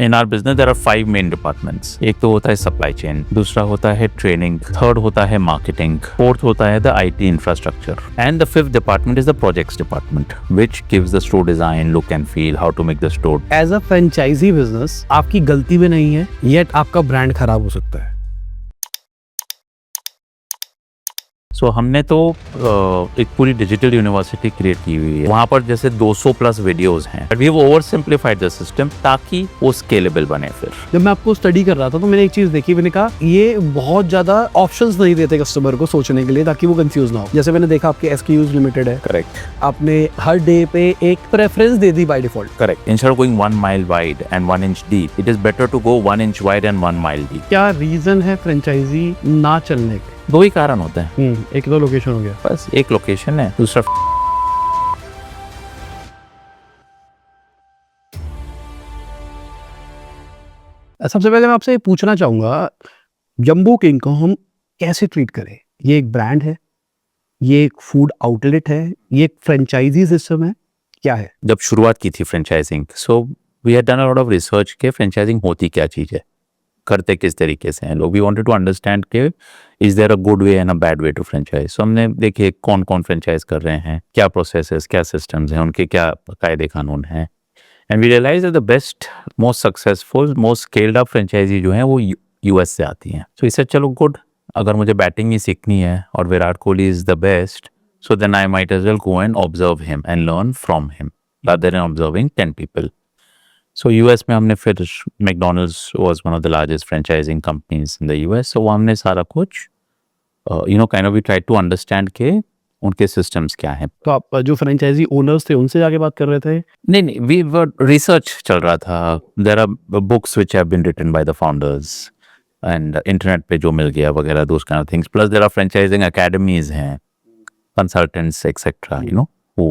In our business there are 5 main departments. एक तो होता है supply chain, दूसरा होता है training, third होता है marketing, fourth होता है the IT infrastructure, and the fifth department is the projects department, which gives the store design, look and feel, how to make the store. As a franchisee business आपकी गलती भी नहीं है, yet आपका brand खराब हो सकता है। सो हमने तो एक पूरी डिजिटल यूनिवर्सिटी क्रिएट की हुई है। वहाँ पर जैसे 200 प्लस वीडियोस हैं, but we have over simplified the system ताकि वो स्केलेबल बने। फिर जब मैं आपको स्टडी कर रहा था तो मैंने एक चीज देखी, मैंने कहा ये बहुत ज्यादा ऑप्शंस नहीं देते कस्टमर को सोचने के लिए ताकि वो कंफ्यूज ना हो। जैसे मैंने देखा आपके SKUs लिमिटेड है, करेक्ट, आपने हर डे पे एक preference they the by default. Correct. Instead of going 1 mile wide and 1 inch deep, it is better to go 1 inch wide and 1 mile deep. क्या रीजन है फ्रेंचाइजी ना चलने के? 2 ही कारण होते हैं। एक तो लोकेशन हो गया, बस एक लोकेशन है, दूसरा सबसे पहले मैं आपसे पूछना चाहूंगा, जंबो किंग को हम कैसे ट्रीट करें? ये एक ब्रांड है, ये एक फूड आउटलेट है, ये एक फ्रेंचाइजी सिस्टम है, क्या है? जब शुरुआत की थी franchising, so we had done a lot of research के फ्रेंचाइजिंग होती क्या चीज़ है, करते किस तरीके से हैं लोग। वी वांटेड टू अंडरस्टैंड के is there a good way and a bad way to franchise. So हमने देखिए कौन कौन फ्रेंचाइज कर रहे हैं, क्या प्रोसेसेस, क्या सिस्टम्स हैं, उनके क्या कायदे कानून हैं, and we realise that the best, most successful, most scaled up franchisee जो हैं वो US से आती हैं। सो इससे चलो गुड, अगर मुझे बैटिंग ही सीखनी है और Virat Kohli is the best, so then I might as well go and observe him and learn from him rather than observing 10 people. So US में हमने फिर McDonald's was one of the largest franchising companies in the US. So वो हमने सारा कुछ kind of we tried to understand के उनके systems क्या हैं। तो आप जो फ्रेंचाइजी ओनर्स थे उनसे जाके बात कर रहे थे? नहीं, we were research चल रहा था। There are books which have been written by the founders and internet पे जो मिल गया वगैरह, those kind of things. Plus there are franchising academies हैं, consultants etc. who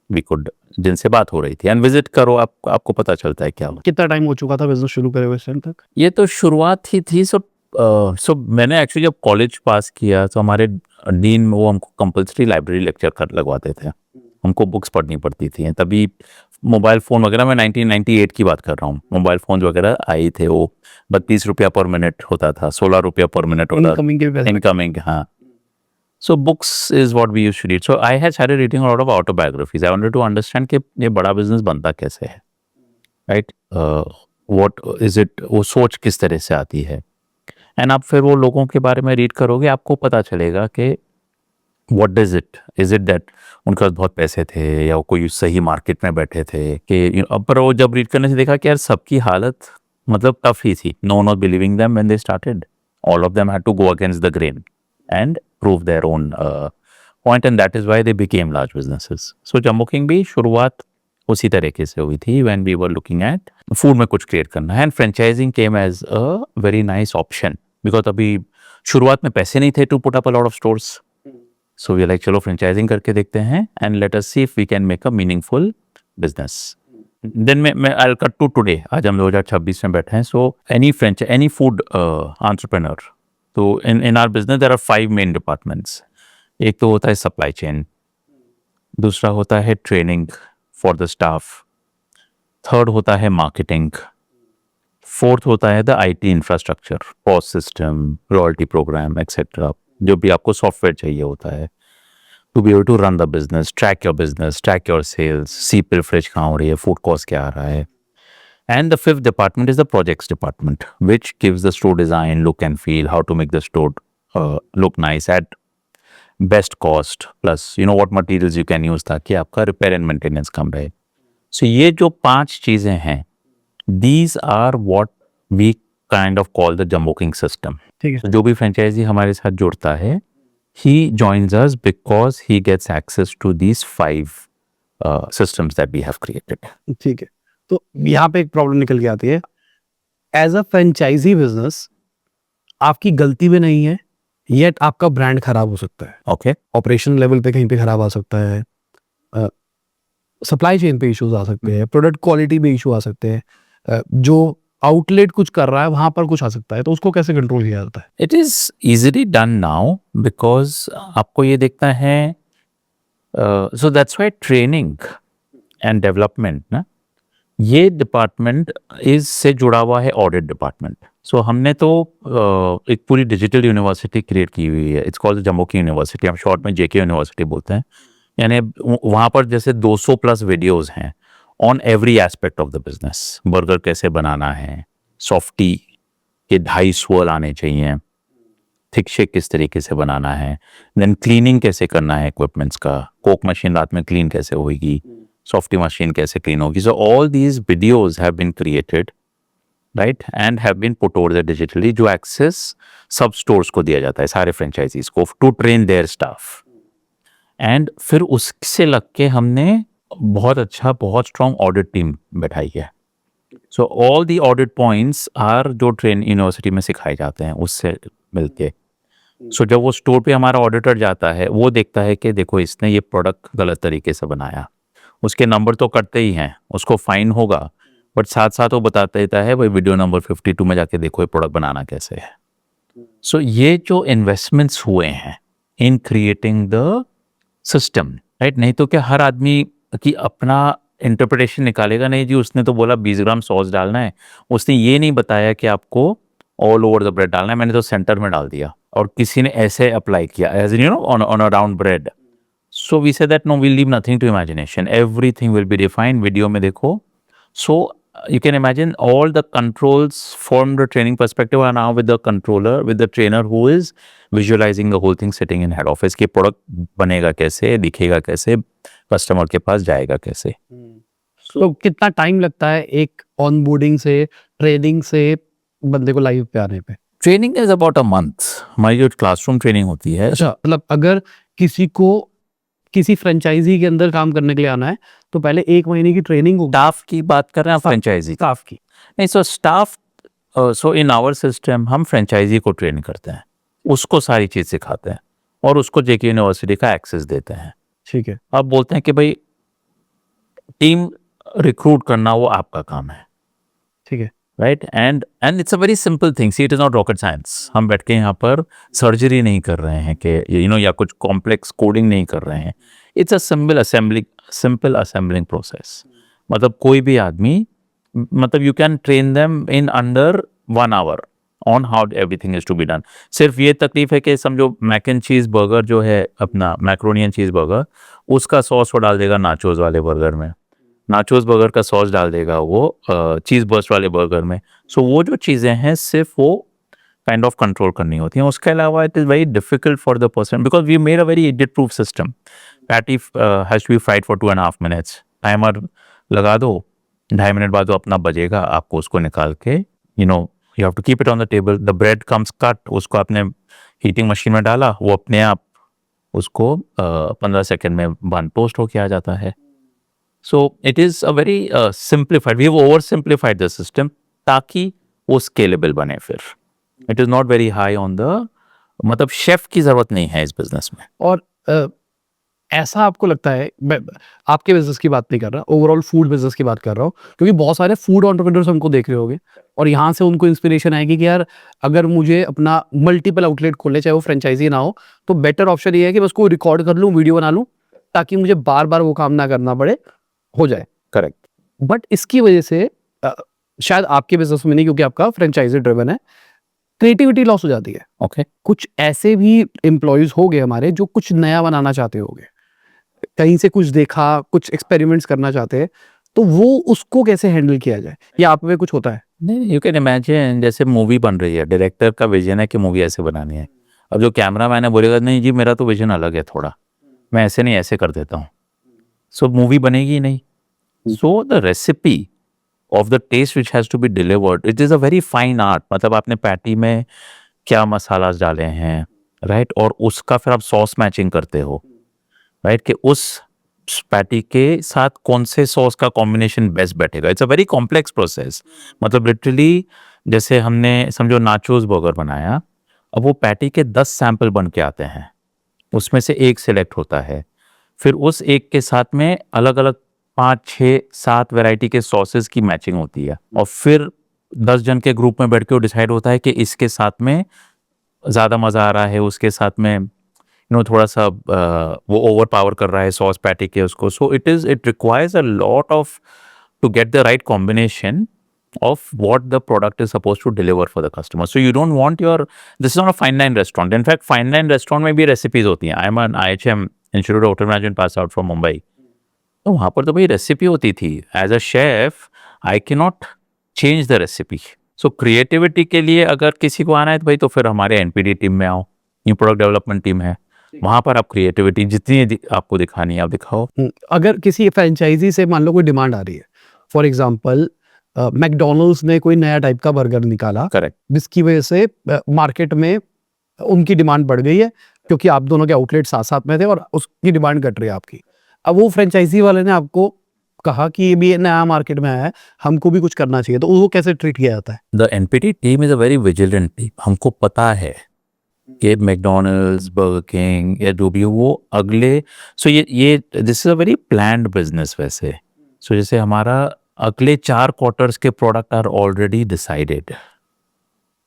we could, जिनसे बात हो रही थी, एंड विजिट करो, आपको पता चलता है क्या हो। कितना टाइम हो चुका था बिजनेस शुरू करे हुए इस टाइम तक? ये तो शुरुआत ही थी। सो मैंने एक्चुअली जब कॉलेज पास किया तो हमारे डीन में वो हमको कंपल्सरी लाइब्रेरी लेक्चर कर लगवाते थे, हमको बुक्स पढ़नी पड़ती थी। तभी मोबाइल फ़ोन वगैरह, मैं 1998 की बात कर रहा हूँ, मोबाइल फ़ोन वगैरह आई थे, वो 32 रुपया पर मिनट होता था, 16 रुपया पर मिनट होता था इनकमिंग। हाँ, so books is what we used to read. So I had started reading a lot of autobiographies. I wanted to understand कि ये बड़ा बिजनेस बनता कैसे है, right? What is it? वो सोच किस तरह से आती है, एंड आप फिर वो लोगों के बारे में रीड करोगे, आपको पता चलेगा कि what does it? Is it that उनके पास बहुत पैसे थे या वो कोई सही मार्केट में बैठे थे कि पर वो जब रीड करने से देखा कि यार सबकी हालत मतलब टफ ही थी। No one was believing them when they started. All of them had to go against the grain and prove their own point, and that is why they became large businesses. So Jumbo King भी शुरुआत उसी तरीके से हुई थी when we were looking at food में कुछ create करना है, and franchising came as a very nice option because अभी शुरुआत में पैसे नहीं थे to put up a lot of stores. So we are like चलो franchising करके देखते हैं and let us see if we can make a meaningful business. Then मैं I'll cut to today. आज हम 2026 में बैठे हैं. So any food entrepreneur, तो in our business there are 5 main departments. एक तो होता है supply chain, दूसरा होता है training for the staff, third होता है marketing, फोर्थ होता है the IT infrastructure, POS system, loyalty program etc. जो भी आपको सॉफ्टवेयर चाहिए होता है to be able to run the business, track your sales, see pilferage कहाँ हो रही है, food cost क्या आ रहा है. And the fifth department is the projects department, which gives the store design, look and feel, how to make the store look nice at best cost, plus what materials you can use ताकि आपका repair and maintenance कम रहे. So ये जो 5 चीज़ें हैं, these are what we kind of call the Jumbo King system. ठीक है। So जो भी फ्रेंचाइजी हमारे साथ जुड़ता है, he joins us because he gets access to these 5 systems that we have created. ठीक है, तो यहाँ पे एक प्रॉब्लम निकल के आती है। एज अ फ्रेंचाइजी बिजनेस आपकी गलती भी नहीं है, येट आपका ब्रांड खराब हो सकता है। Okay. ऑपरेशन लेवल पे कहीं पे खराब आ सकता है, सप्लाई चेन पे इश्यूज आ सकते हैं, प्रोडक्ट क्वालिटी में इशू आ सकते हैं, जो आउटलेट कुछ कर रहा है वहां पर कुछ आ सकता है, तो उसको कैसे कंट्रोल किया जाता है? It is easily done now because आपको ये देखना है, so that's why training and development ना ये डिपार्टमेंट इस से जुड़ा हुआ है ऑडिट डिपार्टमेंट। सो हमने तो एक पूरी डिजिटल यूनिवर्सिटी क्रिएट की हुई है, इट्स कॉल्ड जम्मू की यूनिवर्सिटी, हम शॉर्ट में जेके यूनिवर्सिटी बोलते हैं। यानी वहाँ पर जैसे 200 प्लस वीडियोस हैं on every aspect of the business. Burger कैसे बनाना है, सॉफ्टी के 2.5 swirl आने चाहिए, थिक शेक किस तरीके से बनाना है, देन क्लीनिंग कैसे करना है इक्विपमेंट्स का, कोक मशीन रात में क्लीन कैसे होगी, सॉफ्टी मशीन कैसे क्लीन होगी। So all these videos have been created right and have been put over the digitally, जो एक्सेस सब स्टोर्स को दिया जाता है, सारे फ्रेंचाइजीज को, to train their staff. And फिर उससे लग के हमने बहुत स्ट्रॉन्ग ऑडिट टीम बैठाई है। So all the audit points are जो ट्रेन यूनिवर्सिटी में सिखाए जाते हैं उससे मिलके। सो जब वो स्टोर पे हमारा ऑडिटर जाता है, वो देखता है कि देखो इसने ये प्रोडक्ट गलत तरीके से बनाया, उसके नंबर तो कटते ही हैं, उसको फाइन होगा, बट साथ साथ वो बताता रहता है भाई वीडियो नंबर 52 में जाके देखो ये प्रोडक्ट बनाना कैसे है। सो ये जो इन्वेस्टमेंट्स हुए हैं in creating the system right, नहीं तो क्या हर आदमी की अपना इंटरप्रिटेशन निकालेगा, नहीं जी उसने तो बोला 20 ग्राम सॉस डालना है, उसने ये नहीं बताया कि आपको ऑल ओवर द ब्रेड डालना है, मैंने तो सेंटर में डाल दिया और किसी ने ऐसे अप्लाई किया as you know on a round bread. So we say that no we leave nothing to imagination, everything will be defined, video में देखो। So you can imagine all the controls from the training perspective are now with the controller, with the trainer who is visualizing the whole thing sitting in head office कि product बनेगा कैसे, दिखेगा कैसे, customer के पास जाएगा कैसे। तो कितना टाइम लगता है एक ऑनबोर्डिंग से, ट्रेनिंग से बंदे को लाइव पे आने पे? Training is about a month, हमारी जो क्लासरूम ट्रेनिंग होती है। अच्छा, मतलब अगर किसी को किसी फ्रेंचाइजी के अंदर काम करने के लिए आना है तो पहले 1 महीने की ट्रेनिंग होगी। स्टाफ की बात कर रहे हैं फ्रेंचाइजी स्टाफ की? नहीं, so staff, so in our system हम फ्रेंचाइजी को ट्रेन करते हैं, उसको सारी चीज़ सिखाते हैं और उसको जेके यूनिवर्सिटी का एक्सेस देते हैं। ठीक है। अब बोलते हैं कि भाई टीम रिक्रूट करना वो आपका काम है, ठीक है। Right, and it's a very simple thing, see it is not rocket science. हम बैठ के यहाँ पर सर्जरी नहीं कर रहे हैं कि यू नो या कुछ कॉम्प्लेक्स कोडिंग नहीं कर रहे हैं, it's a simple assembling process. मतलब कोई भी आदमी, मतलब you can train them in under 1 hour on how everything is to be done. सिर्फ ये तकलीफ है कि समझो मैक एंड चीज़ बर्गर जो है अपना मैक्रोनी एंड चीज़ बर्गर, उसका सॉस वो डाल देगा नाचोस वाले बर्गर में, नाचोस बर्गर का सॉस डाल देगा वो चीज़ बर्स्ट वाले बर्गर में। सो वो जो चीज़ें हैं सिर्फ वो काइंड ऑफ कंट्रोल करनी होती हैं, उसके अलावा it is very difficult for the person because we made a very idiot proof system. Patty has to be fried for 2.5 minutes, timer लगा दो, 2.5 मिनट बाद वो अपना बजेगा, आपको उसको निकाल के you know you have to keep it on the table, the bread comes cut, उसको आपने हीटिंग मशीन में डाला, वो अपने आप उसको 15 सेकेंड में बन पोस्ट होके आ जाता है। So it is a very simplified, we have oversimplified the system ताकि वो scalable बने फिर। It is not very high on the, मतलब शेफ की जरूरत नहीं है इस बिजनेस में। और ऐसा आपको लगता है, मैं आपके बिजनेस की बात नहीं कर रहा, ओवरऑल फूड बिजनेस की बात कर रहा हूँ, क्योंकि बहुत सारे फूड एंटरप्रेन्योर्स हमको देख रहे होंगे और यहाँ से उनको इंस्पिरेशन आएगी कि यार अगर मुझे अपना मल्टीपल आउटलेट खोलने, चाहे वो फ्रेंचाइजी ना हो, तो बेटर ऑप्शन ये है कि मैं उसको रिकॉर्ड कर लूँ, वीडियो बना लूँ, ताकि मुझे बार बार वो काम ना करना पड़े, हो जाए। करेक्ट। बट इसकी वजह से शायद आपके बिजनेस में नहीं, क्योंकि आपका फ्रेंचाइजी ड्रिवन है, क्रिएटिविटी लॉस हो जाती है। ओके। कुछ ऐसे भी एम्प्लॉयज हो गए हमारे जो कुछ नया बनाना चाहते होंगे, कहीं से कुछ देखा, कुछ एक्सपेरिमेंट्स करना चाहते हैं, तो वो उसको कैसे हैंडल किया जाए, या आप में कुछ होता है? नहीं, यू कैन इमेजिन जैसे मूवी बन रही है, डायरेक्टर का विजन है कि मूवी ऐसे बनानी है, अब जो कैमरा मैन है बोलेगा नहीं जी मेरा तो विजन अलग है थोड़ा, मैं ऐसे नहीं ऐसे कर देता हूँ, सो मूवी बनेगी ही नहीं। So the recipe of the taste which has to be delivered, it is a very fine art. मतलब आपने पैटी में क्या मसालास डाले हैं, राइट, और उसका फिर आप सॉस मैचिंग करते हो, राइट, कि उस पैटी के साथ कौन से सॉस का कॉम्बिनेशन बेस्ट बैठेगा। It's a very complex process. मतलब लिटरली जैसे हमने समझो नाचोस बर्गर बनाया, अब वो पैटी के 10 सैंपल बन के आते हैं, उसमें से एक सिलेक्ट होता है, फिर उस एक के साथ में अलग अलग 5, 6, 7 वैरायटी के सॉसेस की मैचिंग होती है, और फिर 10 जन के ग्रुप में बैठ के वो डिसाइड होता है कि इसके साथ में ज़्यादा मज़ा आ रहा है, उसके साथ में यू नो थोड़ा सा वो ओवर पावर कर रहा है सॉस पैटी के उसको। So it requires a lot of to get the right combination of what the product is supposed to deliver for the customer. So you don't want this is not a fine dine restaurant. In fact, fine dine restaurant में भी recipes होती हैं. I'm an IHM, Institute of Hotel Management, pass out from Mumbai. तो वहाँ पर तो भाई recipe होती थी. As a chef, I cannot change the recipe. So creativity के लिए अगर किसी को आना है तो भाई तो फिर हमारे NPD टीम में आओ. न्यू प्रोडक्ट डेवलपमेंट टीम है. वहाँ पर आप क्रिएटिविटी जितनी आपको दिखानी है आप दिखाओ. अगर किसी फ्रेंचाइजी से मान लो कोई डिमांड आ रही है, फॉर एग्जांपल मैकडोनल्ड्स ने कोई नया टाइप का बर्गर निकाला, करेक्ट, जिसकी वजह से मार्केट में उनकी डिमांड बढ़ गई है क्योंकि आप दोनों के आउटलेट साथ साथ में थे और उसकी डिमांड घट रही है आपकी. अब वो फ्रेंचाइजी वाले ने आपको कहा कि ये भी नया मार्केट में आया है, हमको भी कुछ करना चाहिए, तो वो कैसे ट्रीट किया जाता है? The NPT team is a very vigilant team. हमको पता है कि मैकडोनल्ड्स, बर्गर किंग या जो भी हो वो अगले ये this is a very planned business वैसे. सो जैसे हमारा अगले 4 क्वार्टर्स के product are already decided.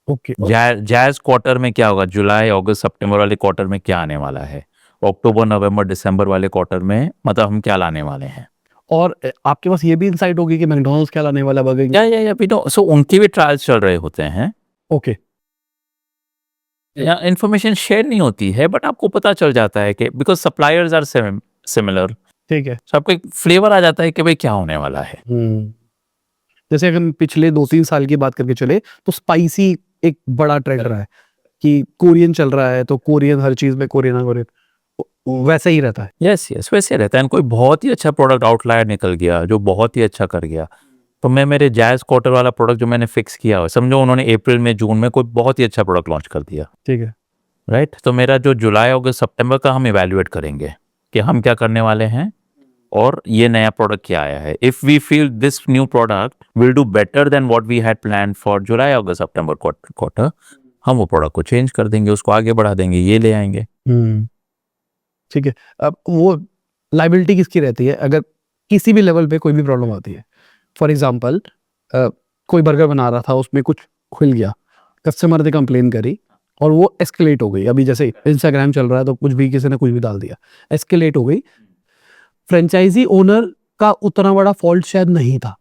Okay. जैज क्वार्टर में क्या होगा, जुलाई अगस्त सितंबर वाले क्वार्टर में क्या आने वाला है, अक्टूबर नवंबर दिसंबर वाले क्वार्टर में मतलब हम क्या लाने वाले हैं. और आपके पास ये भी इंसाइट होगी कि मैकडोनल्ड्स क्या लाने वाला बर्गर. या वी नो. सो उनके भी ट्रायल्स चल रहे होते हैं. ओके. या इन्फॉर्मेशन शेयर नहीं होती है बट आपको पता चल जाता है कि बिकॉज सप्लायर्स आर सिमिलर. ठीक है. सो आपको एक फ्लेवर आ जाता है कि भाई क्या होने वाला है. जैसे अगर पिछले 2-3 साल की बात करके चले तो स्पाइसी एक बड़ा ट्रेंड रहा है कि कोरियन चल रहा है तो कोरियन हर चीज में कोरियन वैसा ही रहता है. यस वैसे रहता है. कोई बहुत ही अच्छा प्रोडक्ट आउटलायर निकल गया जो बहुत ही अच्छा कर गया, तो मैं मेरे जैज क्वार्टर वाला प्रोडक्ट जो मैंने फिक्स किया हो, समझो उन्होंने अप्रैल में जून में कोई बहुत ही अच्छा प्रोडक्ट लॉन्च कर दिया. ठीक है. राइट. तो मेरा जो जुलाई अगस्त सितंबर का हम इवेल्युएट करेंगे कि हम क्या करने वाले हैं और ये नया प्रोडक्ट क्या आया है. If we feel this new product will do better than what we had planned for July August September quarter, हम वो प्रोडक्ट को चेंज कर देंगे, उसको आगे बढ़ा देंगे, ये ले आएंगे. ठीक है. अब वो लाइबिलिटी किसकी रहती है अगर किसी भी लेवल पे कोई भी प्रॉब्लम आती है? फॉर एग्जांपल कोई बर्गर बना रहा था, उसमें कुछ खुल गया, कस्टमर ने कंप्लेन करी और वो एस्केलेट हो गई. अभी जैसे इंस्टाग्राम चल रहा है तो कुछ भी किसी ने कुछ भी डाल दिया, एस्केलेट हो गई. फ्रेंचाइजी ओनर का उतना बड़ा फॉल्ट शायद नहीं था,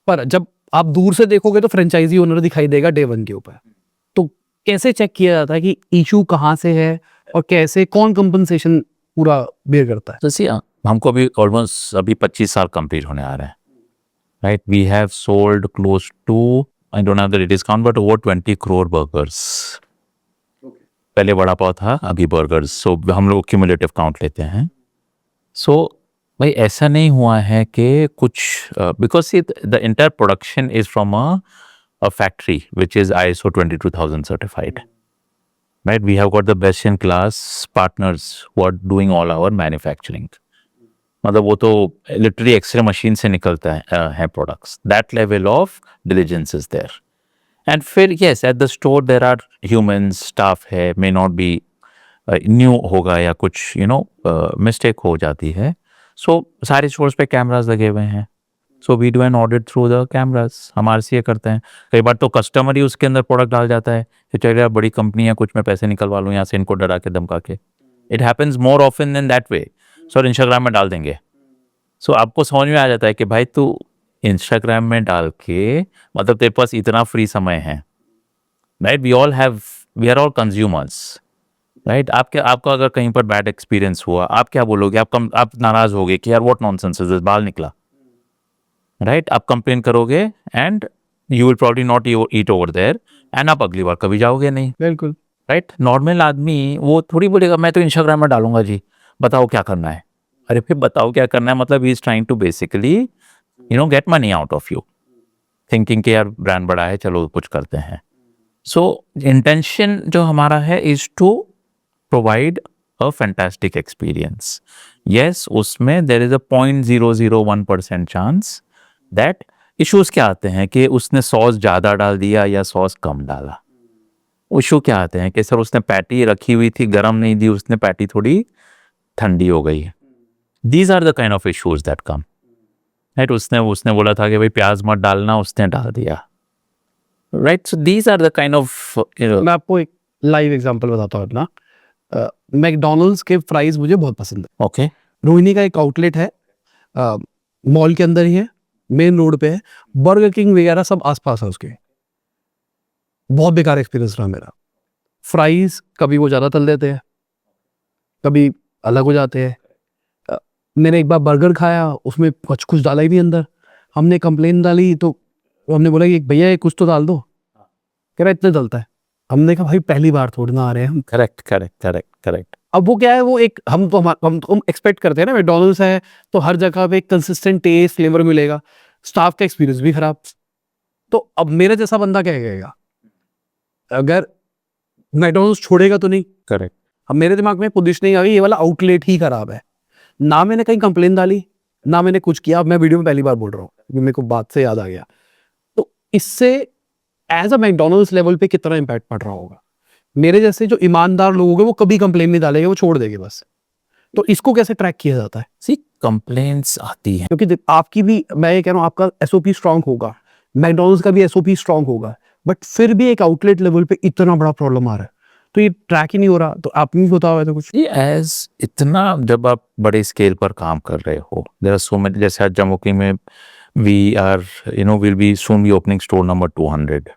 पर जब आप दूर से देखोगे तो फ्रेंचाइजी ओनर दिखाई देगा डे 1 के ऊपर. तो कैसे चेक किया जाता है कि इशू कहाँ से है और कैसे कौन कंपनसेशन पूरा बेयर करता है? तो हमको अभी ऑलमोस्ट अभी 25 साल कंप्लीट होने आ रहे हैं. Right. We have sold close to, I don't have the discount but over 20 crore burgers. पहले वड़ा पाव था, अभी बर्गर्स. सो हम लोग क्यूमुलेटिव काउंट लेते हैं. सो भाई ऐसा नहीं हुआ है कि कुछ because the entire production is from a factory which is ISO 22000 certified. Right, we have got the best in class partners who are doing all our manufacturing. मतलब वो तो literally X-ray machine से निकलता है products. That level of diligence is there. And फिर yes, at the store there are humans, staff है, may not be new होगा या कुछ mistake हो जाती है. So सारे stores पे cameras लगे हुए हैं. So we do an audit through the cameras. हम RCA करते हैं. कई बार तो कस्टमर ही उसके अंदर प्रोडक्ट डाल जाता है कि चलिए यार बड़ी कंपनी है, कुछ मैं पैसे निकलवा लूँ यहाँ से, इनको डरा के धमका के. It happens more often than that way. So Instagram में डाल देंगे. सो आपको समझ में आ जाता है कि भाई तू इंस्टाग्राम में डाल के मतलब तेरे पास इतना फ्री समय है. Right. We are all consumers. Right. आपका अगर कहीं पर बैड एक्सपीरियंस हुआ, आप क्या बोलोगे? आप नाराज होगे कि यार व्हाट नॉनसेंस इज दिस, बाल निकला. राइट. आप कंप्लेन करोगे and you will probably not eat over there and आप अगली बार कभी जाओगे नहीं. बिल्कुल. राइट. नॉर्मल आदमी वो थोड़ी बोलेगा मैं तो इंस्टाग्राम में डालूंगा जी, बताओ क्या करना है. अरे फिर बताओ क्या करना है मतलब ही is trying to basically get money out of you, thinking कि यार ब्रांड बड़ा है चलो कुछ करते हैं. सो इंटेंशन जो हमारा है is to provide a fantastic experience. Yes, उसमें there is a 0.001% chance that issues क्या आते हैं कि उसने सॉस ज़्यादा डाल दिया या सॉस कम डाला. इशू क्या आते हैं कि सर उसने पैटी रखी हुई थी, गरम नहीं दी, उसने पैटी थोड़ी ठंडी हो गई. These are the kind of issues that come. Right. उसने बोला था कि भाई प्याज मत डालना, उसने डाल दिया. Right. So these are the kind of मैं आपको एक लाइव एग्जांपल बताता हूँ अपना. मैकडोनल्ड्स के फ्राइज मुझे बहुत पसंद है. ओके. रोहिणी का एक आउटलेट है, मॉल के अंदर ही है, मेन रोड पे है, बर्गर किंग वगैरह सब आसपास है उसके। बहुत बेकार एक्सपीरियंस रहा मेरा। फ्राइज कभी वो ज़्यादा तल देते हैं, कभी अलग हो जाते हैं। मैंने एक बार बर्गर खाया, उसमें कुछ डाला ही नहीं अंदर। हमने कंप्लेन डाली तो हमने बोला कि भैया ये कुछ तो डाल दो, कह रहा इतना डलता है। हमने कहा भाई पहली बार थोड़ी ना आ रहे हैं हम। Correct correct correct correct. अब वो क्या है, वो एक हम एक्सपेक्ट करते हैं ना, मैकडॉनल्ड्स है तो हर जगह पे एक कंसिस्टेंट टेस्ट फ्लेवर मिलेगा। स्टाफ का एक्सपीरियंस भी खराब। तो अब मेरे जैसा बंदा क्या कहेगा अगर मैकडॉनल्ड्स छोड़ेगा तो नहीं। करेक्ट। अब मेरे दिमाग में पोजीशनिंग आ गई, ये वाला आउटलेट ही खराब है। ना मैंने कहीं कंप्लेन डाली, ना मैंने कुछ किया। अब मैं वीडियो में पहली बार बोल रहा हूँ क्योंकि मेरे को बात से याद आ गया। तो इससे एज अ मैकडॉनल्ड्स लेवल पे कितना इम्पैक्ट पड़ रहा होगा। मेरे जैसे जो ईमानदार लोग होंगे वो कभी कंप्लेन नहीं डालेंगे, वो छोड़ देंगे बस। तो इसको कैसे ट्रैक किया जाता है? सी कंप्लेंट्स आती हैं, क्योंकि आपकी भी, मैं ये कह रहा हूँ, आपका एसओपी स्ट्रांग होगा, मैकडॉनल्ड्स का भी एसओपी स्ट्रांग होगा, बट फिर भी एक आउटलेट लेवल पे इतना बड़ा प्रॉब्लम आ रहा है तो ये ट्रैक ही नहीं हो रहा। तो आप नहीं बताओ तो कुछ। ये एज इतना जब आप बड़े स्केल पर काम कर रहे हो, देयर आर सो मेनी, जैसे आज जम्मू की में we are will be soon be opening store number 200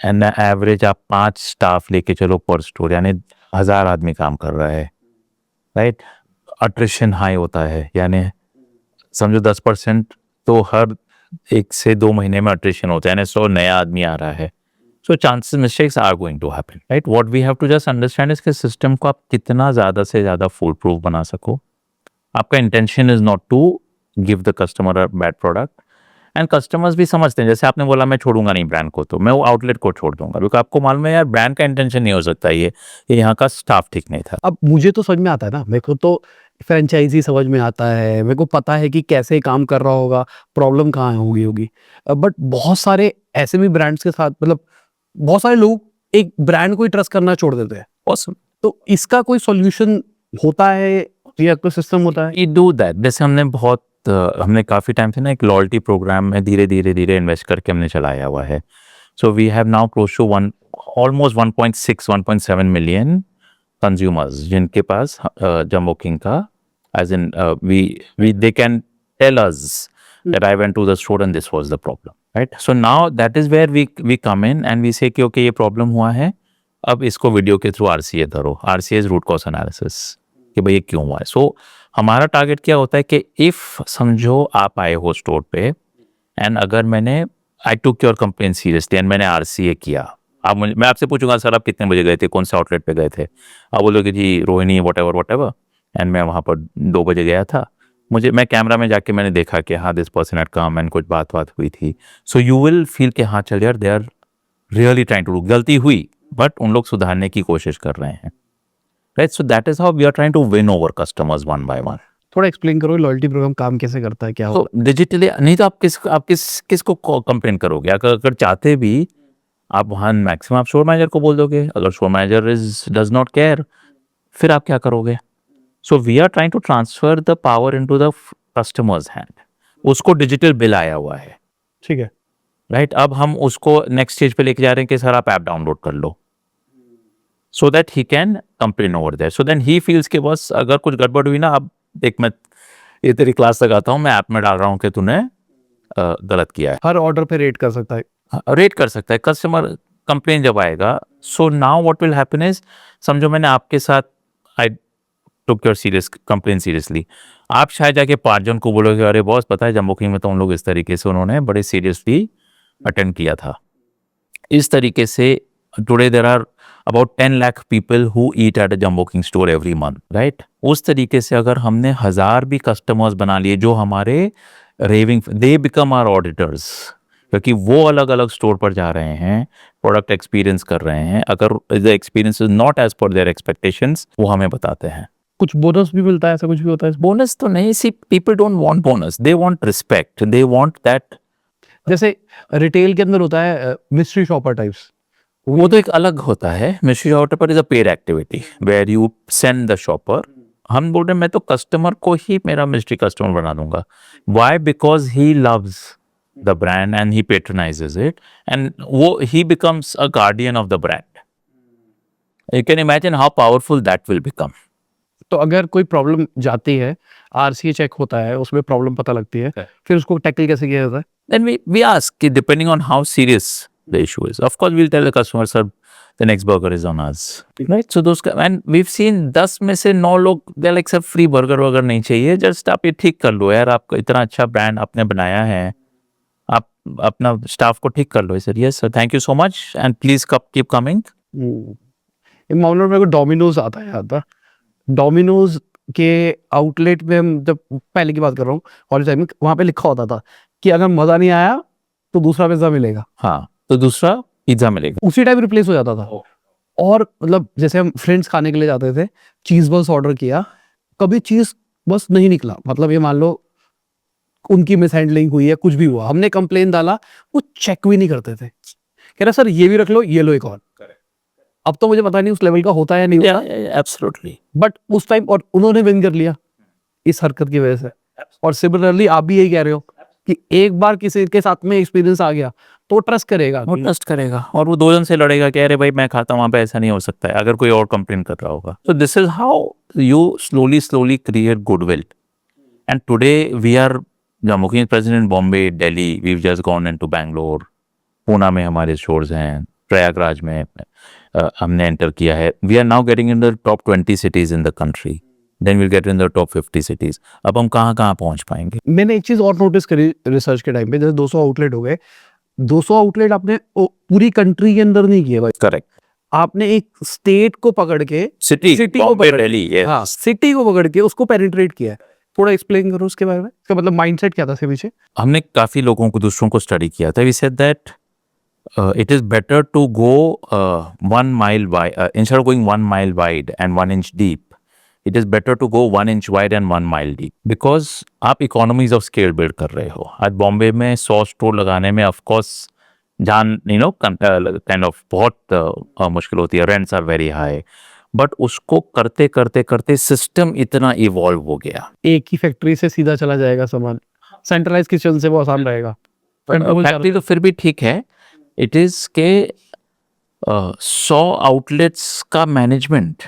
and average आप 5 स्टाफ लेके चलो पर स्टोर, यानी 1000 आदमी काम कर रहा है, राइट। अट्रिशन हाई होता है, यानी समझो 10% तो हर 1 से 2 महीने में अट्रिशन होता है, यानी 100 नया आदमी आ रहा है। So chances mistakes are going to happen, right. What we have to just understand इस के सिस्टम को आप कितना ज़्यादा से ज़्यादा फुल प्रूफ बना सको। आपका intention is not to give the customer a bad product, and customers भी समझते हैं। जैसे आपने बोला मैं छोड़ूंगा नहीं ब्रांड को, तो मैं वो आउटलेट को छोड़ दूंगा, क्योंकि आपको मालूम है यार ब्रांड का इंटेंशन नहीं हो सकता, ये यहाँ का स्टाफ ठीक नहीं था। अब मुझे तो समझ में आता है ना, मेरे को तो फ्रेंचाइजी समझ में आता है, मेरे को पता है कि कैसे काम कर रहा होगा, प्रॉब्लम कहाँ होगी। बट बहुत सारे ऐसे भी ब्रांड्स के साथ, मतलब बहुत सारे लोग एक ब्रांड को ही ट्रस्ट करना छोड़ देते हैं। Awesome. तो इसका कोई सॉल्यूशन होता है या कोई सिस्टम होता है? We do that. जैसे हमने काफ़ी टाइम से ना एक लॉयल्टी प्रोग्राम में धीरे धीरे धीरे इन्वेस्ट करके हमने चलाया हुआ है। So we have now close to almost 1.6-1.7 million consumers जिनके पास जम्बो किंग का, as in we they can tell us that I went to the store and this was the problem, right? So now that is where we come in and we say कि okay ये problem हुआ है, अब इसको video के through RCA धरो। RCA is root cause analysis, कि भाई ये क्यों हुआ है। सो हमारा टारगेट क्या होता है कि इफ़ समझो आप आए हो स्टोर पे एंड अगर मैंने I took your complain seriously and मैंने RCA किया, मैं आपसे पूछूंगा सर आप कितने बजे गए थे, कौन से आउटलेट पे गए थे, आप बोलोगे जी रोहिणी वट एवर एंड मैं वहाँ पर 2 बजे गया था, मैं कैमरा में जाके मैंने देखा कि हाँ this person at come and कुछ बात हुई थी। सो यू विल फील कि हाँ चल यार they are really trying to do, गलती हुई बट उन लोग सुधारने की कोशिश कर रहे हैं, right. So that is how we are trying to win over customers one by one. थोड़ा एक्सप्लेन करो लॉयल्टी प्रोग्राम काम कैसे करता है, क्या होता तो डिजिटली नहीं तो आप किसको कंप्लेन करोगे। अगर चाहते भी आप वहाँ मैक्सिमम आप स्टोर मैनेजर को बोल दोगे, अगर store manager does not care फिर आप क्या करोगे। So we are trying to transfer the power into the customers hand. उसको डिजिटल बिल आया हुआ है, है? ठीक है। राइट। अब हम उसको नेक्स्ट स्टेज पे लेके जा रहे हैं कि सर आप ऐप डाउनलोड कर लो, so that he can complain over there. So then he feels के बस अगर कुछ गड़बड़ हुई ना, अब देख मैं ये तेरी क्लास लगाता हूँ, मैं ऐप में डाल रहा हूँ कि तूने गलत किया है। हर ऑर्डर पे रेट कर सकता है। रेट कर सकता है कस्टमर, कंप्लेन जब आएगा। So now what will happen is, समझो मैंने आपके साथ I took your serious complain seriously, आप शायद जाके 5 जन को बोलोगे अरे बॉस पता है जम्बो किंग में तो उन लोग इस तरीके से उन्होंने बड़े सीरियसली अटेंड किया था। इस तरीके से today there are about 10 lakh people who eat at a Jumbo King store every month, right. उस तरीके से अगर हमने 1000 भी कस्टमर्स बना लिए जो हमारे raving, they become our auditors, क्योंकि वो अलग अलग स्टोर पर जा रहे हैं, प्रोडक्ट एक्सपीरियंस कर रहे हैं। अगर the experience is not as per their expectations, वो हमें बताते हैं। कुछ बोनस भी मिलता है, ऐसा कुछ भी होता है? बोनस तो नहीं, see people don't want bonus, they want respect, they want that. जैसे रिटेल के अंदर होता है मिस्ट्री शॉपर टाइप्स, वो तो एक अलग होता है। Mystery shopper is a paid activity where you send the shopper. हम बोल रहे हैं मैं तो कस्टमर को ही मेरा मिस्ट्री कस्टमर बना दूंगा। Why? Because he loves the brand and he patronises it and वो he becomes a guardian of the brand. You can imagine how powerful that will become. तो अगर कोई प्रॉब्लम जाती है, आरसीए चेक होता है, उसमें प्रॉब्लम पता लगती है, Okay. फिर उसको टैकल कैसे किया जाता है? Then we ask कि depending on how serious the issue is. Of course, we'll tell the customer, sir, the next burger is on us. Right? So those and we've seen 10 में से 9 लोग they're like sir free burger वगैरह नहीं चाहिए, just आप ये ठीक कर लो यार, आपका इतना अच्छा ब्रांड आपने बनाया है, आप अपना स्टाफ को ठीक कर लो। Sir yes sir, thank you so much and please keep coming. इन मामलों में मेरे को डोमिनोज आता है याद था। डोमिनोज के आउटलेट में हम जब पहले की बात कर रहा हूँ कॉलेज टाइम में, वहाँ पे लिखा होता था कि अगर मज़ा नहीं आया तो दूसरा पिज्ज़ा मिलेगा, हाँ, तो दूसरा पिज्जा मिलेगा। उसी टाइम रिप्लेस हो जाता था। और मतलब जैसे हम फ्रेंड्स खाने के लिए जाते थे, चीज़ बस ऑर्डर किया, कभी चीज़ बस नहीं निकला, मतलब ये मान लो उनकी मिस हैंडलिंग हुई है, कुछ भी हुआ, हमने कंप्लेन डाला, वो चेक भी नहीं करते थे, कह रहा सर ये भी रख लो, ये लो एक और। अब तो मुझे पता नहीं उस लेवल का होता है या नहीं होता, एब्सोल्युटली। बट उस टाइम और उन्होंने विन कर लिया इस हरकत की वजह से। और सिमिलरली आप भी यही कह रहे हो कि एक बार किसी के साथ में एक्सपीरियंस आ गया तो ट्रस्ट करेगा, वो ट्रस्ट करेगा और वो 2 जन से लड़ेगा कि अरे भाई मैं खाता हूँ, वहाँ पे ऐसा नहीं हो सकता है, अगर कोई और कंप्लेन कर रहा होगा। So this is how you slowly create goodwill. And today we are मुखिया president Bombay, Delhi, we've just gone into Bangalore, Poona में हमारे स्टोर्स हैं, प्रयागराज में हमने एंटर किया है। We are now getting in the top 20 cities in the country, then will get in the top 50 cities. अब हम कहाँ कहाँ पहुँच पाएंगे। मैंने एक चीज और नोटिस करी रिसर्च के टाइम पे, जैसे 200 आउटलेट हो गए, 200 आउटलेट आपने पूरी कंट्री के अंदर नहीं किए भाई, करेक्ट, आपने एक स्टेट को पकड़ के, सिटी को बॉम्बे, पकड़ दिल्ली, yes. हाँ सिटी को पकड़ के उसको पेनिट्रेट किया है। थोड़ा एक्सप्लेन करो उसके बारे में, इसका मतलब माइंडसेट क्या था इसके पीछे? हमने काफी लोगों को, दूसरों को स्टडी किया था। We said that it is better to go 1 mile wide instead of going 1 mile wide and 1 inch deep. It is better to go 1 inch wide and 1 mile deep because आप economies of scale build कर रहे हो। आज बॉम्बे में 100 store लगाने में of course जान kind of बहुत मुश्किल होती है, rents are very high, but उसको करते करते करते सिस्टम इतना इवॉल्व हो गया। एक ही फैक्ट्री से सीधा चला जाएगा सामान, सेंट्रलाइज किचन से वो आसान रहेगा। फैक्ट्री तो फिर भी ठीक है, इट इज के 100 आउटलेट्स का मैनेजमेंट,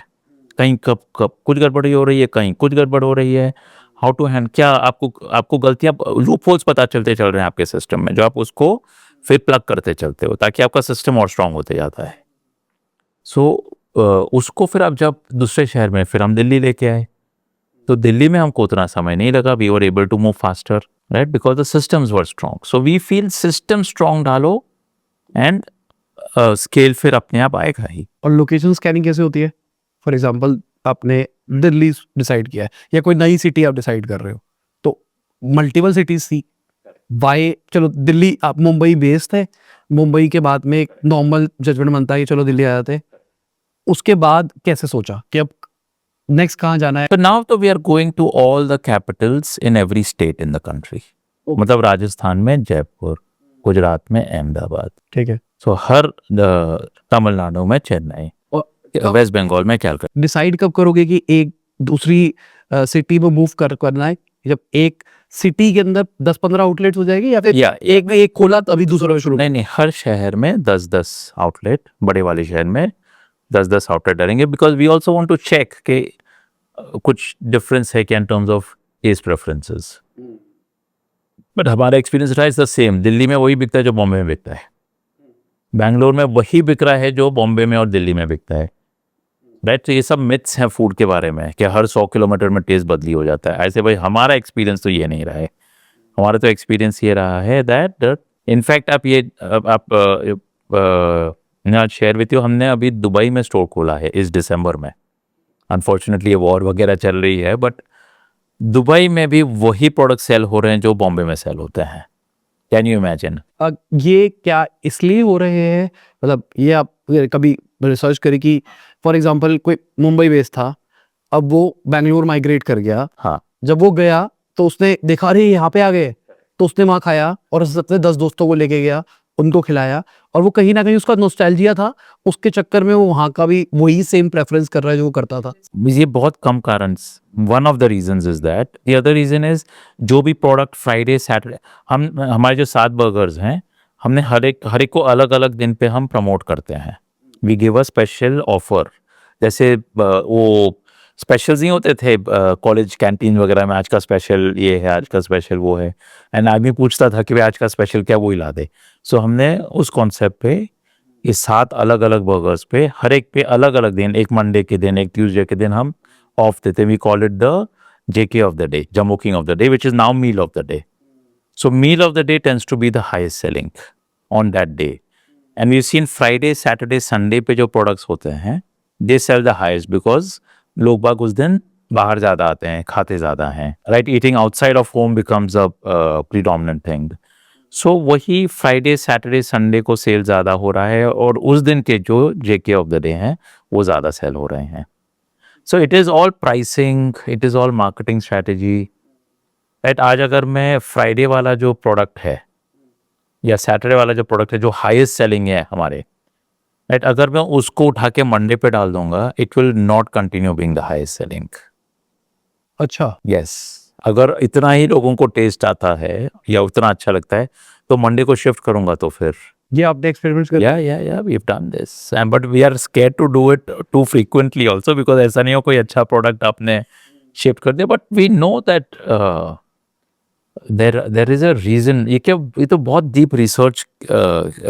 कहीं कब कब कुछ गड़बड़ी हो रही है, कहीं कुछ गड़बड़ हो रही है, हाउ टू हैंड, क्या आपको गलतियां, लूप होल्स पता चलते चल रहे हैं आपके सिस्टम में, जो आप उसको फिर प्लग करते चलते हो ताकि आपका सिस्टम और स्ट्रांग होते जाता है। सो उसको फिर अब जब दूसरे शहर में फिर हम दिल्ली लेके आए, तो दिल्ली में हमको उतना समय नहीं लगा, we were able to move faster, right, because the systems were strong. So we feel system strong डालो एंड स्केल फिर अपने आप आएगा ही। और लोकेशन स्कैनिंग कैसे होती है? फॉर एग्जांपल आपने दिल्ली डिसाइड किया है या कोई नई सिटी आप डिसाइड कर रहे हो, तो मल्टीपल सिटीज थी, वाई चलो दिल्ली, आप मुंबई बेस्ड है, मुंबई के बाद में एक नॉर्मल जजमेंट बनता है कि चलो दिल्ली आ जाते हैं, उसके बाद कैसे सोचा कि अब नेक्स्ट कहाँ जाना है? So now तो we are going to all the capitals in every state in the country. मतलब राजस्थान में जयपुर, गुजरात में अहमदाबाद, ठीक है, सो हर तमिलनाडु में चेन्नई, वेस्ट बंगाल में कैलकाटा। डिसाइड कब करोगे कि एक दूसरी सिटी में मूव करना है? जब एक सिटी के अंदर 10-15 आउटलेट्स हो जाएगी या फिर या एक में एक खोला तभी दूसरा में शुरू? नहीं नहीं, हर शहर में 10-10 आउटलेट, बड़े वाले शहर में 10-10 आउटलेट डालेंगे, because we also want to check कि कुछ डिफरेंस है क्या in terms of taste preferences. But हमारा एक्सपीरियंस रहा इज द सेम, दिल्ली में वही बिकता है जो बॉम्बे में बिकता है, बैंगलोर में वही बिक रहा है जो बॉम्बे में और दिल्ली में बिकता है, राइट। तो ये सब मिथ्स हैं फूड के बारे में कि हर 100 किलोमीटर में टेस्ट बदली हो जाता है, ऐसे भाई हमारा एक्सपीरियंस तो ये नहीं रहा है। हमारा तो एक्सपीरियंस ये रहा है दैट इनफैक्ट आप ये आप शेयर विथ यू, हमने अभी दुबई में स्टोर खोला है इस दिसंबर में। अनफॉर्चुनेटली ये वॉर वगैरह चल रही है, बट दुबई में भी वही प्रोडक्ट सेल हो रहे हैं जो बॉम्बे में सेल होते हैं। Can you imagine? ये क्या इसलिए हो रहे हैं, मतलब ये आप कभी रिसर्च करें कि फॉर एग्जांपल कोई मुंबई बेस्ड था, अब वो बैंगलोर माइग्रेट कर गया, हाँ, जब वो गया तो उसने देखा अरे यहाँ पे आ गए, तो उसने वहाँ खाया और अपने 10 दोस्तों को लेके गया, उनको खिलाया, और वो कहीं ना कहीं उसका नॉस्टैल्जिया था, उसके चक्कर में वो वहाँ का भी वही सेम प्रेफरेंस कर रहा है जो वो करता था। ये बहुत कम कारण, one of the reasons is that, the other reason is जो भी प्रोडक्ट फ्राइडे सैटरडे, हमारे जो 7 बर्गर्स हैं, हमने हर एक को अलग अलग दिन पे हम प्रमोट करते हैं। We give a special offer, जैसे वो स्पेशल्स नहीं होते थे कॉलेज कैंटीन वगैरह में, आज का स्पेशल ये है, आज का स्पेशल वो है, एंड आदमी पूछता था कि भाई आज का स्पेशल क्या, वो ही ला दे। सो हमने उस कॉन्सेप्ट पे ये 7 अलग अलग बर्गर्स पे हर एक पे अलग अलग दिन, एक मंडे के दिन, एक ट्यूसडे के दिन हम ऑफ देते। We call it the JK of the day, Jumbo King of the day, which is now meal of the day. So meal of the day tends to be the highest selling on that day. And we've seen Friday, Saturday, Sunday पे जो products होते हैं, they sell the highest because लोग बाग उस दिन बाहर ज़्यादा आते हैं, खाते ज़्यादा हैं, right? Eating outside of home becomes a predominant thing. So वही Friday, Saturday, Sunday को सेल ज़्यादा हो रहा है और उस दिन के जो JK of the day हैं वो ज़्यादा सेल हो रहे हैं. So it is all pricing, it is all marketing strategy. Right, आज अगर मैं फ्राइडे वाला जो प्रोडक्ट है या सैटरडे वाला जो प्रोडक्ट है जो हाईएस्ट सेलिंग है हमारे, राइट, अगर मैं उसको उठा के मंडे पे डाल दूंगा, it will not continue being the highest selling. अच्छा, यस, अगर इतना ही लोगों को टेस्ट आता है या उतना अच्छा लगता है तो मंडे को शिफ्ट करूंगा. तो फिर ये आपने एक्सपेरिमेंट्स कर या we have done this, but we are scared to do it too frequently also, because ऐसा नहीं हो कोई अच्छा प्रोडक्ट आपने शिफ्ट कर दिया, but we know that there is a reason. ये तो बहुत डीप रिसर्च.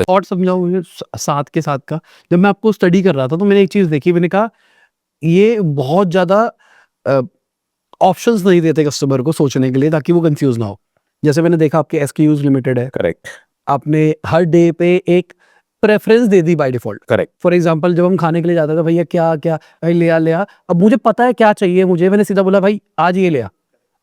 और समझाओ मुझे साथ के साथ का। जब मैं आपको स्टडी कर रहा था तो मैंने एक चीज़ देखी, मैंने कहा ये बहुत ज़्यादा ऑप्शंस नहीं देते कस्टमर को सोचने के लिए ताकि वो कंफ्यूज ना हो। जैसे मैंने देखा आपके SKUs लिमिटेड है, करेक्ट, आपने हर डे पे एक preference they the by default. Correct, for example जब हम खाने के लिए जाते थे, भैया क्या क्या, भाई ले आ, अब मुझे पता है क्या चाहिए मुझे, मैंने सीधा बोला भाई आज ये ले आ,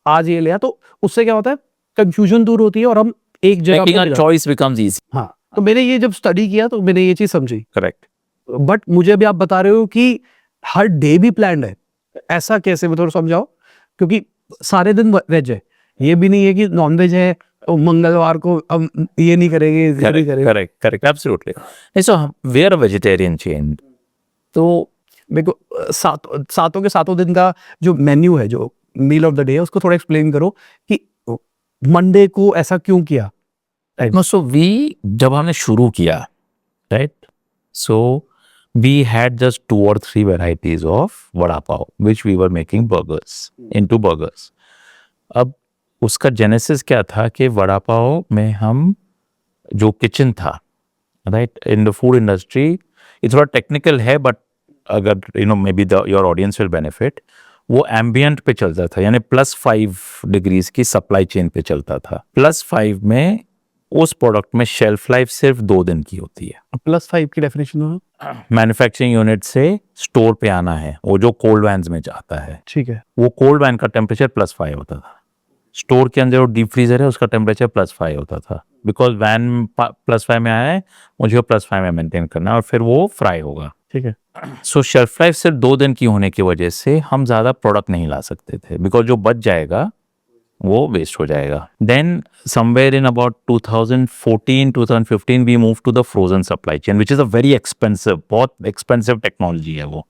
आज ये ले आ, तो उससे क्या होता है, कंफ्यूजन दूर होती है और हम एक जगह पे making a choice becomes easy. हाँ, तो मैंने ये जब स्टडी किया तो मैंने ये चीज समझी। करेक्ट, बट मुझे अभी आप बता रहे हो कि हर डे भी प्लान्ड है, ऐसा कैसे, मैं थोड़ा समझाओ, क्योंकि सारे दिन वेज है, ये भी नहीं है कि नॉन वेज है तो मंगलवार को हम ये नहीं करेंगे, करेक्ट, एब्सोल्युटली. नहीं, so we are a vegetarian chain, तो मेरे को सातों के सातों दिन का जो मेन्यू है, जो मील ऑफ द डे है, उसको थोड़ा एक्सप्लेन करो कि मंडे को ऐसा क्यों किया. नो, सो वी जब हमने शुरू किया, right, so we had just 2 or 3 varieties of vada pav which we were making burgers into burgers. अब उसका जेनेसिस क्या था कि वड़ा पाव में हम जो किचन था, right, in the food industry, ये थोड़ा टेक्निकल है बट अगर may be your audience will benefit, वो एम्बियंट पे चलता था, यानी +5 डिग्रीज की सप्लाई चेन पे चलता था. +5 में उस प्रोडक्ट में शेल्फ लाइफ सिर्फ 2 दिन की होती है. +5 की डेफिनेशन हो, मैन्युफैक्चरिंग यूनिट से स्टोर पे आना है, वो जो कोल्ड वैन्स में जाता है, ठीक है, वो कोल्ड वैन का टेम्परेचर +5 होता था. स्टोर के अंदर वो डीप फ्रीजर है, उसका टेम्परेचर +5 होता था, बिकॉज वैन +5 में आया है, मुझे +5 में मेंटेन करना है और फिर वो फ्राई होगा. ठीक है, सो शेल्फ लाइफ सिर्फ 2 दिन की होने की वजह से हम ज़्यादा प्रोडक्ट नहीं ला सकते थे, बिकॉज जो बच जाएगा वो वेस्ट हो जाएगा. Then somewhere in about 2014-2015 we move to the frozen supply chain which is a very expensive, बहुत एक्सपेंसिव टेक्नोलॉजी है वो.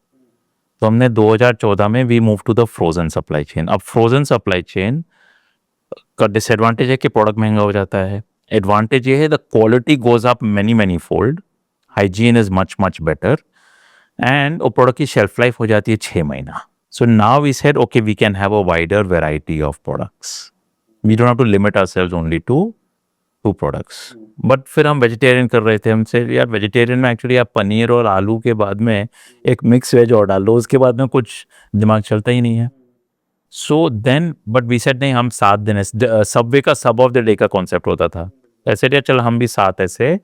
तो हमने 2014 में we move to the frozen supply chain. अब फ्रोजन सप्लाई चेन का डिसएडवांटेज है कि प्रोडक्ट महंगा हो जाता है. एडवांटेज ये है the quality goes up many fold, hygiene is much better, and वो प्रोडक्ट की शेल्फ लाइफ हो जाती है 6 महीना. So now we said okay we can have a wider variety of products, we don't have to limit ourselves only to 2 products. But फिर हम vegetarian कर रहे थे, हमसे यार वेजिटेरियन में एक्चुअली आप पनीर और आलू के बाद में एक मिक्स वेज और डाल लो, उसके बाद में कुछ दिमाग चलता ही नहीं है. So then but we said नहीं, हम 7 दिन, सबवे का सब ऑफ द डे का कॉन्सेप्ट होता था, ऐसे डे चल हम भी 7 ऐसे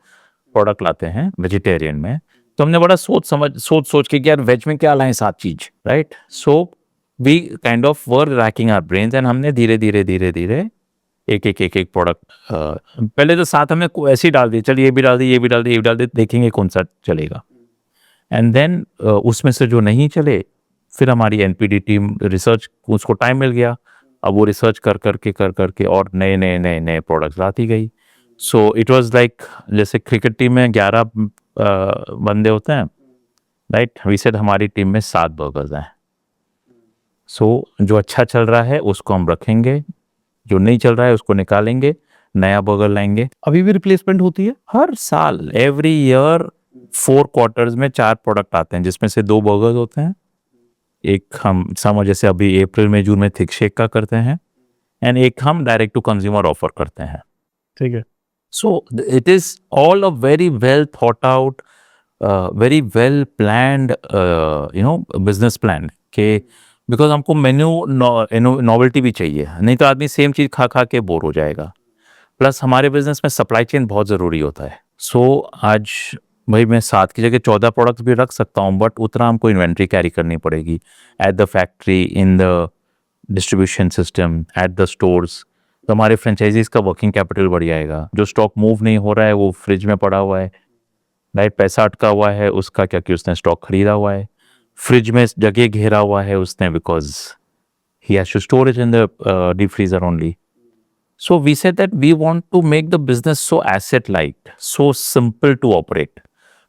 प्रोडक्ट लाते हैं वेजिटेरियन में. तो हमने बड़ा सोच के कि यार वेज में क्या लाएं 7 चीज, right. So we kind of were racking our brains and हमने धीरे धीरे एक प्रोडक्ट, पहले तो 7 हमने ऐसे ही डाल दिए, चल ये भी डाल दिए, देखेंगे कौन सा चलेगा. एंड देन उसमें से जो नहीं चले, फिर हमारी NPD टीम रिसर्च, उसको टाइम मिल गया, अब वो रिसर्च कर करके और नए प्रोडक्ट्स लाती गई. सो इट वाज लाइक जैसे क्रिकेट टीम में 11 बंदे होते हैं, राइट, वी सेड हमारी टीम में 7 बर्गर्स हैं. सो जो अच्छा चल रहा है उसको हम रखेंगे, जो नहीं चल रहा है उसको निकालेंगे, नया बर्गर लाएंगे. अभी भी रिप्लेसमेंट होती है हर साल, एवरी ईयर 4 क्वार्टर्स में 4 प्रोडक्ट आते हैं, जिसमें से 2 बर्गर्स होते हैं एक हम समर जैसे अभी अप्रैल में जून में थिक शेक का करते हैं, एंड एक हम डायरेक्ट टू कंज्यूमर ऑफर करते हैं. ठीक है. So it is all a very well thought out, very well planned, business plan. के बिकॉज हमको मेन्यू नॉवेल्टी भी चाहिए, नहीं तो आदमी सेम चीज़ खा खा के बोर हो जाएगा. प्लस हमारे बिजनेस में सप्लाई चेन बहुत ज़रूरी होता है. सो आज भाई मैं 7 की जगह 14 प्रोडक्ट्स भी रख सकता हूँ, बट उतना हमको इन्वेंट्री कैरी करनी पड़ेगी at the factory, in the distribution system, at the stores. तो हमारे फ्रेंचाइजीज का वर्किंग कैपिटल बढ़ जाएगा. जो स्टॉक मूव नहीं हो रहा है वो फ्रिज में पड़ा हुआ है, राइट. पैसा अटका हुआ है उसका, क्या कि उसने स्टॉक खरीदा हुआ है. फ्रिज में जगह घेरा हुआ है उसने, because he has to store it in the deep freezer only. So we said that we want to make the business so asset light, so simple to operate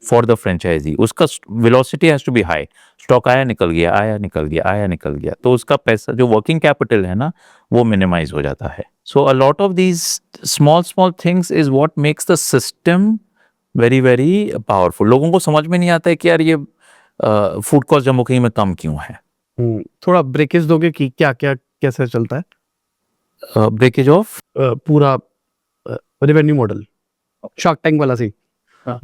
for the franchisee. उसका velocity has to be high. Stock आया निकल गया, आया निकल गया, आया निकल गया, तो उसका पैसा जो वर्किंग कैपिटल है ना वो मिनिमाइज हो जाता है. So a lot of these small things is what makes the system very very powerful. लोगों को समझ में नहीं आता है कि यार ये फूड कॉस्ट जम्मू कहीं में कम क्यों है. थोड़ा ब्रेकेज दोगे कि क्या क्या कैसे चलता है ब्रेकेज ऑफ पूरा रेवेन्यू मॉडल, शार्क टैंक वाला सी. हाँ.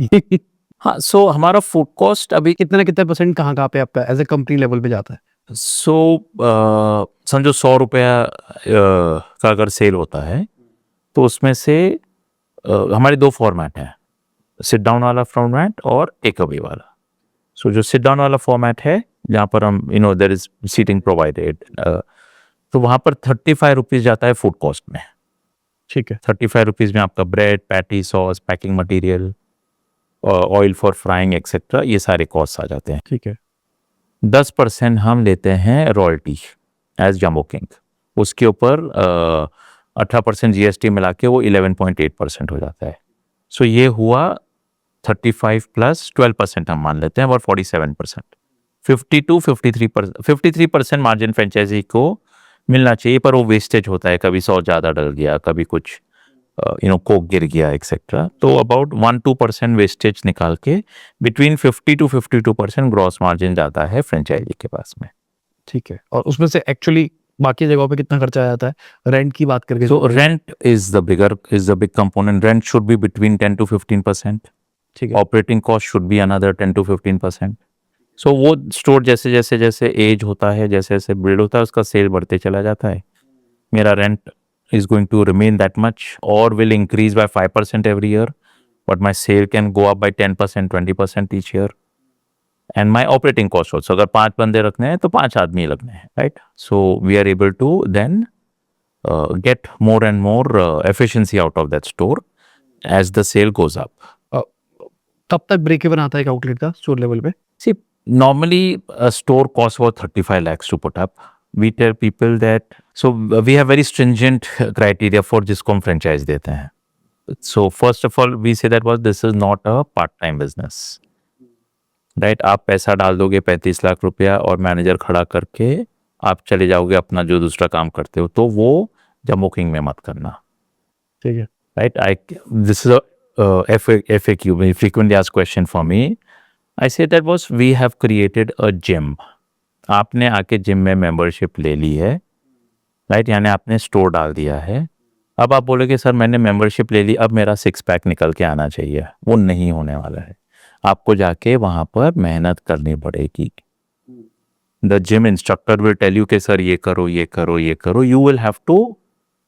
हाँ, सो हमारा फूड कॉस्ट अभी कितने परसेंट कहाँ पे आपका एज ए कंपनी लेवल पे जाता है? सो समझो 100 रुपया का अगर सेल होता है तो उसमें से हमारे 2 फॉर्मेट हैं, सिट डाउन वाला फॉर्मेट और टेक अवे वाला. सो जो सिट डाउन वाला फॉर्मेट है जहाँ पर हम देयर इज सीटिंग प्रोवाइडेड, तो वहाँ पर 35 रुपीज़ जाता है फूड कॉस्ट में. ठीक है. 35 रुपीज़ में आपका bread, patty, sauce, packing material, oil for frying etcetera, ये सारे कॉस्ट आ जाते हैं. ठीक है. 10% हम लेते हैं रॉयल्टी एज जम्बो किंग. उसके ऊपर 18% GST मिला के वो 11.8% हो जाता है. सो ये हुआ 35 प्लस 12% हम मान लेते हैं, और 47%. 53% मार्जिन फ्रेंचाइजी को मिलना चाहिए, पर वो वेस्टेज होता है, कभी सॉस ज़्यादा डल गया, कभी कुछ कोक गिर गया एक्सेट्रा. तो अबाउट 1-2% वेस्टेज निकाल के बिटवीन 50 to 52% ग्रॉस मार्जिन जाता है फ्रेंचाइजी के पास में. ठीक है. और उसमें से एक्चुअली बाकी जगहों पे कितना खर्चा आ जाता है रेंट की बात करके? So rent is the big component. Rent should be between 10 to 15%. ठीक है. Operating cost should be another 10 to 15%. सो वो स्टोर जैसे जैसे एज होता है, जैसे जैसे बिल्ड होता है, उसका सेल बढ़ते चला जाता है. मेरा rent is going to remain that much or will increase by 5% every year, but my sale can go up by 10%, 20% each year. And my operating cost also, अगर 5 बंदे रखने हैं तो 5 आदमी लगने हैं, right? So we are able to then get more and more efficiency out of that store as the sale goes up. कब तक ब्रेक इवन आता है आउटलेट का स्टोर लेवल पे? See, normally a store costs about 35 lakhs to put up. We tell people that, so we have very stringent criteria for जिसको हम franchise देते हैं. So first of all, we say that this is not a part-time business, right? आप पैसा डाल दोगे 35 लाख रुपया और मैनेजर खड़ा करके आप चले जाओगे अपना जो दूसरा काम करते हो, तो वो जम्बो किंग में मत करना. ठीक है. Right? This is a FAQ, frequently asked question for me. I say that we have created a gym. आपने आके जिम में मेंबरशिप ले ली है, राइट, यानी आपने स्टोर डाल दिया है. अब आप बोलोगे सर मैंने मेंबरशिप ले ली, अब मेरा 6 पैक निकल के आना चाहिए. वो नहीं होने वाला है. आपको जाके वहाँ पर मेहनत करनी पड़ेगी. The gym instructor will tell you कि सर ये करो, ये करो, ये करो. You will have to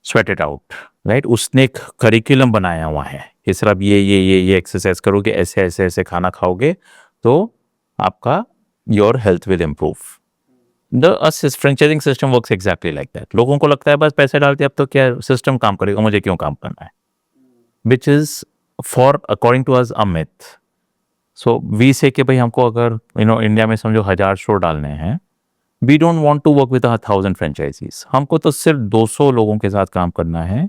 sweat it out, right. उसने एक करिकुलम बनाया हुआ है कि सर अब ये एक्सरसाइज करोगे, ऐसे ऐसे ऐसे खाना खाओगे तो आपका your health will improve. The franchising system works exactly like that. लोगों को लगता है बस पैसे डालते अब तो क्या सिस्टम काम करेगा, मुझे क्यों काम करना है, which is for according to us a myth. So we say कि भाई हमको अगर इंडिया में समझो 1000 स्टोर डालने हैं, we don't want to work with 1000 franchisees. हमको तो सिर्फ 200 लोगों के साथ काम करना है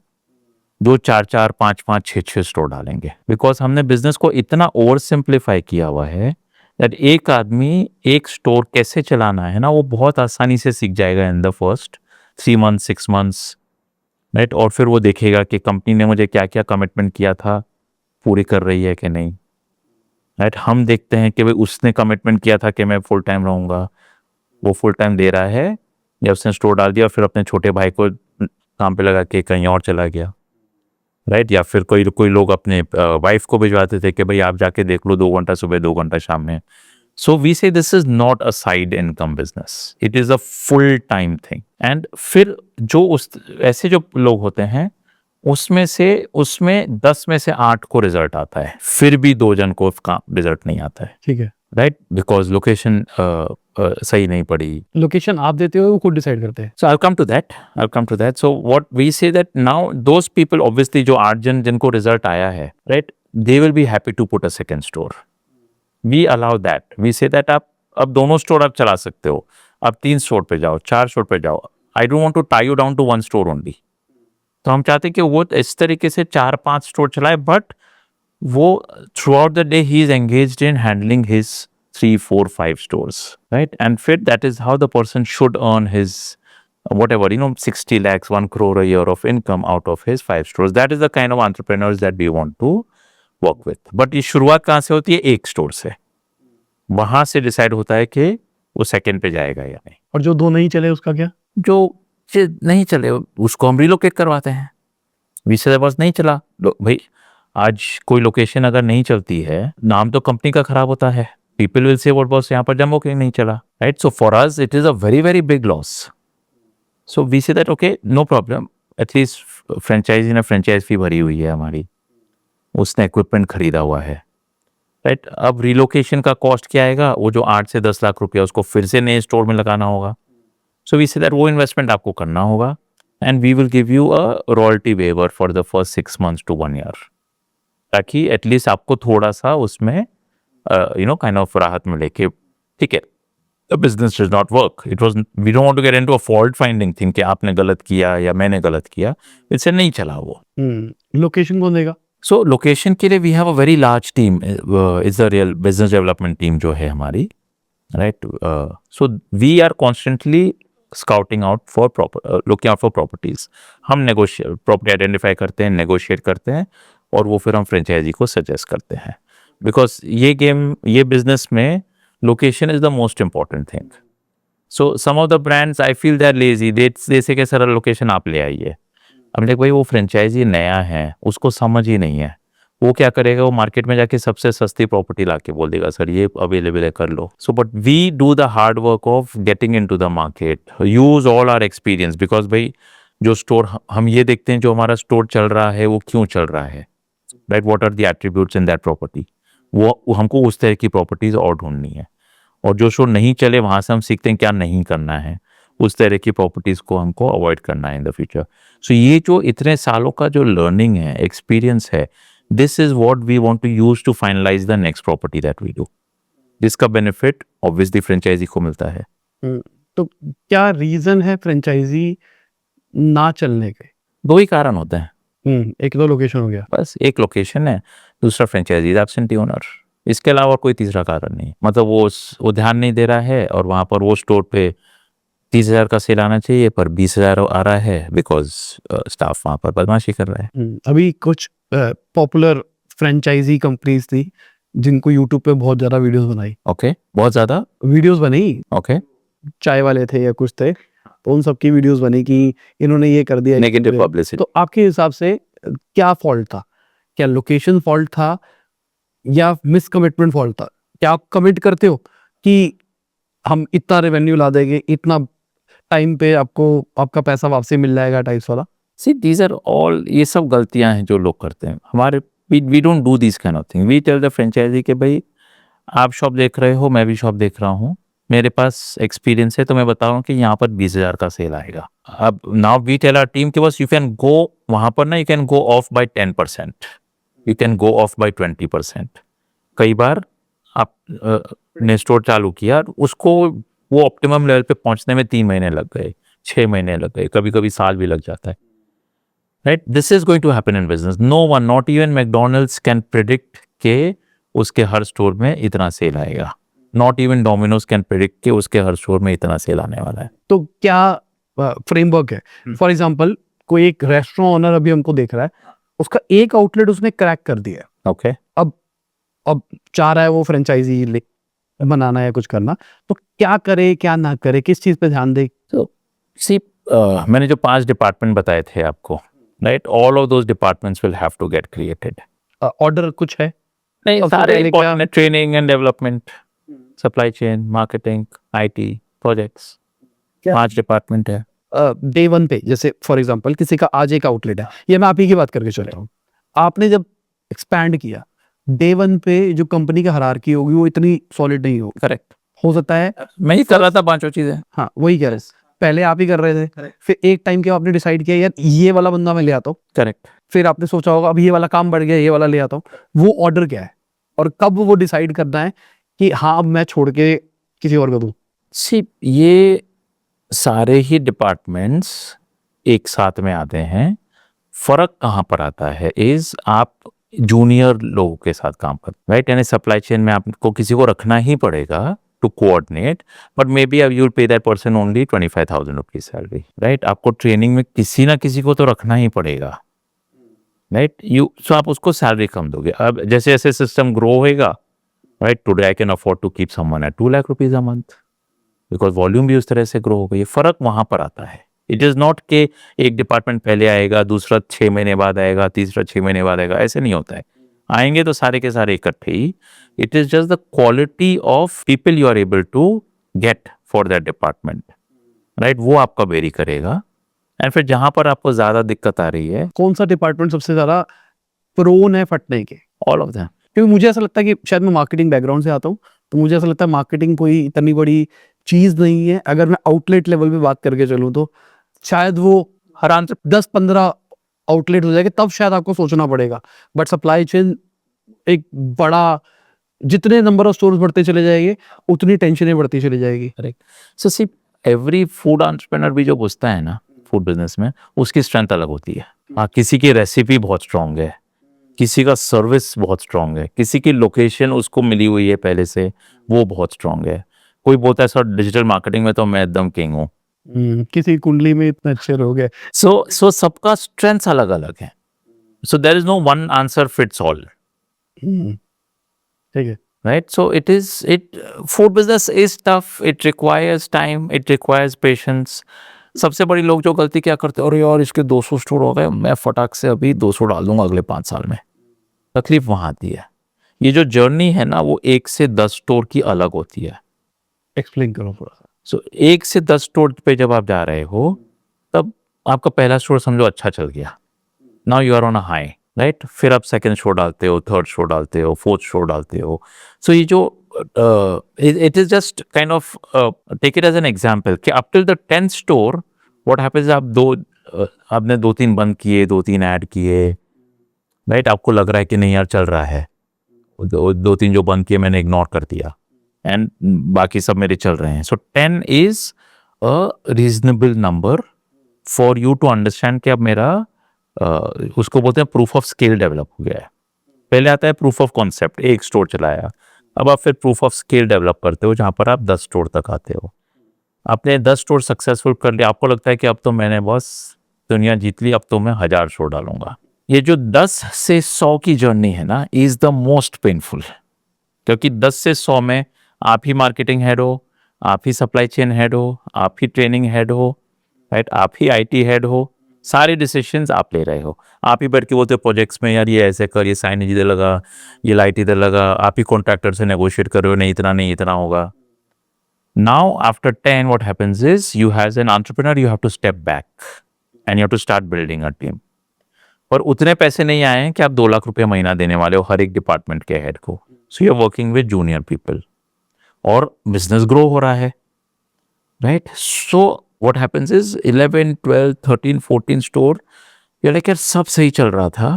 जो 4-4, 5-5, 6-6 स्टोर डालेंगे. बिकॉज हमने बिजनेस को इतना ओवर सिंप्लीफाई किया हुआ है that एक आदमी एक स्टोर कैसे चलाना है ना, वो बहुत आसानी से सीख जाएगा in the first 3 months 6 months, right. और फिर वो देखेगा कि कंपनी ने मुझे क्या क्या कमिटमेंट किया था पूरी कर रही है कि नहीं, राइट. हम देखते हैं कि भाई उसने कमिटमेंट किया था कि मैं फुल टाइम रहूँगा, वो फुल टाइम दे रहा है या उसने स्टोर डाल दिया और फिर अपने छोटे भाई को काम पे लगा के कहीं और चला गया, राइट? या फिर कोई लोग अपने वाइफ को भिजवाते थे कि भाई आप जाके देख लो, 2 घंटा सुबह 2 घंटा शाम में. सो वी से this is not a side income business, it is a full time thing. And फिर जो उस ऐसे जो लोग होते हैं उसमें 10 में से 8 को रिजल्ट आता है, फिर भी 2 जन को रिजल्ट नहीं आता है, ठीक है. राइट? बिकॉज लोकेशन सही नहीं पड़ी. लोकेशन आप देते हो, वो खुद डिसाइड करते हैं. So I'll come to that. So what we say that now those people obviously जो 8 जन जिनको रिजल्ट आया है, right? They will be happy to put a second store. We allow that. We say that आप अब दोनों store आप चला सकते हो, आप 3 स्टोर पे जाओ, 4 स्टोर पे जाओ. I don't want to tie you down to one store only. तो हम चाहते हैं कि वो इस तरीके से 4-5 स्टोर चलाए, बट वो through out the day he is engaged in handling his 3, 4, 5 stores, right? And fit, that is how the person should earn his whatever, 60 lakhs, 1 crore a year of income out of his 5 stores. That is the kind of entrepreneurs that we want to work with. But ये शुरुआत कहाँ से होती है? एक store से. वहां से डिसाइड होता है कि वो सेकंड पे जाएगा या नहीं. और जो 2 नहीं चले उसका क्या? जो नहीं चले उसको हम रिलोकेट करवाते हैं. विषय बस नहीं चला भाई, आज कोई लोकेशन अगर नहीं चलती है, नाम तो कंपनी का खराब होता है. People will say what was यहाँ पर जम्बो किंग नहीं चला, right? So for us it is a very very big loss. So we say that okay, no problem. At least franchisee ने फ्रेंचाइज फी भरी हुई है हमारी, उसने इक्विपमेंट खरीदा हुआ है, राइट? अब रिलोकेशन का कॉस्ट क्या आएगा? वो जो 8 से 10 लाख रुपया उसको फिर से नए स्टोर में लगाना होगा. सो वी से दैट वो इन्वेस्टमेंट आपको करना होगा, and we will give you a royalty waiver for the first 6 months to 1 year, ताकि एटलीस्ट आपको थोड़ा सा उसमें काइंड ऑफ राहत मिले कि ठीक है, the business does not work. It was, we don't want to get into a fault finding thing कि आपने गलत किया या मैंने गलत किया. इससे नहीं चला वो. लोकेशन कौन देगा? सो लोकेशन के लिए we have a very large team, is the real business development team जो है हमारी, right? So we are constantly scouting out for looking out for properties. हम प्रॉपर्टी आइडेंटिफाई करते हैं, नेगोशिएट करते हैं, और वो फिर हम फ्रेंचाइजी को सजेस्ट करते हैं. बिकॉज ये बिजनेस में location is the most important thing. So some of the brands I feel they are lazy, they say के सर लोकेशन आप ले आइए. अब देख भाई, वो फ्रेंचाइजी नया है, उसको समझ ही नहीं है. वो क्या करेगा? वो मार्केट में जाके सबसे सस्ती प्रॉपर्टी लाके बोल देगा सर ये अवेलेबल है, कर लो. So but we do the hard work of getting into the market, use all our experience. Because भाई जो स्टोर हम ये देखते हैं, जो हमारा स्टोर चल रहा है वो क्यों चल रहा है, right? What are the attributes in that property. वो हमको उस तरह की प्रॉपर्टीज और ढूंढनी है. और जो स्टोर नहीं चले वहां से हम सीखते हैं क्या नहीं करना है, उस तरह की प्रॉपर्टीज को हमको अवॉइड करना है इन द फ्यूचर. सो ये जो इतने सालों का जो लर्निंग है, एक्सपीरियंस है, this is what we want to use to finalise the next property that we do, जिसका बेनिफिट ऑब्वियसली फ्रेंचाइजी को मिलता है. तो क्या रीजन है फ्रेंचाइजी ना चलने के? 2 ही कारण होते हैं. एक तो लोकेशन हो गया, बस एक लोकेशन है, दूसरा फ्रेंचाइजी एब्सेंटी ओनर. इसके अलावा कोई तीसरा कारण नहीं. मतलब वो ध्यान नहीं दे रहा है, और वहां पर वो स्टोर पे 30,000 का सेल आना चाहिए पर 20,000 आ रहा है, बिकॉज स्टाफ वहां पर बदमाशी कर रहा है. अभी कुछ पॉपुलर फ्रेंचाइजी कंपनीज थी जिनको यूट्यूब पे बहुत ज्यादा वीडियोस बनाई. ओके, बहुत ज्यादा वीडियोस बनी, ओके, चाय वाले थे या कुछ थे, तो उन सबकी वीडियोस बनी कि इन्होंने ये कर दिया, नेगेटिव पब्लिसिटी. तो आपके हिसाब से क्या फॉल्ट था? क्या लोकेशन फॉल्ट था या मिस कमिटमेंट फॉल्ट था? क्या आप कमिट करते हो कि हम इतना रेवेन्यू ला देंगे, इतना टाइम पे आपको आपका पैसा वापसी मिल जाएगा टाइप्स वाला? सी दीज आर ऑल, ये सब गलतियां हैं जो लोग करते हैं. हमारे we don't do this kind of thing. We tell the franchisee के भाई आप शॉप देख रहे हो, मैं भी शॉप देख रहा हूँ, मेरे पास एक्सपीरियंस है, तो मैं बता रहा हूँ कि यहाँ पर 20,000 का सेल आएगा. अब now we tell our team के बस यू कैन गो वहां पर ना, you can go off by 10%, you can go off by 20%. कई बार आप ने स्टोर चालू किया, उसको वो ऑप्टिमम लेवल पे पहुंचने में 3 महीने लग गए, 6 महीने लग गए, कभी कभी साल भी लग जाता है, right? This is going to happen in business. No one, not even McDonald's can predict के उसके हर स्टोर में इतना सेल आएगा. Not even Domino's can predict के उसके हर स्टोर में इतना सेल आने वाला है. तो क्या फ्रेमवर्क है? फॉर एग्जांपल कोई एक रेस्टोरेंट ओनर अभी हमको देख रहा है, उसका एक आउटलेट उसने क्रैक कर दिया, ओके, अब चाह रहा है वो फ्रेंचाइजी ले, बनाना है, कुछ करना, तो क्या करे क्या ना करे, किस चीज पे ध्यान दे? तो सी मैंने जो 5 डिपार्टमेंट बताए थे आपको, right, all of those departments will have to get created. Order कुछ है? नहीं, सबसे सारे पहले इंपॉर्टेंट क्या? है, training and development, supply chain, marketing, IT, projects, क्या? 5 डिपार्टमेंट है। डे वन पे जैसे फॉर एग्जांपल किसी का आज एक आउटलेट है, ये मैं आप ही की बात करके चल रहा हूँ, आपने जब एक्सपैंड किया, डे वन पे जो कंपनी का हायरार्की होगी वो इतनी सॉलिड नहीं होगी। करेक्ट, हो सकता है, मैं ही कर रहा था 5 चीजें। हाँ वही कह रहे हैं, पहले आप ही कर रहे थे, फिर एक टाइम के बाद आपने डिसाइड किया यार ये वाला बंदा मैं ले आता हूँ, करेक्ट, फिर आपने सोचा होगा अब ये वाला काम बढ़ गया, ये वाला ले आता हूँ। वो ऑर्डर क्या है और कब वो डिसाइड करना है कि हाँ अब मैं छोड़ के किसी और को दूं? सी ये सारे ही डिपार्टमेंट्स एक साथ में आते हैं। फर्क कहाँ पर आता है इज आप जूनियर लोगों के साथ काम कर, राइट, यानी सप्लाई चेन में आपको किसी को रखना ही पड़ेगा to coordinate, but maybe you will pay that person only 25,000 rupees salary, right. आपको ट्रेनिंग में किसी ना किसी को तो रखना ही पड़ेगा, राइट। सो आप उसको सैलरी कम दोगे। अब जैसे जैसे सिस्टम ग्रो होएगा, right, today I can afford to keep someone at 2 lakh rupees a month, because volume भी उस तरह से ग्रो हो गई है। फर्क वहां पर आता है। इट इज नॉट के एक डिपार्टमेंट पहले आएगा, दूसरा 6 महीने बाद आएगा, तीसरा 6 महीने बाद आएगा, ऐसे नहीं होता है। आएंगे तो सारे के सारे इकट्ठे ही। It is just the quality of people you are able to get for that department, right, वो आपका वेरी करेगा। एंड फिर जहां पर आपको ज्यादा दिक्कत आ रही है, कौन सा डिपार्टमेंट सबसे ज्यादा प्रोन है फटने के? All of them. क्योंकि मुझे ऐसा लगता है कि शायद मैं मार्केटिंग बैकग्राउंड से आता हूँ, तो मुझे ऐसा लगता है मार्केटिंग कोई इतनी बड़ी चीज नहीं है। अगर मैं आउटलेट लेवल पे बात करके चलूँ तो शायद वो हर 10-15 आउटलेट हो जाएगा, तब शायद आपको सोचना पड़ेगा। बट सप्लाई चेन एक बड़ा, जितने नंबर ऑफ स्टोर्स बढ़ते चले जाएंगे उतनी टेंशनें बढ़ती चली जाएगी। करेक्ट। सो सी एवरी फूड एंटरप्रेन्योर भी जो घुसता है ना फूड बिजनेस में, उसकी स्ट्रेंथ अलग होती है। हाँ, किसी की रेसिपी बहुत स्ट्रांग है, किसी का सर्विस बहुत स्ट्रांग है, किसी की लोकेशन उसको मिली हुई है पहले से, वो बहुत स्ट्रांग है। कोई बोलता है सर डिजिटल मार्केटिंग में तो मैं एकदम किंग हूँ। किसी कुंडली में इतने अच्छे लोग हैं। सो सबका स्ट्रेंथ अलग अलग है। So there is no one answer fits all, ठीक है। right? So food business is tough, it requires time, it requires patience. सबसे बड़ी लोग जो गलती क्या करते हैं, अरे यार इसके 200 स्टोर हो गए, मैं फटाक से अभी 200 डाल दूंगा अगले 5 साल में। तकलीफ वहां आती है। ये जो जर्नी है ना, वो 1 से 10 स्टोर की अलग होती है। एक्सप्लेन करो थोड़ा सा। सो 1 से 10 स्टोर पे जब आप जा रहे हो, तब आपका पहला स्टोर समझो अच्छा चल गया, now you are on a high, right. फिर आप सेकंड शो डालते हो, थर्ड शो डालते हो, फोर्थ शो डालते हो। सो ये जो it is just kind of, take it as an example कि up till the 10th store what happens, आपने 2-3 बंद किए, 2-3 ऐड किए, राइट। आपको लग रहा है कि नहीं यार चल रहा है, 2-3 जो बंद किए मैंने इग्नोर कर दिया, एंड बाकी सब मेरे चल रहे हैं। So 10 is a reasonable number for you to understand कि अब मेरा उसको बोलते हैं प्रूफ ऑफ स्केल डेवलप हो गया है। पहले आता है प्रूफ ऑफ कॉन्सेप्ट, एक स्टोर चलाया, अब आप फिर प्रूफ ऑफ स्केल डेवलप करते हो जहां पर आप 10 स्टोर तक आते हो। आपने 10 स्टोर सक्सेसफुल कर लिया, आपको लगता है कि अब तो मैंने बस दुनिया जीत ली, अब तो मैं 1000 स्टोर डालूंगा। ये जो 10 से 100 की जर्नी है ना, इज द मोस्ट पेनफुल, क्योंकि 10 से 100 में आप ही मार्केटिंग हेड हो, आप ही सप्लाई चेन हेड हो, आप ही ट्रेनिंग हेड हो, राइट, आप ही आईटी हेड हो, सारे डिसीजंस आप ले रहे हो। आप ही बैठ के बोलते हो प्रोजेक्ट्स में यार ये ऐसे कर, ये साइन इधर लगा, ये लाइट इधर लगा, आप ही कॉन्ट्रैक्टर से नेगोशिएट कर रहे हो, नहीं इतना नहीं इतना होगा। Now after 10 what happens is you has an entrepreneur, you have to step back and you have to start building a team. पर उतने पैसे नहीं आए हैं कि आप 2 लाख रुपए महीना देने वाले हो हर एक डिपार्टमेंट के हेड को। So you are working with junior people और बिजनेस ग्रो हो रहा है, right. So what happens is 11, 12, 13, 14 store, ये लाइक यार सब सही चल रहा था,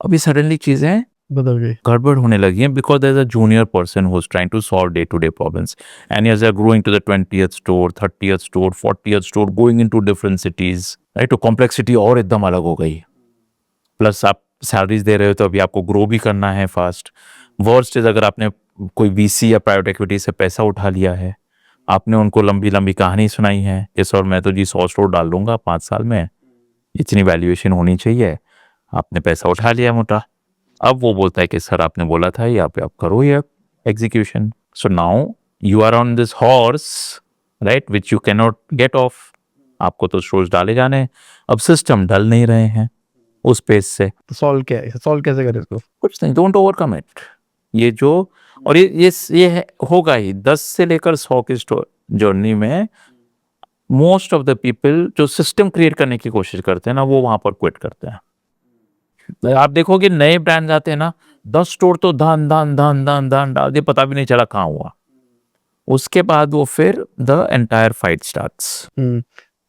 अभी सडनली चीजें बदल गई, गड़बड़ होने लगी हैं, because there is a junior person who is trying to solve day to day problems, and as they are growing to the 20th store, 30th store, 40th store, going into different cities, right. तो complexity और एकदम अलग हो गई। Plus आप salaries दे रहे हो तो अभी आपको ग्रो भी करना है फास्ट। वर्स्ट इज अगर आपने कोई वीसी या प्राइवेट इक्विटी से पैसा उठा लिया है, आपने उनको लंबी लंबी कहानी सुनाई है कि सर मैं तो जी 100 स्टोर डाल लूंगा 5 साल में, इतनी वैल्यूएशन होनी चाहिए, आपने पैसा उठा लिया मोटा। अब वो बोलता है कि सर आपने बोला था यहाँ पे आप करो ये execution. So now you are on this horse, right, which you can not get off. आपको तो स्टोर्स डाले जाने हैं। अब सिस्टम डल नहीं रहे हैं उस पेस से। तो सॉल्व क्या है, सॉल्व कैसे करें इसको? कुछ नहीं, डोंट ओवरकम इट। ये जो, और होगा ही 10 से लेकर 100 की जर्नी में मोस्ट ऑफ द पीपल जो सिस्टम क्रिएट करने की कोशिश करते हैं ना, वो वहां पर क्विट करते हैं। आप देखोगे नए ब्रांड आते हैं ना, 10 स्टोर तो धान धान धान धान धान डाल दिए, पता भी नहीं चला कहाँ हुआ। उसके बाद वो फिर द एंटायर फाइट स्टार्ट्स।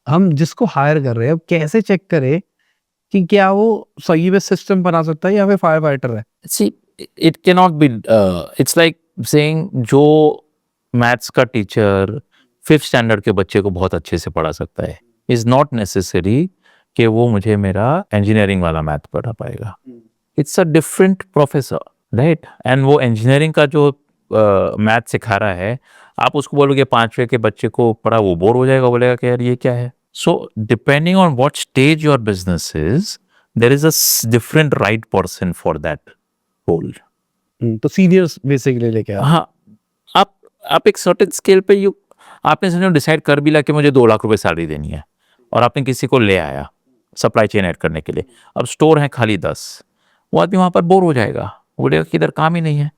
हम जिसको हायर कर रहे हैं, अब कैसे चेक करें कि क्या वो सही में सिस्टम बना सकता है या फिर फायर फाइटर है? See, it cannot be, it's like saying जो मैथ्स का टीचर 5th स्टैंडर्ड के बच्चे को बहुत अच्छे से पढ़ा सकता है, इज नॉट नेसेसरी कि वो मुझे मेरा इंजीनियरिंग वाला मैथ पढ़ा पाएगा। It's a different professor, right. And वो इंजीनियरिंग का जो मैथ सिखा रहा है, आप उसको बोलोगे 5वीं के बच्चे को पढ़ा, वो बोर हो जाएगा, बोलेगा कि यार ये क्या है। So depending on what stage your business is, there is a different right person for that role. तो सीनियर्स बेसिकली लेके आ। हाँ, आप एक सर्टेन स्केल पे आपने समझो डिसाइड कर भी ला कि मुझे 2 लाख रुपए सैलरी देनी है, और आपने किसी को ले आया सप्लाई चेन ऐड करने के लिए। अब स्टोर है खाली 10, वो आदमी वहां पर बोर हो जाएगा, बोलेगा कि इधर काम ही नहीं है।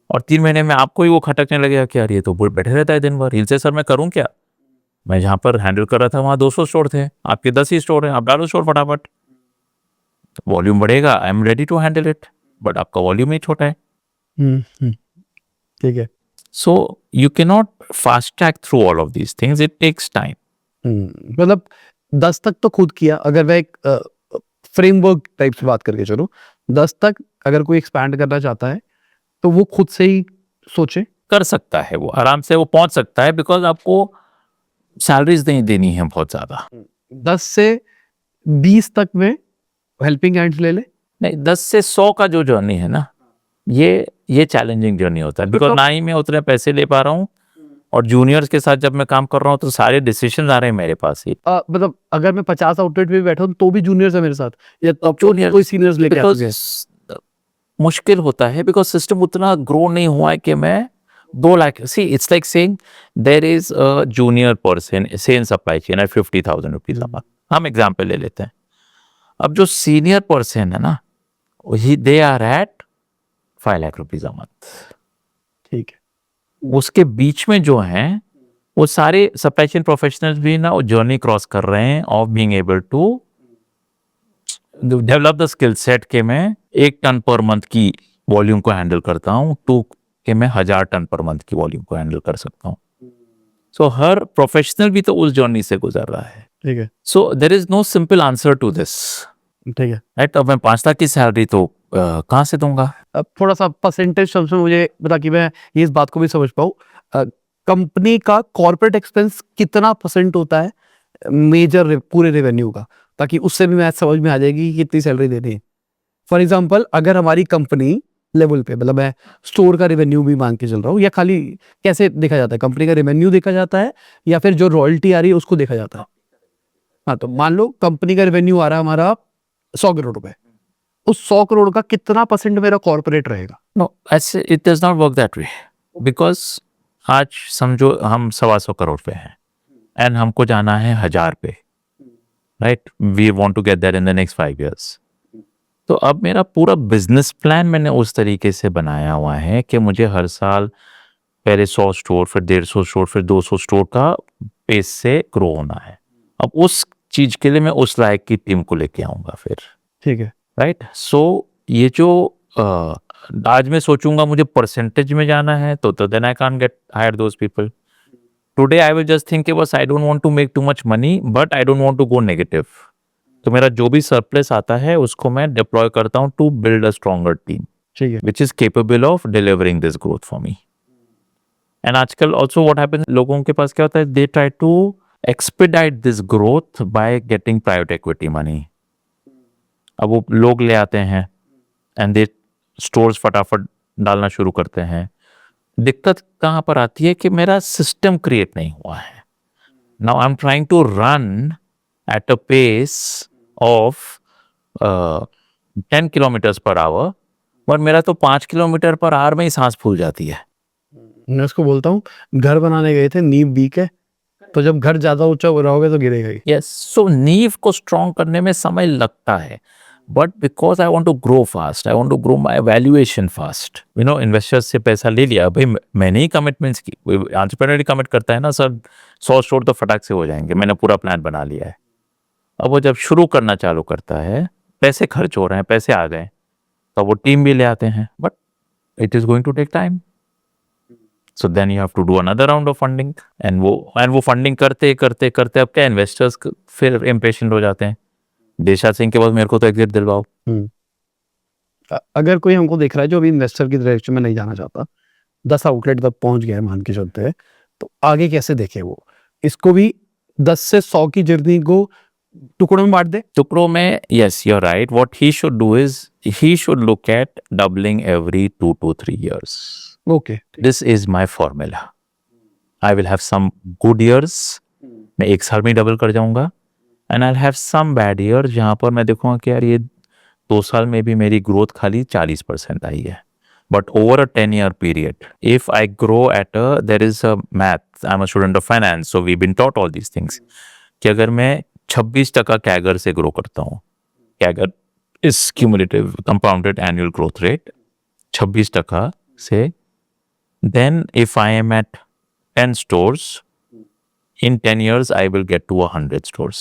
और 3 महीने में आपको ही वो खटकने लगेगा कि यार ये तो बैठे रहता है दिन भर, हिल से सर मैं करूँ क्या। मैं जहाँ पर हैंडल कर रहा था वहाँ 200 स्टोर थे, आपके 10 ही स्टोर हैं, आप डालो स्टोर फटाफट, वॉल्यूम बढ़ेगा, I am ready to handle it, but आपका वॉल्यूम ही छोटा है। ठीक है। So you can not fast track through all of these things, it takes time. मतलब 10 तक तो खुद किया, अगर मैं एक फ्रेमवर्क टाइप से बात करके चलो, 10 तक अगर कोई एक्सपैंड करना चाहता है तो वो खुद से ही सोचे, कर सकता है, वो आराम से वो पहुंच सकता है, बिकॉज आपको सैलरीज नहीं देनी है बहुत ज्यादा। 10 से 20 तक में हेल्पिंग हैंड्स ले ले। नहीं, 10 से 100 का जो जर्नी है ना, ये चैलेंजिंग जर्नी होता है, बिकॉज ना ही मैं उतने पैसे ले पा रहा हूँ, और जूनियर्स के साथ जब मैं काम कर रहा हूँ तो सारे डिसीजन आ रहे हैं मेरे पास ही। मतलब अगर मैं 50 आउटलेट पे भी बैठा हूँ तो भी जूनियर्स है मेरे साथ, या तो Juniors, कोई सीनियर्स लेके आ बिकॉज गए। मुश्किल होता है, बिकॉज सिस्टम उतना ग्रो नहीं हुआ है कि मैं 2 lakh, see it's like saying there is a junior person से in supply chain at 50,000 rupees a month, हम एग्जाम्पल ले लेते हैं। अब जो सीनियर पर्सन है ना, they are at 5 lakh rupees a month. ठीक है। उसके बीच में जो हैं वो सारे सप्लाई चेन प्रोफेशनल्स भी ना वो जर्नी क्रॉस कर रहे हैं of being able to develop the skill set के मैं 1 टन पर मंथ की वॉल्यूम को हैंडल करता हूँ, 2 के मैं 1000 टन पर मंथ की वॉल्यूम को हैंडल कर सकता हूँ। सो हर प्रोफेशनल भी तो उस जर्नी से गुजर रहा है। ठीक है। So there is no simple answer to this, ठीक है। राइट। अब मैं 5 लाख की सैलरी तो कहाँ से दूंगा। अब थोड़ा सा परसेंटेज शब्द में मुझे बता कि मैं ये इस बात को भी समझ पाऊँ, कंपनी का कॉर्पोरेट एक्सपेंस कितना % होता है मेजर पूरे रेवेन्यू का, ताकि उससे भी मैथ समझ में आ जाएगी कि कितनी सैलरी देनी है। फॉर एग्जांपल, अगर हमारी कंपनी लेवल पे, मतलब मैं स्टोर का रेवेन्यू भी मान के चल रहा हूँ, या खाली कैसे देखा जाता है, कंपनी का रेवेन्यू देखा जाता है या फिर जो रॉयल्टी आ रही है उसको देखा जाता है? हाँ, तो मान लो कंपनी का रेवेन्यू आ रहा है हमारा 100 करोड़ रुपए, उस 100 करोड़ का कितना % मेरा कॉर्पोरेट रहेगा? नो, ऐसे it does not work that way, because आज समझो हम 125 करोड़ पे हैं एंड हमको जाना है 1000 पे, right. We want to get that in the next 5 years. तो अब मेरा पूरा बिजनेस प्लान मैंने उस तरीके से बनाया हुआ है कि मुझे हर साल पहले 100 स्टोर, फिर 150 स्टोर, फिर 200 स्टोर का पेस से ग्रो होना है। अब उस चीज के लिए मैं उस लायक की टीम को लेके आऊंगा फिर, ठीक है। राइट। सो ये जो आज मैं सोचूंगा मुझे परसेंटेज में जाना है, तो then I can't get hire those people. Today I will just think बस I don't want to make too much money, but I don't want to go negative. तो मेरा जो भी सरप्लस आता है उसको मैं डिप्लॉय करता हूँ to build a stronger team ठीक है। Which is capable of delivering this growth for me. And आजकल ऑल्सो व्हाट हैपेंस, लोगों के पास क्या होता है, they try to expedite this growth by getting private equity money. अब वो लोग ले आते हैं एंड दे स्टोर्स फटाफट डालना शुरू करते हैं। दिक्कत कहाँ पर आती है कि मेरा सिस्टम क्रिएट नहीं हुआ है। Now I am trying to run at a pace of 10 kilometres per hour, पर मेरा तो 5 किलोमीटर पर आवर में ही सांस फूल जाती है। मैं उसको बोलता हूँ घर बनाने गए थे, नींव वीक है, तो जब घर ज्यादा ऊंचा हो रहोगे तो गिरेगा ही। यस, सो नींव को स्ट्रॉन्ग करने में समय लगता है, but because I want to grow fast, I want to grow my valuation fast, investors से पैसा ले लिया भाई, मैंने ही कमिटमेंट्स की, एंटरप्रेन्योर कमिट करता है ना सर, 100 स्टोर तो फटाक से हो जाएंगे, मैंने पूरा प्लान बना लिया है। अब वो जब शुरू करना चालू करता है, पैसे खर्च हो रहे हैं, पैसे आ गए, तो वो टीम भी ले आते हैं, but it is going to take time. So then you have to do another round of funding, and वो फंडिंग करते करते करते अब क्या, इन्वेस्टर्स फिर इम्पेशेंट हो जाते हैं, देशा सिंह के बाद मेरे को तो एग्जिट दिलवाओ। अगर कोई हमको देख रहा है जो अभी इन्वेस्टर की डायरेक्शन में नहीं जाना चाहता, 10 आउटलेट तक पहुंच गया है मान के चलते हैं, तो आगे कैसे देखे वो? इसको भी 10 से 100 की जर्नी को टुकड़ों में बांट दे। टुकड़ों में, yes you are right, what he should do is he should look at doubling every 2 to 3 years. Okay, this is my formula, I will have some good years, मैं एक साल में डबल कर जाऊंगा, and I have some bad year जहां पर मैं देखूंगा कि यार ये 2 साल में भी मेरी ग्रोथ खाली 40% आई है, but over a 10-year period if I grow at a, there is a math, I'm a student of finance, so we've been taught all these things, कि अगर मैं 26% कैगर से ग्रो करता हूँ, CAGR is cumulative compounded annual growth rate 26% से, then if I am at 10 stores in 10 years I will get to 100 stores.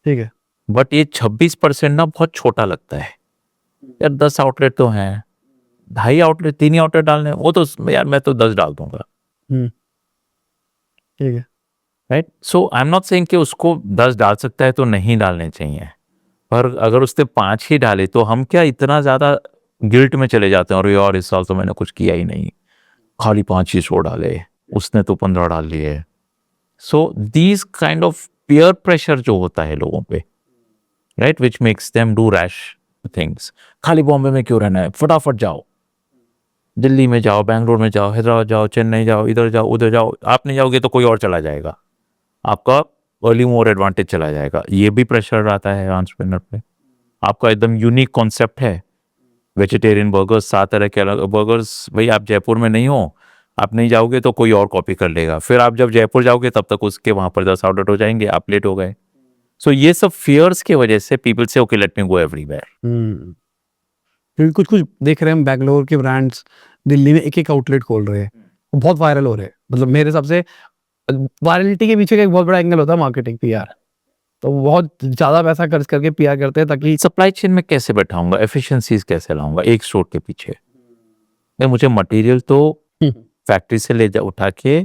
ठीक है। But ये 26% ना बहुत छोटा लगता है यार, 10 आउटलेट तो हैं, 2.5 आउटलेट 3 ही आउटलेट डालने, वो तो यार मैं तो 10 डाल दूंगा, ठीक है। Right. So I am not saying कि उसको 10 डाल सकता है तो नहीं डालने चाहिए, पर अगर उसने 5 ही डाले तो हम क्या इतना ज्यादा गिल्ट में चले जाते हैं, और यार इस साल तो मैंने कुछ किया ही नहीं, खाली 5 ही शो डाले, उसने तो 15 डाल लिए। So these kind of peer pressure जो होता है लोगों पे, right, which makes them do rash things, खाली बॉम्बे में क्यों रहना है, फटाफट जाओ, दिल्ली में जाओ, बैंगलोर में जाओ, हैदराबाद जाओ, चेन्नई जाओ, इधर जाओ, उधर जाओ, आप नहीं जाओगे तो कोई और चला जाएगा, आपका अर्ली मोर एडवांटेज चला जाएगा, ये भी प्रेशर आता है एंटरप्रेन्योर पे। आपका एकदम यूनिक कॉन्सेप्ट है, वेजिटेरियन बर्गर्स, 7 तरह के अलग बर्गर्स, भाई आप जयपुर में नहीं हो, आप नहीं जाओगे तो कोई और कॉपी कर लेगा, फिर आप जब जयपुर जाओगे तब तक उसके वहां पर 10 आउटलेट हो जाएंगे, आप लेट हो गए। सो ये सब फियर्स की वजह से पीपल से okay let me go everywhere. क्योंकि कुछ कुछ देख रहे हैं हम, बैंगलोर के ब्रांड्स दिल्ली में एक एक आउटलेट खोल रहे हैं, वो बहुत वायरल हो रहे हैं। मतलब मेरे हिसाब से वायरलिटी के पीछे का एक बहुत बड़ा एंगल होता है मार्केटिंग, पीआर, तो वो बहुत ज्यादा पैसा खर्च करके पीआर करते हैं ताकि सप्लाई चेन में कैसे बैठाऊंगा, एफिशिएंसीज कैसे लाऊंगा एक स्टोर के पीछे, नहीं मुझे मटेरियल तो फैक्ट्री से उठा के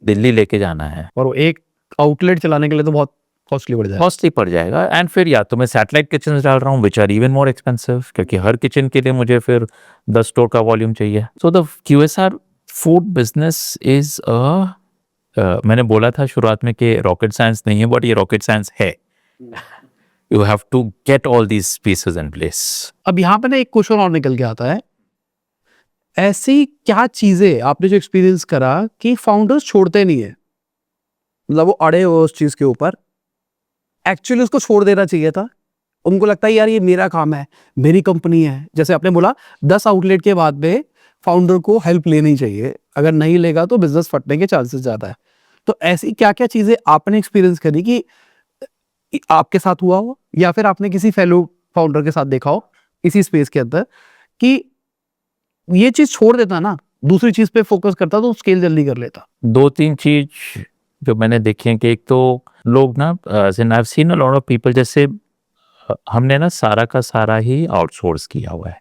दिल्ली लेके जाना है, और वो एक आउटलेट चलाने के लिए तो बहुत कॉस्टली पड़ जाएगा, एंड फिर या तो मैं सैटेलाइट किचन डाल रहा हूँ which are even more expensive, क्योंकि हर किचन के लिए मुझे फिर 10 स्टोर का वॉल्यूम चाहिए। So the QSR food business is मैंने बोला था शुरुआत में कि रॉकेट साइंस नहीं है, बट ये रॉकेट साइंस है, you have to get all these pieces in place. अब यहाँ पे ना एक क्वेश्चन और निकल के आता है, ऐसी क्या चीजें आपने जो एक्सपीरियंस करा कि फाउंडर्स छोड़ते नहीं है, मतलब वो अड़े हो उस चीज के ऊपर, एक्चुअली उसको छोड़ देना चाहिए था, उनको लगता है यार ये मेरा काम है, मेरी कंपनी है, जैसे आपने बोला 10 आउटलेट के बाद में फाउंडर को हेल्प लेनी चाहिए, अगर नहीं लेगा तो बिजनेस फटने के चांसेस ज्यादा है। तो ऐसी क्या क्या चीजें आपने एक्सपीरियंस करी कि आपके साथ हुआ हो, या फिर आपने किसी फेलो फाउंडर के साथ देखा हो इसी स्पेस के अंदर कि ये चीज छोड़ देता ना, दूसरी चीज पे फोकस करता तो स्केल जल्दी कर लेता? 2-3 चीज जो मैंने देखी है कि एक तो लोग ना, आई have seen a lot of people, जैसे हमने ना सारा का सारा ही आउटसोर्स किया हुआ है,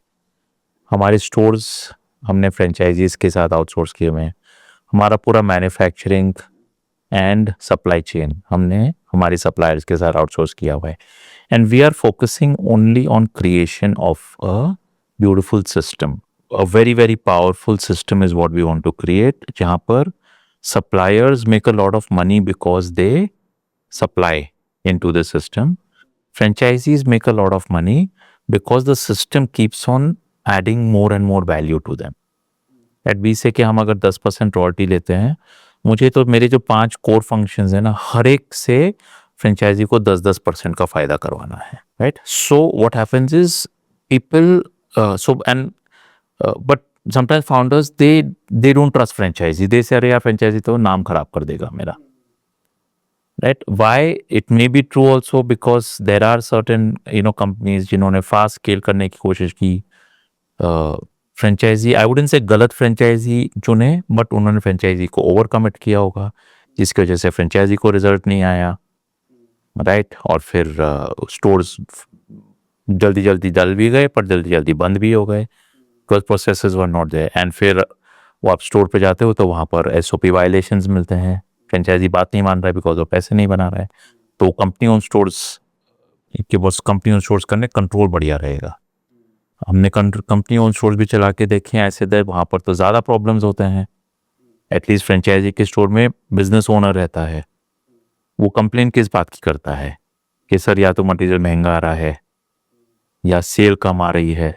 हमारे स्टोर्स हमने फ्रेंचाइजीज के साथ आउटसोर्स किए हुए हैं, हमारा पूरा मैन्युफैक्चरिंग एंड सप्लाई चेन हमने हमारे सप्लायर्स के साथ आउटसोर्स किया हुआ है, and we are focusing only on creation of a beautiful system, a very very powerful system is what we want to create, जहां पर suppliers make a lot of money because they supply into the system, franchisees make a lot of money because the system keeps on adding more and more value to them. At we say कि हम अगर 10% royalty लेते हैं, मुझे तो मेरे जो 5 core functions है ना, हर एक से फ्रेंचाइजी को 10% का फायदा करवाना है, right. So what happens is people, so and but sometimes founders they don't trust franchisee. They say अरे यार franchisee तो नाम खराब कर देगा मेरा. Right? Why? It may be true also because there are certain companies जिन्होंने fast scale करने की कोशिश की. फ्रेंचाइजी आई वुडंट से गलत फ्रेंचाइजी चुने, बट उन्होंने फ्रेंचाइजी को ओवर कमिट किया होगा, जिसकी वजह से फ्रेंचाइजी को रिजल्ट नहीं आया. राइट? और फिर स्टोर्स जल्दी जल्दी डल भी गए पर जल्दी जल्दी बंद भी हो गए because processes were not there. And फिर वो आप स्टोर पे जाते हो तो वहाँ पर SOP वायलेशंस मिलते हैं. फ्रेंचाइजी बात नहीं मान रहा है बिकॉज वो पैसे नहीं बना रहा है. तो कंपनी ओन स्टोर्स के बस कंपनी ओन स्टोर्स करने कंट्रोल बढ़िया रहेगा. हमने कंपनी ओन स्टोर्स भी चला के देखे हैं ऐसे, वहाँ पर तो ज़्यादा प्रॉब्लम्स होते हैं. एटलीस्ट फ्रेंचाइजी के स्टोर में बिजनेस ओनर रहता है, वो कंप्लेन किस बात की करता है कि सर या तो मटेरियल महंगा आ रहा है या सेल कम आ रही है.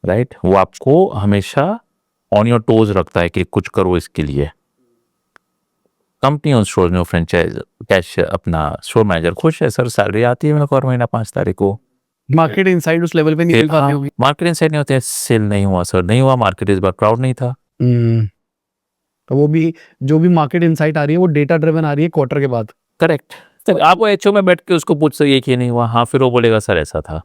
राइट? वो आपको हमेशा ऑन योर टोज रखता है कि कुछ करो इसके लिए. कंपनी ऑन स्टोर में फ्रेंचाइज कैश अपना स्टोर मैनेजर खुश है, सर सैलरी आती है मेरे को हर महीना 5 तारीख को. मार्केट इनसाइड उस लेवल पे नहीं मिल पाती होगी. मार्केट इनसाइड नहीं होते, सेल नहीं हुआ सर, नहीं हुआ मार्केट, इस बार क्राउड नहीं था. तो वो भी जो भी मार्केट इनसाइट आ रही है वो डेटा ड्रिवन आ रही है क्वार्टर के बाद. करेक्ट. तो आप वो HO में बैठ के उसको पूछ सकते ये कि नहीं हुआ, हाँ फिर वो बोलेगा सर ऐसा था.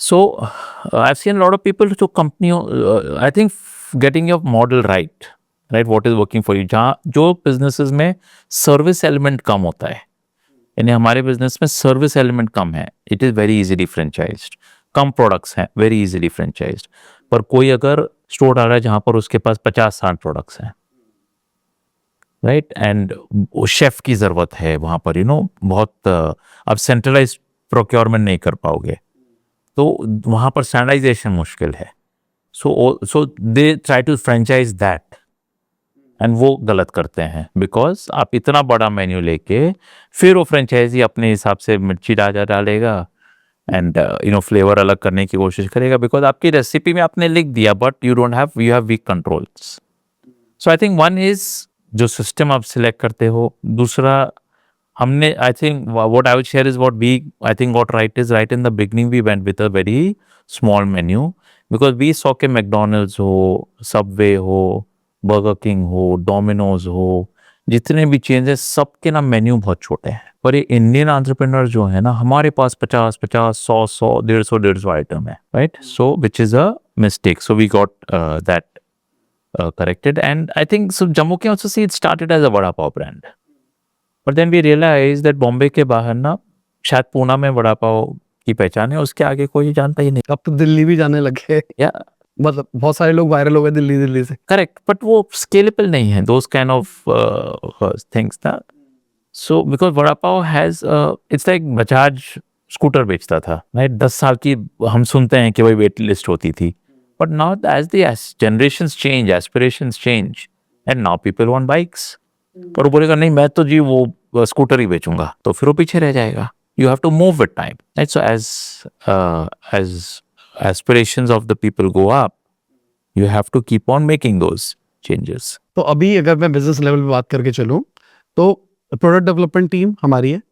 So I have seen lot of people जो company I think getting your model right, what is working for you. जहाँ जो बिजनेसेस में सर्विस एलिमेंट कम होता है, यानी हमारे बिजनेस में सर्विस एलिमेंट कम है, it is very easily फ्रेंचाइज्ड. Come products हैं, वेरी इजीली फ्रेंचाइज्ड. पर कोई अगर स्टोर आ रहा है जहाँ पर उसके पास 50-60 प्रोडक्ट्स हैं, राइट, एंड शेफ की ज़रूरत है वहाँ पर बहुत अब सेंट्रलाइज प्रोक्योरमेंट नहीं कर पाओगे तो वहाँ पर स्टैंडर्डाइजेशन मुश्किल है. So they try to franchise that and वो गलत करते हैं बिकॉज आप इतना बड़ा मेन्यू लेके फिर वो फ्रेंचाइजी अपने हिसाब से मिर्ची डालेगा एंड फ्लेवर अलग करने की कोशिश करेगा बिकॉज आपकी रेसिपी में आपने लिख दिया but you have weak controls. So I think one is जो सिस्टम आप सिलेक्ट करते हो. दूसरा हमने I think what I will share is what we I think what right is right in the beginning we went with a very small menu because we saw के McDonald's हो, Subway हो, Burger King हो, Domino's हो, जितने भी change है सबके ना मेन्यू बहुत छोटे हैं. पर ये इंडियन एंटरप्रेन्योर जो है ना, हमारे पास 50, 100, 150 आइटम है. Right? So which is a mistake. So we got that corrected, and I think so Jammu can also see it started as a vada pav brand, but then we realized that Bombay के बाहर ना शायद पूना में वड़ा पाव की पहचान है, उसके आगे कोई जानता ही नहीं. अब तो दिल्ली भी जाने लगे. या मतलब बहुत सारे लोग वायरल हो गए दिल्ली से. करेक्ट, बट वो स्केलेबल नहीं है दोज काइंड ऑफ थिंग्स ना. So because vada pav has its like Bajaj scooter बेचता था, राइट? 10 साल की हम सुनते हैं कि वही वेट लिस्ट होती थी. But now as the generations change, aspirations change, and now people want bikes. पर वो बोलेगा नहीं मैं तो जी वो स्कूटर ही बेचूंगा, तो फिर वो पीछे रह जाएगा. You have to move with time. Right? So as aspirations of the people go up, you have to keep on making those changes. तो अभी अगर मैं बिजनेस लेवल पे बात करके चलूं तो प्रोडक्ट डेवलपमेंट टीम हमारी है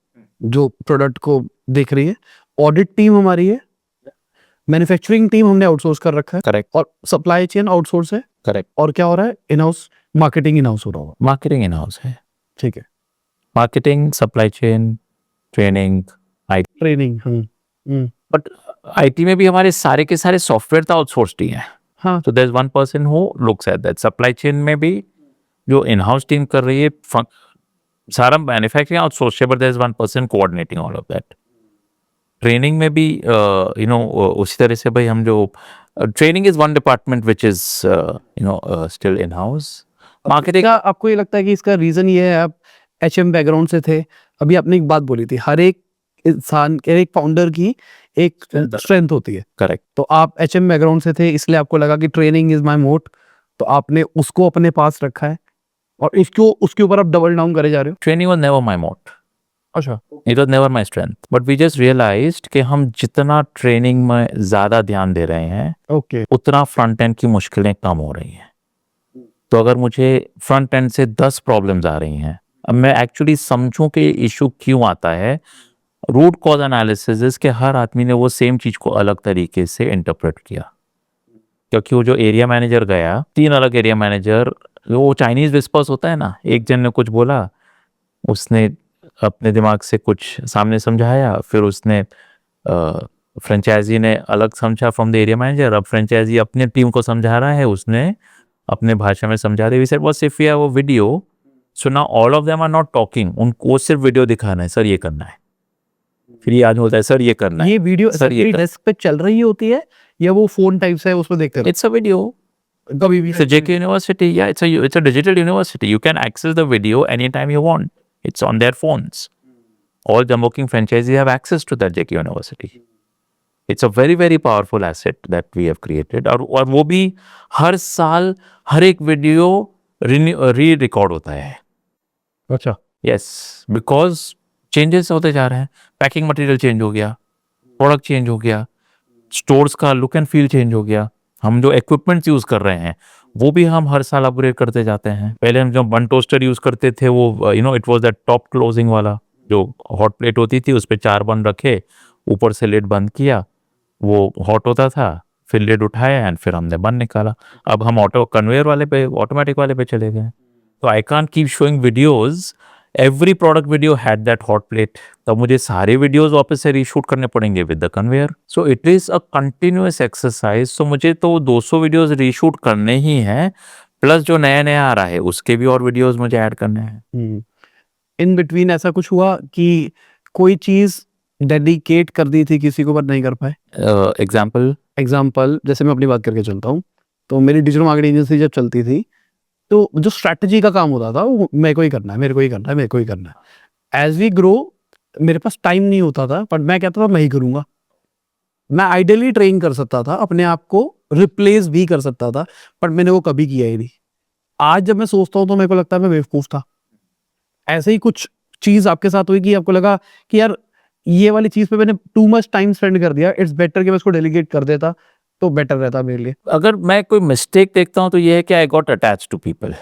जो प्रोडक्ट को देख रही है, ऑडिट टीम हमारी है, मैन्युफैक्चरिंग टीम हमने आउटसोर्स कर रखा है. करेक्ट. और सप्लाई चेन आउटसोर्स है. करेक्ट. और क्या हो रहा है? In house marketing in house हो रहा है. मार्केटिंग इन हाउस है. ठीक है. Marketing, supply chain, training, training. But IT में भी हमारे सारे के सारे सॉफ्टवेयर तो आउटसोर्स्ड ही हैं. हाँ. So there's one person who looks at that. Supply chain में भी जो इन हाउस टीम कर रही है, सारा मैन्युफैक्चरिंग आउटसोर्स है, but there's one person coordinating all of that. Training में भी उसी तरह से भाई हम जो training is one department which is still in house. Marketing का आपको ये लगता है कि इसका रीजन ये है, आप HM बैकग्राउंड से थे, अभी आपने एक बात बोली थी हर एक इंसान के, एक फाउंडर की एक स्ट्रेंथ होती है. करेक्ट. तो आप HM बैकग्राउंड से थे इसलिए आपको लगा कि ट्रेनिंग इज माय मोट, तो आपने उसको अपने पास रखा है और इसको उसके ऊपर आप डबल डाउन करे जा रहे हो. Training was never my moat. अच्छा. It was never my strength, but we just realised कि हम जितना ट्रेनिंग में ज्यादा ध्यान दे रहे हैं ओके उतना फ्रंट एंड की मुश्किलें कम हो रही हैं. तो अगर मुझे फ्रंट एंड से 10 प्रॉब्लम्स आ रही हैं, अब मैं एक्चुअली समझूं कि इशू क्यों आता है. रूट कॉज एनालिसिस के हर आदमी ने वो सेम चीज को अलग तरीके से इंटरप्रेट किया. क्योंकि वो जो एरिया मैनेजर गया, 3 अलग एरिया मैनेजर, वो चाइनीज विस्पर्स होता है ना, एक जन ने कुछ बोला, उसने अपने दिमाग से कुछ सामने समझाया, फिर उसने फ्रेंचाइजी ने अलग समझा फ्रॉम द एरिया मैनेजर, अब फ्रेंचाइजी अपने टीम को समझा रहा है, उसने अपने भाषा में समझा रहे। We said boss if you have a video, so now all of them are not talking, उनको सिर्फ वीडियो दिखाना है, सर ये करना है, फिर ये आज होता है, सर ये करना है, ये वीडियो सर ये डेस्क पे चल रही होती है या वो फोन टाइप से है उसमें देखते इट्स अ वीडियो। रहो कभी भी? It's a JK University. Yeah, it's a digital university. You can access the video anytime you want. It's on their phones. All Jumbo King franchisees have access to that JK University. It's a very very powerful asset that we have created. और वो भी हर साल हर एक video री record होता है। अच्छा, yes, because changes होते जा रहे हैं, पैकिंग मटेरियल चेंज हो गया, प्रोडक्ट चेंज हो गया, स्टोर्स का लुक एंड फील चेंज हो गया, हम जो इक्विपमेंट्स यूज कर रहे हैं वो भी हम हर साल अपग्रेड करते जाते हैं। पहले हम जो बन टोस्टर यूज करते थे वो it was that top closing वाला, जो हॉट प्लेट होती थी, उस पर 4 बन रखे, ऊपर से लिड बंद किया, वो हॉट होता था, फिर लिड उठाया एंड फिर हमने बन निकाला। अब हम ऑटो कन्वेयर वाले पे, ऑटोमेटिक वाले पे चले गए। तो I can't keep showing videos, every product video had that hot plate, तब मुझे सारे वीडियोज वापस से रीशूट करने पड़ेंगे with the conveyor. So it is a continuous exercise. So मुझे तो 200 वीडियोज रीशूट करने ही हैं, प्लस जो नया नया आ रहा है उसके भी और वीडियोज मुझे ऐड करने हैं। इन बिटवीन ऐसा कुछ हुआ कि कोई चीज डेडिकेट कर दी थी किसी को पर नहीं कर पाए? एग्जाम्पल, जैसे मैं अपनी बात करके चलता हूँ, तो मेरी डिजिटल मार्केटिंग एजेंसी जब चलती थी तो जो स्ट्रैटेजी का काम होता था वो मेरे को ही करना है, मेरे को ही करना है, मेरे को ही करना है। एज वी ग्रो मेरे पास टाइम नहीं होता था, बट मैं कहता था मैं ही करूंगा। मैं आइडियली ट्रेन कर सकता था अपने आप को, रिप्लेस भी कर सकता था, पर मैंने वो कभी किया ही नहीं। आज जब मैं सोचता हूँ तो मेरे को लगता है मैं बेवकूफ था। ऐसे ही कुछ चीज आपके साथ हुई कि आपको लगा कि यार ये वाली चीज पे मैंने टू मच टाइम स्पेंड कर दिया, इट्स बेटर कि मैं इसको डेलीगेट कर देता तो बेटर रहता मेरे लिए? अगर मैं कोई मिस्टेक देखता हूँ तो ये है कि I got attach to people,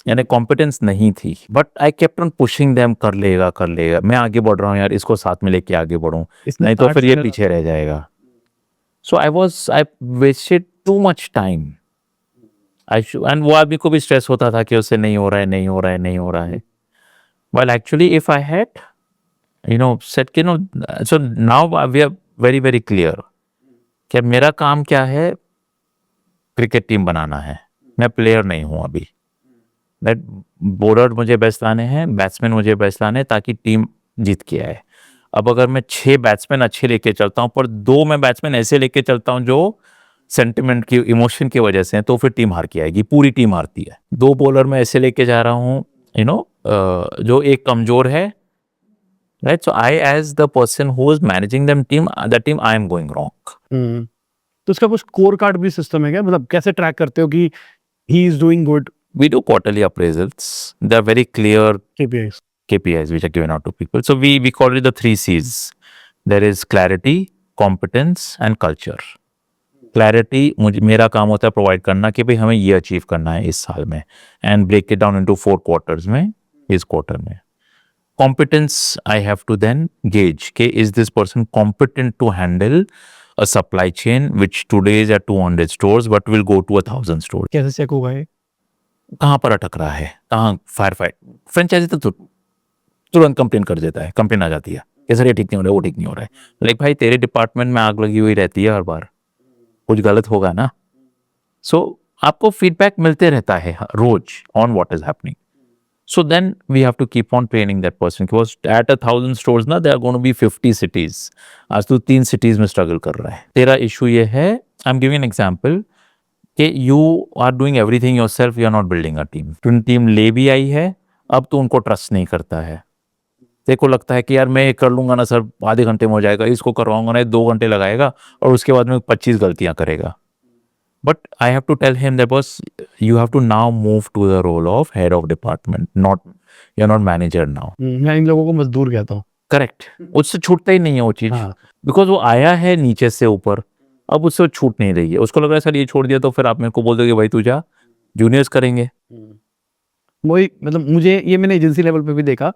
यानी कॉम्पिटेंस नहीं थी, but I kept on pushing them, कर लेगा कर लेगा, मैं आगे बढ़ रहा हूँ यार, इसको साथ में लेके आगे बढ़ूँ, नहीं तो फिर ये पीछे रह जाएगा। So I wasted too much time. And वो आदमी को भी स्ट्रेस होता था कि उससे नहीं हो रहा है, नहीं हो रहा है, नहीं हो रहा है। Well actually if I had set कि so now we are very very clear कि मेरा काम क्या है, क्रिकेट टीम बनाना है, मैं प्लेयर नहीं हूँ अभी। दैट बॉलर मुझे बेस्ट लाने हैं, बैट्समैन मुझे बेस्ट लाने हैं ताकि टीम जीत के आए। अब अगर मैं 6 बैट्समैन अच्छे लेके चलता हूँ पर 2 मैं बैट्समैन ऐसे लेके चलता हूँ जो सेंटिमेंट की, इमोशन की वजह से हैं, तो फिर टीम हार के आएगी, पूरी टीम हारती है। 2 बॉलर मैं ऐसे लेके जा रहा हूँ जो एक कमजोर है, right, so I as the person who is managing the team I am going wrong. तो इसका कुछ स्कोर कार्ड भी सिस्टम है क्या? मतलब कैसे ट्रैक करते हो कि he is doing good? We do quarterly appraisals. They are very clear KPIs. which are given out to people. So we call it the 3 C's. There is clarity, competence and culture. Clarity, मेरा काम होता है provide करना कि भाई हमें ये achieve करना है इस साल में, and break it down into 4 quarters में, इस क्वार्टर में। Competence, I have to then gauge कि is this person competent to handle a supply chain which today is at 200 stores but will go to 1000 stores. कैसे check होगा ये? कहाँ पर अटक रहा है, कहाँ फायर फाइट, फ्रेंचाइजी तो तुरंत कंप्लेन कर देता है, कंप्लेन आ जाती है कि सर ये ठीक नहीं हो रहा है, वो ठीक नहीं हो रहा है। लाइक भाई तेरे डिपार्टमेंट में आग लगी हुई रहती है हर बार, कुछ गलत होगा ना। सो आपको फीडबैक मिलते रहता है रोज on what is happening. So then we have to keep on training that person, because at 1000 stores ना, there are going to be 50 cities. आज तू 3 सिटीज में स्ट्रगल कर रहा है, तेरा इशू ये है। I am giving an example कि you are doing everything yourself, you are not building a team. Team ले भी आई है, अब तो उनको ट्रस्ट नहीं करता है। तेरे को लगता है कि यार मैं कर लूंगा ना सर, आधे घंटे में हो जाएगा, इसको करवाऊंगा ना 2 घंटे लगाएगा और उसके बाद में 25 गलतियां करेगा। But I have to tell him that boss you have to now move to the role of head of department, not you are not manager now. मैं इन लोगों को मजदूर कहता हूँ। करेक्ट, उससे छूटता ही नहीं है वो चीज, हाँ। बिकॉज वो आया है नीचे से ऊपर, अब उससे छूट नहीं रही है। उसको लग रहा है सर ये छोड़ दिया तो फिर आप मेरे को बोल दोगे भाई तू जा, जूनियर्स करेंगे। वही मतलब मुझे ये मैंने एजेंसी लेवल पे भी देखा,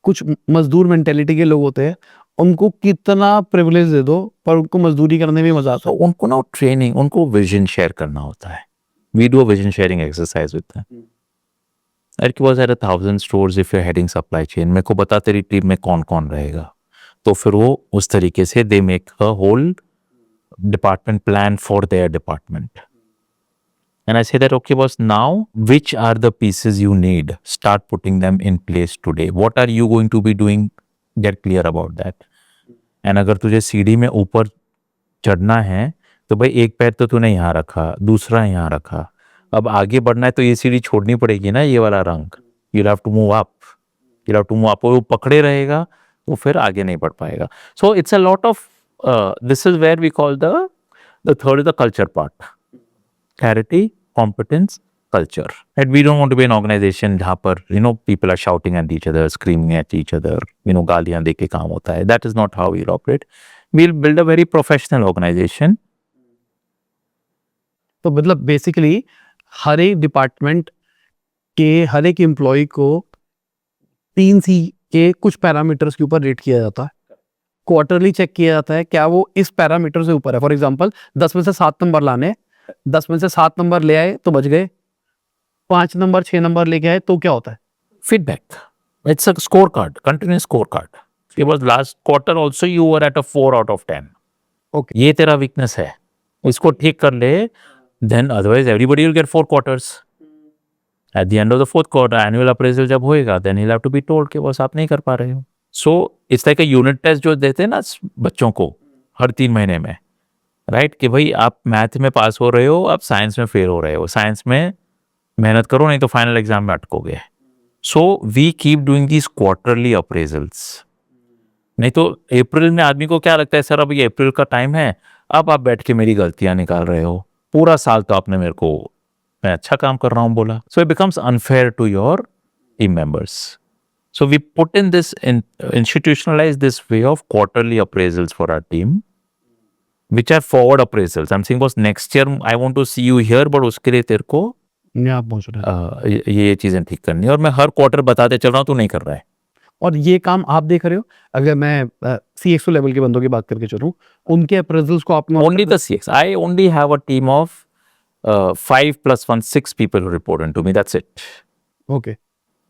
कुछ मजदूर मेंटेलिटी के लोग होते हैं उनको कितना प्रिविलेज दे दो पर उनको मजदूरी करने में मजा आता तो उनको ना ट्रेनिंग, उनको विजन शेयर करना होता है. We do a vision sharing exercise with them. अरे कि was at 1,000 stores if you're heading supply chain. मेरे को बता तेरी टीम में कौन कौन रहेगा. तो फिर वो उस तरीके से they make a whole department plan for their department. And I say that, okay, boss, now which are the pieces you need? Start putting them in place today. What are you going to be doing? Get clear about that. And अगर तुझे सीढ़ी में ऊपर चढ़ना है तो भाई एक पैर तो तूने यहाँ रखा, दूसरा यहाँ रखा. अब आगे बढ़ना है तो ये सीढ़ी छोड़नी पड़ेगी ना, ये वाला रंग. You'll have to move up. You'll have to move up. वो पकड़े रहेगा तो फिर आगे नहीं बढ़ पाएगा. So it's a lot of this is where we call the third is the culture part. Clarity, competence, culture. And we don't want to be an organization जहाँ पर people are shouting at each other, screaming at each other, गालियाँ दे के काम होता है. That is not how we operate. We'll build a very professional organization. तो मतलब basically हर एक डिपार्टमेंट के हर एक एम्प्लॉय को 3C के कुछ पैरामीटर्स के ऊपर रेट किया जाता है. क्वार्टरली चेक किया जाता है क्या वो इस पैरामीटर से ऊपर है. फॉर एग्जांपल 10 में से 7 नंबर लाने, 10 में से 7 नंबर ले आए तो बच गए, 5 नंबर 6 नंबर लेके आए तो क्या होता है? Feedback. It's a scorecard, continuous scorecard. It was last quarter also you were at a 4 out of 10. Okay. ये तेरा weakness है, इसको ठीक कर ले, then otherwise everybody will get 4 quarters. At the end of the 4th quarter, annual appraisal जब होएगा, then he'll have to be told कि बस आप नहीं कर पा रहे हो. So it's like a unit test जो देते हैं ना बच्चों को हर 3 महीने में, राइट, कि भाई आप मैथ में पास हो रहे हो, आप साइंस में फेल हो रहे हो, साइंस में मेहनत करो नहीं तो फाइनल एग्जाम में अटकोगे. So we keep doing these quarterly appraisals. नहीं तो अप्रैल में आदमी को क्या लगता है, सर अब ये अप्रैल का टाइम है, अब आप बैठ के मेरी गलतियां निकाल रहे हो, पूरा साल तो आपने मेरे को मैं अच्छा काम कर रहा हूं बोला. So it becomes unfair to your team members. So we put in this institutionalize this way of quarterly appraisals for our team, which are forward appraisals. I'm saying, boss, next year I want to see you here, but उसके लिए तेरे को आप पहुंच रहे हैं ये चीजें ठीक करनी है और मैं हर क्वार्टर बताते चल रहा हूँ, तू नहीं कर रहा है. और ये काम आप देख रहे हो. अगर मैं CXO लेवल के बंदों की बात करके चलूं, उनके अप्रेजल्स को आप Only the CX. I only have a team of 5 + 1, 6 people who report into me. That's it. Okay.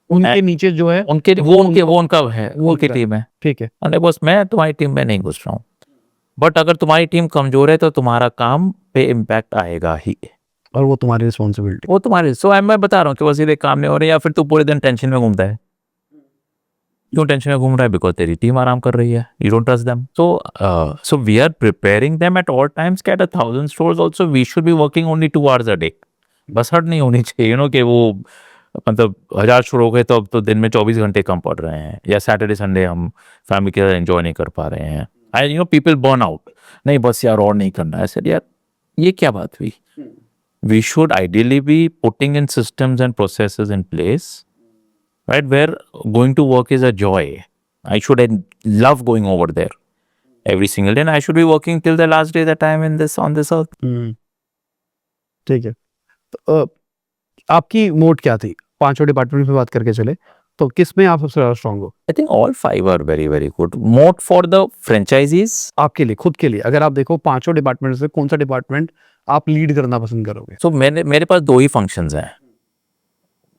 उनके नीचे जो है उनके वो उनका है, वो उनकी टीम है. ठीक है. अरे बस मैं तुम्हारी टीम में नहीं घुस रहा हूँ, बट अगर तुम्हारी टीम कमजोर है तो तुम्हारा काम पे इम्पैक्ट आएगा ही, और वो तुम्हारी रिस्पॉन्सिबिलिटी. वो तुम्हारे. सो मैं बता रहा हूँ कि बस ये काम नहीं हो रहा है, या फिर तू पूरे दिन टेंशन में घूमता है. क्यों टेंशन में घूम रहा है? बिकॉज तेरी टीम आराम कर रही है. You don't trust them. So we are preparing them at all times. At 1,000 stores also we should be working only 2 hours a day. बस हट नहीं होनी चाहिए कि वो मतलब 1000 शुरू हो गए तो अब तो दिन में 24 घंटे कम पड़ रहे हैं, या सैटरडे संडे हम फैमिली के साथ एंजॉय नहीं कर पा रहे हैं. I people burn out. नहीं बस यार और नहीं करना है. सर यार ये क्या बात हुई? We should ideally be putting in systems and processes in place, right, where going to work is a joy. I should love going over there every single day, and I should be working till the last day that I am in this on this earth. ठीक है. तो आपकी मोट क्या थी? 5 department में बात करके चले तो किस में आप सबसे ज्यादा स्ट्रांग हो? I think all 5 are very very good. Moat for the franchisees. आपके लिए, खुद के लिए, अगर आप देखो 5 डिपार्टमेंट से कौन सा डिपार्टमेंट आप लीड करना पसंद करोगे? So मेरे पास 2 ही फंक्शंस हैं.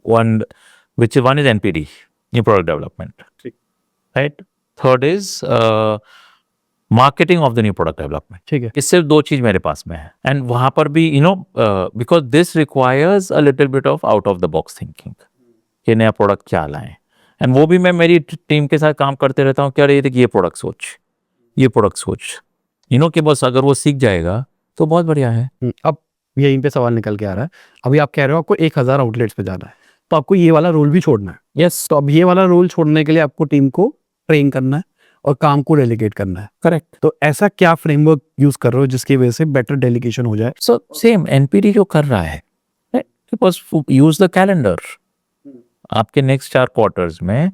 One is NPD, new product development, right? Third is marketing of the new product development. ठीक है. इससे 2 चीज मेरे पास में है. एंड वहां पर भी because this requires a little bit of out of the box thinking कि नया प्रोडक्ट क्या लाएं. एंड वो भी मैं मेरी टीम के साथ काम करते रहता हूँ कि अरे ये प्रोडक्ट सोच, ये प्रोडक्ट सोच, कि बस अगर वो सीख जाएगा तो बहुत बढ़िया है. अब यहीं पे सवाल निकल के आ रहा है. अभी आप कह रहे हो आपको 1000 आउटलेट्स पे जाना है, तो आपको ये वाला रोल भी छोड़ना है. यस. तो अब ये वाला रोल छोड़ने के लिए आपको टीम को ट्रेन करना है और काम को डेलीगेट करना है. करेक्ट. तो ऐसा क्या फ्रेमवर्क यूज कर रहे हो जिसकी वजह से बेटर डेलीगेशन हो जाए? सो सेम एनपीडी जो कर रहा है, यूज द कैलेंडर. आपके नेक्स्ट 4 क्वार्टर्स में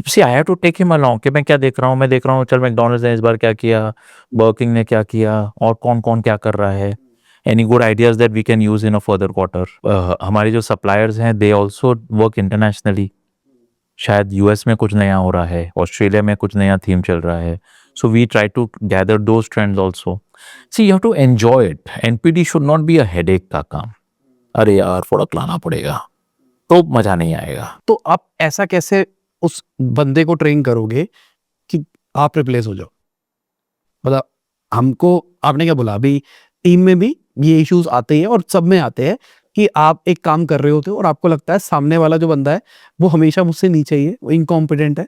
see I have to take him along कि मैं क्या देख रहा हूँ. मैं देख रहा हूँ चल मैकडॉनल्ड्स ने इस बार क्या किया, बर्किंग ने क्या किया, और कौन कौन क्या कर रहा है. Any good ideas that we can use in a further quarter. हमारे जो सप्लायर्स हैं दे ऑल्सो वर्क इंटरनेशनली, शायद यूएस में कुछ नया हो रहा है, ऑस्ट्रेलिया में कुछ नया थीम चल रहा है. So we try to gather those trends also. See you have to enjoy it. NPD should not be a headache का काम. अरे यार प्रोडक्ट लाना पड़ेगा, तो मजा नहीं आएगा. तो आप ऐसा कैसे उस बंदे को ट्रेन करोगे कि आप रिप्लेस हो जाओ? मतलब हमको आपने क्या बोला, अभी टीम में भी ये इश्यूज आते हैं और सब में आते हैं कि आप एक काम कर रहे होते हो और आपको लगता है सामने वाला जो बंदा है वो हमेशा मुझसे नीचे ही है, वो इनकॉम्पिटेंट है,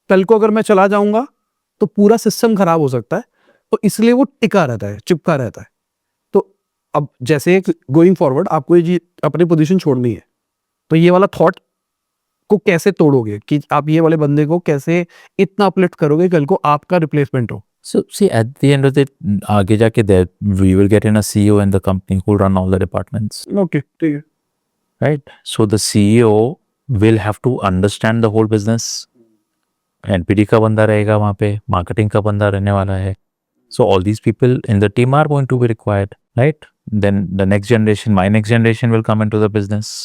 कल को अगर मैं चला जाऊंगा तो पूरा सिस्टम खराब हो सकता है, तो इसलिए वो टिका रहता है, चिपका रहता है. तो अब जैसे गोइंग फॉरवर्ड आपको ये अपनी पोजीशन छोड़नी है, तो ये वाला थॉट को कैसे तोड़ोगे कि आप ये वाले बंदे को कैसे इतना अपलिफ्ट करोगे कल को आपका रिप्लेसमेंट हो? So see, at the end of the आगे जाके there we will get in a CEO in the company who will run all the departments, okay ठीक है. right? So the CEO will have to understand the whole business. NPD का बंदा रहेगा वहाँ पे, marketing का बंदा रहने वाला है. So all these people in the team are going to be required, right? Then the next generation, my next generation will come into the business,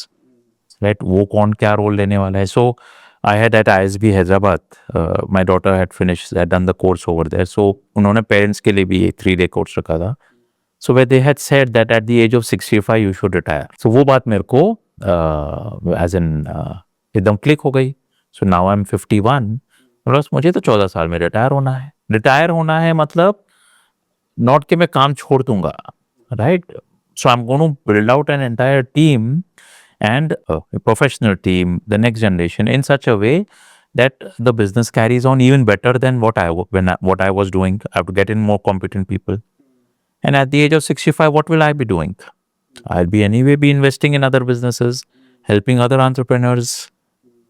right? वो कौन क्या role लेने वाला है? So I had at ISB Hyderabad, my daughter had done the course over there. So उन्होंने parents के लिए भी 3-day course रखा था. So where they had said that at the age of 65 you should retire. So वो बात मेरे को एकदम क्लिक हो गई. So now I'm 51. बस मुझे तो 14 साल में रिटायर होना है. रिटायर होना है मतलब नॉट कि मैं काम छोड़ दूंगा, right? So I am going to build out an entire team and a professional team, the next generation, in such a way that the business carries on even better than what I was doing. I have to get in more competent people. And at the age of 65, what will I be doing? I'll be anyway be investing in other businesses, helping other entrepreneurs,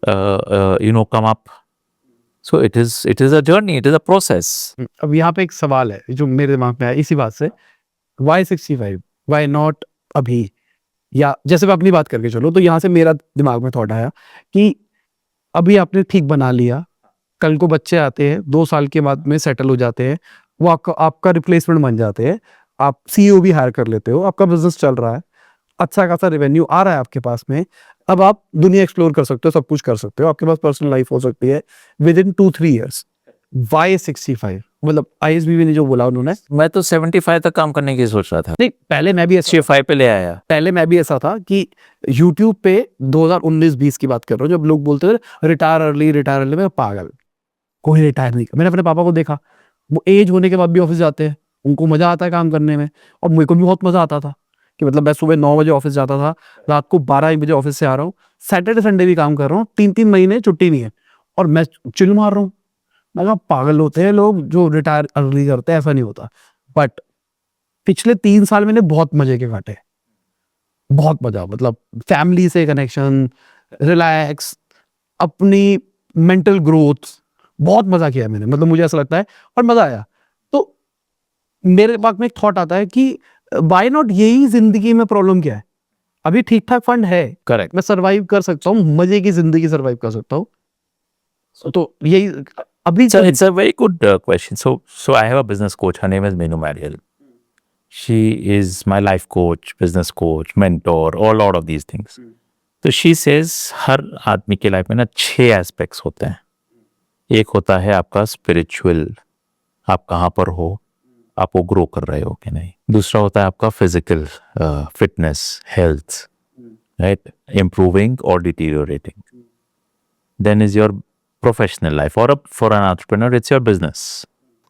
come up. So it is a journey. It is a process. अब यहाँ पे एक सवाल है जो मेरे दिमाग में आया इसी बात से, वाई 65, वाई नॉट अभी? या जैसे मैं अपनी बात करके चलो तो यहाँ से मेरा दिमाग में थॉट आया कि अभी आपने ठीक बना लिया, कल को बच्चे आते हैं 2 साल के बाद में सेटल हो जाते हैं, वो आपका रिप्लेसमेंट बन जाते हैं, आप सीईओ भी हायर कर लेते हो, आपका बिजनेस चल रहा है, अच्छा खासा रेवेन्यू आ रहा है आपके पास में, अब आप दुनिया एक्सप्लोर कर सकते हो, सब कुछ कर सकते हो, आपके पास पर्सनल लाइफ हो सकती है विद इन 2-3 ईयर्स. वाई 65? मतलब आईएसबी ने जो बोला उन्होंने, मैं तो 75 तक काम करने की सोच रहा था. नहीं पहले मैं भी 65 पे ले आया. पहले मैं भी ऐसा था कि YouTube पे 2019-20 की बात कर रहा हूँ, जब लोग बोलते थे रिटायर अर्ली, मैं पागल, कोई रिटायर नहीं. मैंने अपने पापा को देखा, वो एज होने के बाद भी ऑफिस जाते हैं, उनको मजा आता है काम करने में, और मुझे को भी बहुत मजा आता था कि मतलब मैं सुबह 9 बजे ऑफिस जाता था, रात को 12 बजे ऑफिस से आ रहा हूँ, सैटरडे संडे भी काम कर रहा हूँ, 3-3 महीने छुट्टी नहीं है और मैं चिल मार रहा हूँ. मैं कहा पागल होते हैं लोग जो रिटायर अर्ली करते हैं, ऐसा नहीं होता. बट पिछले 3 साल मैंने बहुत मजे के काटे, बहुत मजा, मतलब फैमिली से कनेक्शन, रिलैक्स, अपनी मेंटल ग्रोथ, बहुत मजा किया मैंने, मतलब मुझे ऐसा लगता है और मजा आया. तो मेरे दिमाग में एक थॉट आता है कि व्हाई नॉट, यही जिंदगी में प्रॉब्लम क्या है? अभी ठीक ठाक फंड है, करेक्ट, मैं सरवाइव कर सकता हूँ, मजे की जिंदगी सरवाइव कर सकता हूँ. तो यही अभी it's a very good question. So I have a business coach. Her name is Menu Mariel. She is my life coach, business coach, mentor, all lot of these things. तो she says हर आदमी के life में ना 6 aspects होते हैं. एक होता है आपका स्पिरिचुअल, आप कहाँ पर हो, आप वो ग्रो कर रहे हो कि नहीं. दूसरा होता है आपका physical, fitness, health, right, improving और deteriorating. Then is your professional life, और for an entrepreneur it's your business,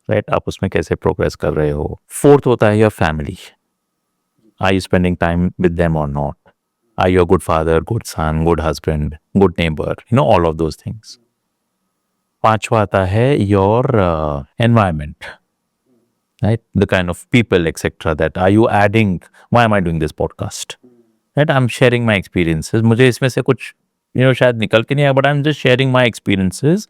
right, आप उसमें कैसे प्रोग्रेस कर रहे हो. फोर्थ होता है your family, are you spending time with them और not, are you a good father, good son, good husband, good neighbour, all of those things. पांचवा आता है your environment, right, the kind of people etc, that are you adding, why am I doing this podcast, right, I'm sharing my experiences. मुझे इसमें से कुछ शायद निकल के नहीं आया, but I'm just sharing my experiences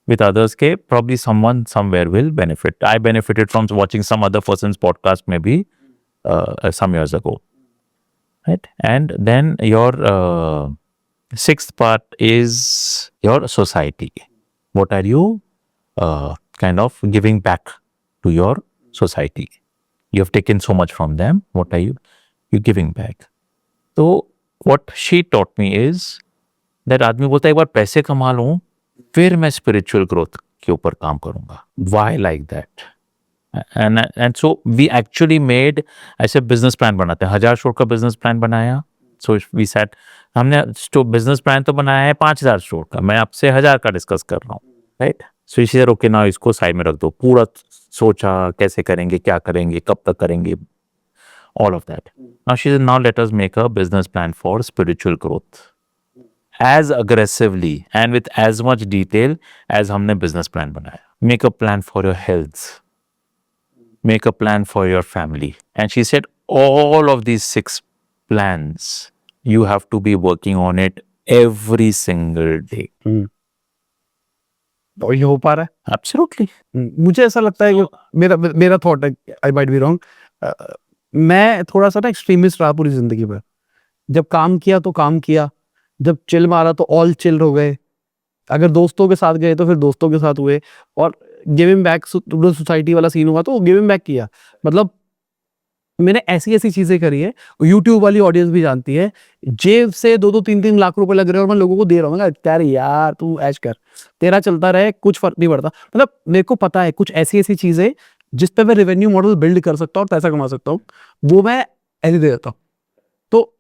with others के probably someone somewhere will benefit. I benefited from watching some other person's podcast maybe some years ago, right. And then your sixth part is your society. What are you kind of giving back to your society? You have taken so much from them, what are you giving back? So what she taught me is that आदमी बोलता है एक बार पैसे कमा लूं फिर मैं spiritual growth के ऊपर काम करूंगा. Why like that? And so we actually made, ऐसे बिजनेस प्लान बनाते हैं, 1000 स्टोर का बिजनेस प्लान बनाया. सो वी सेट, हमने बिजनेस प्लान तो बनाया है 5000 स्टोर का, मैं आपसे 1000 का डिस्कस कर रहा हूँ, राइट? सो इसी तरह ओके ना, इसको साइड में रख दो. पूरा सोचा कैसे करेंगे, क्या करेंगे, कब तक करेंगे, all of that. Now she said, now let us make a business plan for spiritual growth as aggressively and with as much detail as हमने business plan बनाया. Make a plan for your health. Make a plan for your family. And she said, all of these 6 plans, you have to be working on it every single day. और ये हो पा रहा है? Absolutely. मुझे ऐसा लगता है कि मेरा थॉट है, आई माइट बी रॉन्ग, मैं थोड़ा सा ना एक्सट्रीमिस्ट रहा पूरी जिंदगी में. जब काम किया तो काम किया, जब चिल मारा तो ऑल चिल हो गए, अगर दोस्तों के साथ गए तो फिर दोस्तों के साथ हुए, और गिविंग बैक सोसाइटी वाला सीन हुआ तो गिविंग बैक किया. मतलब मैंने ऐसी ऐसी चीजें करी है, यूट्यूब वाली ऑडियंस भी जानती है, जेब से 2-3 लाख रुपए लग रहे हैं और मैं लोगों को दे रहा हूँ, क्या रे यार तू ऐश कर, तेरा चलता रहे, कुछ फर्क नहीं पड़ता. मतलब मेरे को पता है कुछ ऐसी ऐसी चीजें जिस पे मैं रेवेन्यू मॉडल बिल्ड कर सकता हूँ और पैसा कमा सकता हूँ, वो मैं ऐसे दे देता हूँ. तो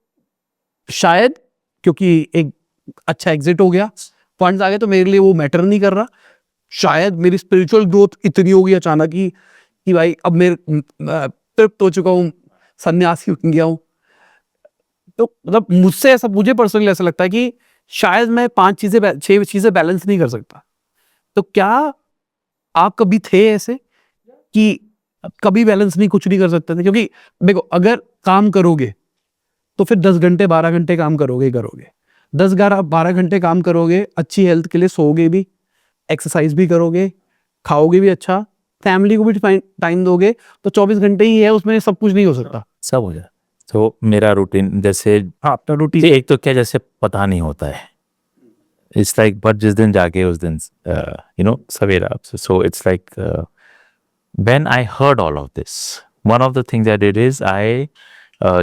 शायद क्योंकि एक अच्छा एग्जिट हो गया, फंड्स आ गए, तो मेरे लिए वो मैटर नहीं कर रहा. शायद मेरी स्पिरिचुअल ग्रोथ इतनी होगी अचानक कि भाई अब मेरे तृप्त हो चुका हूँ, सन्यासी बन गया हूँ. तो मतलब मुझसे ऐसा, मुझे पर्सनली ऐसा लगता है कि शायद मैं 6 चीजें बैलेंस नहीं कर सकता. तो क्या आप कभी थे ऐसे कि कभी बैलेंस नहीं, कुछ नहीं कर सकते थे? क्योंकि देखो, अगर काम करोगे तो फिर 10 घंटे 12 घंटे काम करोगे 10-12 घंटे काम करोगे, अच्छी हेल्थ के लिए सोओगे भी, एक्सरसाइज भी करोगे, खाओगे भी अच्छा, फैमिली को भी टाइम दोगे, तो 24 घंटे ही है, उसमें सब कुछ नहीं हो सकता. सब हो जाए. तो मेरा रूटीन जैसे, हाँ, आपका रूटीन एक तो क्या, जैसे पता नहीं होता है, इट्स लाइक, बट जिस दिन जाके उस दिन सवेरा. So it's like when I heard all of this, one of the things I did is I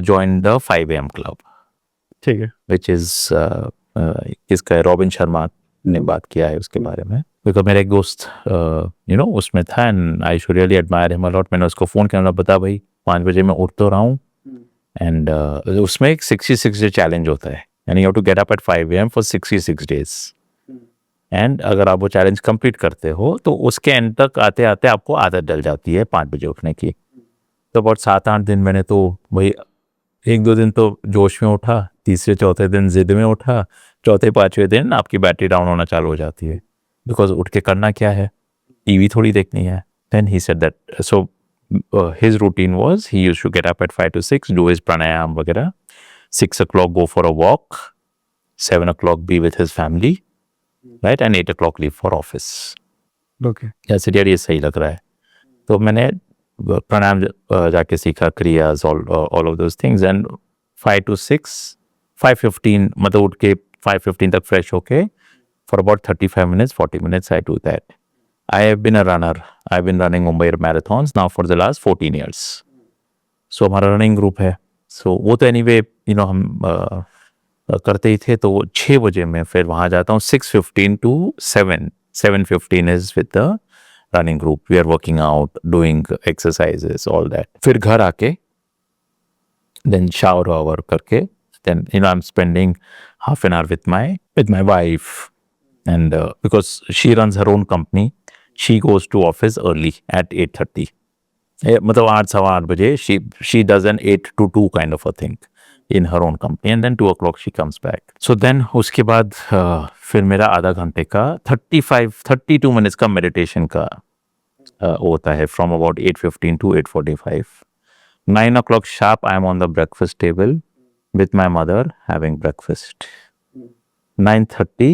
joined the 5 AM club, ठीक है. which is किसका है, रॉबिन शर्मा ने बात किया है उसके बारे में, बिकॉज मेरा एक दोस्त उसमें था, and I should really admire him a lot. मैंने उसको फ़ोन किया, बता भाई 5 बजे मैं उठ तो रहा हूँ, एंड उसमें एक 66 डे चैलेंज होता है, and you have to get up at 5 AM for 66 days. एंड अगर आप वो चैलेंज कंप्लीट करते हो तो उसके एंड तक आते आते आपको आदत डल जाती है 5 बजे उठने की. तो बहुत 7-8 दिन मैंने तो वही, 1-2 दिन तो जोश में उठा, तीसरे चौथे दिन जिद में उठा, चौथे 5वें दिन आपकी बैटरी डाउन होना चालू हो जाती है, बिकॉज उठ के करना क्या है, टीवी थोड़ी देखनी है. Then he said that, so his routine was, he used to get up at 5 to 6, do his pranayama वगैरह, 6 o'clock go for a walk, 7 o'clock be with his family, right, and 8 o'clock leave for office. Okay. जैसे यार ये सही लग रहा है, तो मैंने प्राणायाम जाके सीखा, kriyas, all of those things. And 5 to 6, 5:15 मतलब उठ के 5:15 तक फ्रेश होके, for about 35 minutes 40 minutes I do that. I have been a runner, I have been running Mumbai marathons now for the last 14 years. So हमारा रनिंग ग्रुप है, सो वो तो anyway हम करते ही थे. तो 6 बजे मैं फिर वहाँ जाता हूँ, 6:15 to 7:15 is with the running group. We are working out, doing exercises, all that. फिर घर आके देन शावर वावर करके, then I am spending half an hour with my wife, and because she runs her own company, she goes to office early at 8:30. मतलब 8-8:15 बजे she does an 8 to 2 kind of a thing in her own company, and then 2 o'clock she comes back. So then उसके बाद फिर मेरा आधा घंटे का 32 minutes का meditation का होता है, from about 8:15 to 8:45. 9 o'clock sharp I am on the breakfast table with my mother having breakfast. 9:30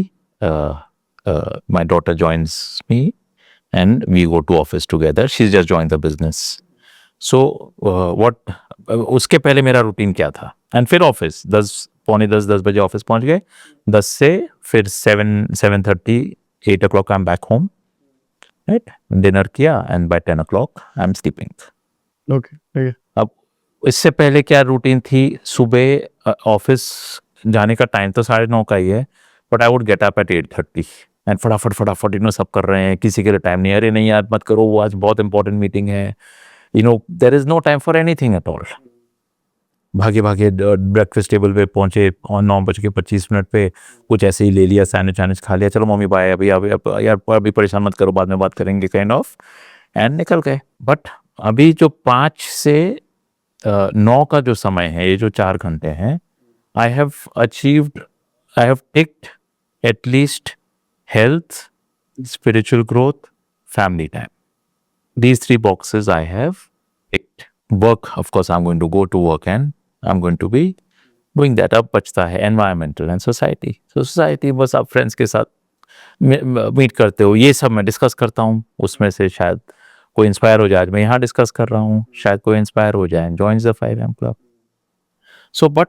my daughter joins me and we go to office together. She's just joined the business. So उसके पहले मेरा routine क्या था, and फिर office 10 बजे office पहुंच गए, 10 से फिर 7:30 8 o'clock I am back home, right, dinner किया, and by 10 o'clock I am sleeping. Okay. ठीक है. अब इससे पहले क्या रूटीन थी, सुबह ऑफिस जाने का टाइम तो 9:30 का ही है, but I would get up eight 8:30 and फटाफट सब कर रहे हैं, किसी के लिए टाइम नहीं है, अरे नहीं यार मत करो, वो आज बहुत इंपॉर्टेंट मीटिंग है, there is no time for anything at all. भागे भागे ब्रेकफास्ट टेबल पे पहुंचे और 9:25 पे, कुछ ऐसे ही ले लिया, सैंडविच वैंडविच खा लिया, चलो मम्मी बाय, अभी अभी यार अभी परेशान मत करो, बाद में बात करेंगे काइंड ऑफ, एंड निकल गए। बट अभी जो 5 से 9 का जो समय है, ये जो 4 घंटे हैं, I have ticked at least health, spiritual growth, family time. These 3 boxes I have ticked. Work, of course, I'm going to go to work and I'm going to be doing that. अब बचता है environmental and society. So society बस आप friends के साथ meet करते हो, ये सब मैं डिस्कस करता हूँ, उसमें से शायद कोई इंस्पायर हो जाए, मैं यहाँ डिस्कस कर रहा हूँ, शायद कोई इंस्पायर हो जाए, joins the 5am club. So but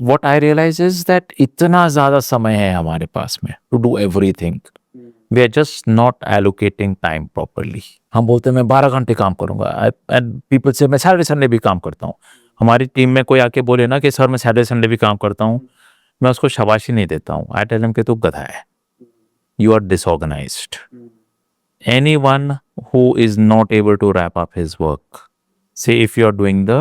what I realize is that इतना ज़्यादा समय है हमारे पास में to do everything. We are just not allocating time properly. हम बोलते हैं मैं 12 घंटे काम करूंगा, and people say मैं सैटरडे संडे भी काम करता हूँ। हमारी टीम में कोई आके बोले ना कि सर मैं सैटरडे संडे भी काम करता हूँ, मैं उसको शाबाशी नहीं देता हूँ। आई टेल हिम कि तू गधा है, you are disorganised. Anyone who is not able to wrap up his work, say if you are doing the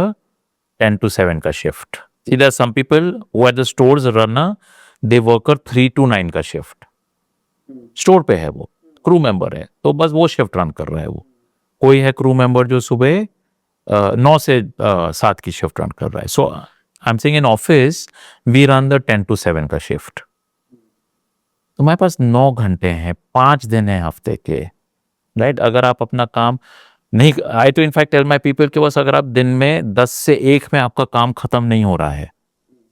10 to 7 का shift, see there are some people who at the stores run they work 3 to 9 का shift, store पे है, वो crew member है, तो बस वो shift run कर रहा है। वो कोई है क्रू मेंबर जो सुबह 9 से 7 की शिफ्ट रन कर रहा है। So I am saying in office we run the 10 to 7 का शिफ्ट। तो हमारे पास 9 घंटे हैं, 5 दिन हैं हफ्ते के, राइट? अगर आप अपना काम नहीं, I too in fact tell my people के बस अगर आप दिन में 10 से 1 में आपका काम खत्म नहीं हो रहा है,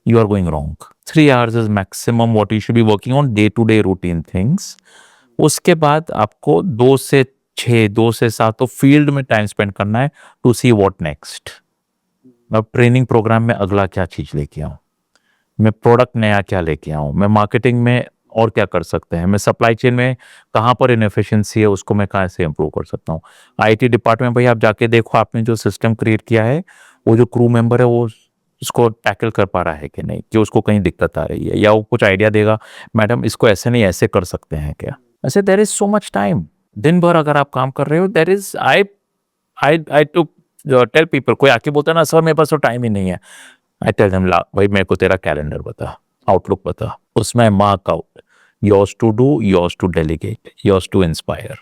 you are going wrong. 3 hours is maximum what you should be working on day-to-day routine things. उसके बाद आपको 2 से 6, 2 से 7 तो फील्ड में टाइम स्पेंड करना है टू सी व्हाट नेक्स्ट। मैं ट्रेनिंग प्रोग्राम में अगला क्या चीज लेके आऊँ, मैं प्रोडक्ट नया क्या लेके आऊँ, मैं मार्केटिंग में और क्या कर सकते हैं, मैं सप्लाई चेन में कहाँ पर इनएफिशिएंसी है उसको मैं कहाँ से इंप्रूव कर सकता हूँ। आईटी डिपार्टमेंट भाई आप जाके देखो, आपने जो सिस्टम क्रिएट किया है, वो जो क्रू मेंबर है वो उसको टैकल कर पा रहा है कि नहीं, कि उसको कहीं दिक्कत आ रही है, या वो कुछ आइडिया देगा, मैडम इसको ऐसे नहीं ऐसे कर सकते हैं क्या। ऐसे there is so much time, दिन भर अगर आप काम कर रहे हो, there is I to tell people, कोई आके बोलता है ना सर मेरे पास तो टाइम ही नहीं है, आई टेल देम ला भाई मेरे को तेरा कैलेंडर बता, आउटलुक बता, उसमें mark out yours to do, yours to delegate, yours to inspire,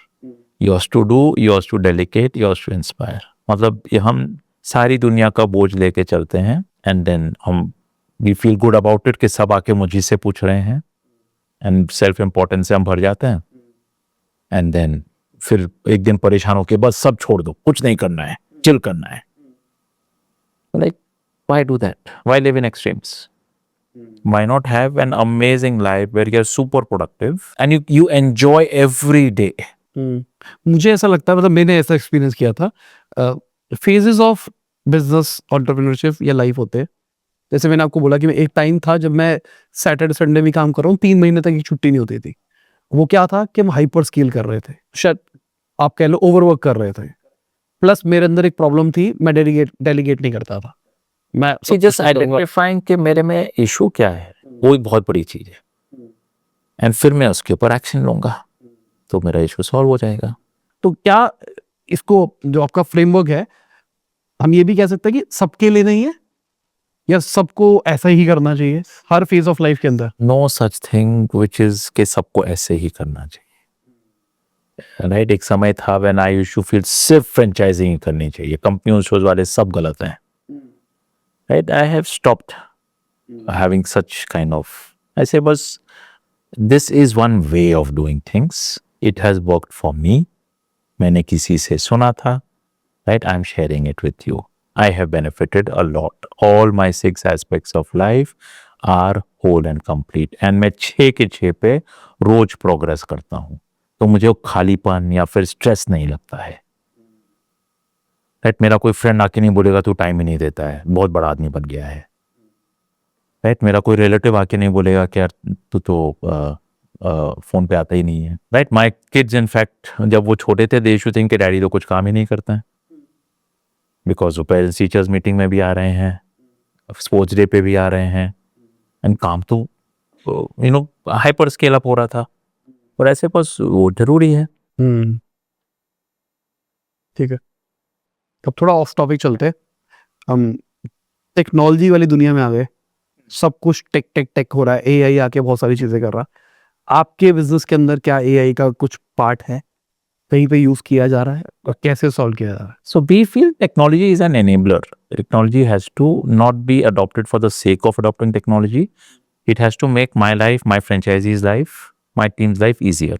yours to do, yours to delegate, yours to inspire. मतलब ये हम सारी दुनिया का बोझ लेके चलते हैं, एंड देन हम we feel good about it कि सब आके मुझे से पूछ रहे हैं, एंड सेल्फ इम्पोर्टेंस से हम भर जाते हैं, एंड देन फिर एक दिन परेशान होके बस सब छोड़ दो, कुछ नहीं करना है, चिल करना है। Like why do that, why live in extremes, why not have an amazing life where you are super productive and you enjoy every day. मुझे ऐसा लगता है, मतलब मैंने ऐसा एक्सपीरियंस किया था, फेजेस ऑफ बिजनेस एंटरप्रेन्योरशिप या लाइफ होते हैं। जैसे मैंने आपको बोला कि मैं एक टाइम था जब मैं सैटरडे संडे भी काम कर रहा हूँ, 3 महीने तक एक छुट्टी नहीं होती थी। वो क्या था कि हम हाइपर स्केल कर रहे थे, शायद आप कह लो ओवरवर्क कर रहे थे, प्लस मेरे अंदर एक प्रॉब्लम थी, मैं डेलीगेट नहीं करता था। मैं जस्ट आइडेंटिफाइंग कि मेरे में इशू क्या है, वो एक बहुत बड़ी चीज है, एंड फिर मैं उसके ऊपर एक्शन लूंगा तो मेरा इशू सॉल्व हो जाएगा। तो क्या इसको जो आपका फ्रेमवर्क है, हम ये भी कह सकते हैं कि सबके लिए नहीं है, या सबको ऐसा ही करना चाहिए हर फेज ऑफ लाइफ के अंदर? No such thing which is के सबको ऐसे ही करना चाहिए, राइट? एक समय था when I used to feel सिर्फ फ्रेंचाइजिंग ही करनी चाहिए, कंपनी शोज वाले सब गलत हैं, right? I have stopped having such kind of, ऐसे बस this is one way of doing things, it has worked for me, मैंने किसी से सुना था, right? I'm sharing it with you. I have benefited a lot. All my 6 aspects of life are whole and complete. And मैं 6 के 6 पे रोज progress करता हूँ, तो मुझे वो खालीपन या फिर स्ट्रेस नहीं लगता है, राइट? मेरा कोई फ्रेंड आके नहीं बोलेगा तू टाइम ही नहीं देता है, बहुत बड़ा आदमी बन गया है, राइट? मेरा कोई रिलेटिव आके नहीं बोलेगा कि यार तू तो फोन पे आता ही नहीं है, राइट? माई किड्स इनफैक्ट जब वो छोटे थे दे यूज्ड टू थिंक कि डैडी तो कुछ काम ही नहीं करता है, बिकॉज वो पेरेंट्स टीचर्स मीटिंग में भी आ रहे हैं, स्पोर्ट्स डे पे भी आ रहे हैं, एंड काम तो हाइपर स्केल अप हो रहा था, और ऐसे बस वो जरूरी है। ठीक है, अब थोड़ा ऑफ टॉपिक चलते हैं। हम टेक्नोलॉजी वाली दुनिया में आ गए, सब कुछ टेक टेक टेक हो रहा है, एआई आके बहुत सारी चीजें कर रहा। आपके बिजनेस के अंदर क्या एआई का कुछ पार्ट है, कहीं पे यूज किया जा रहा है और कैसे सॉल्व किया जा रहा है? So we feel technology is an enabler. Technology has to not be adopted for the sake of adopting technology. It has to make my life, my franchisee's life, my team's life easier.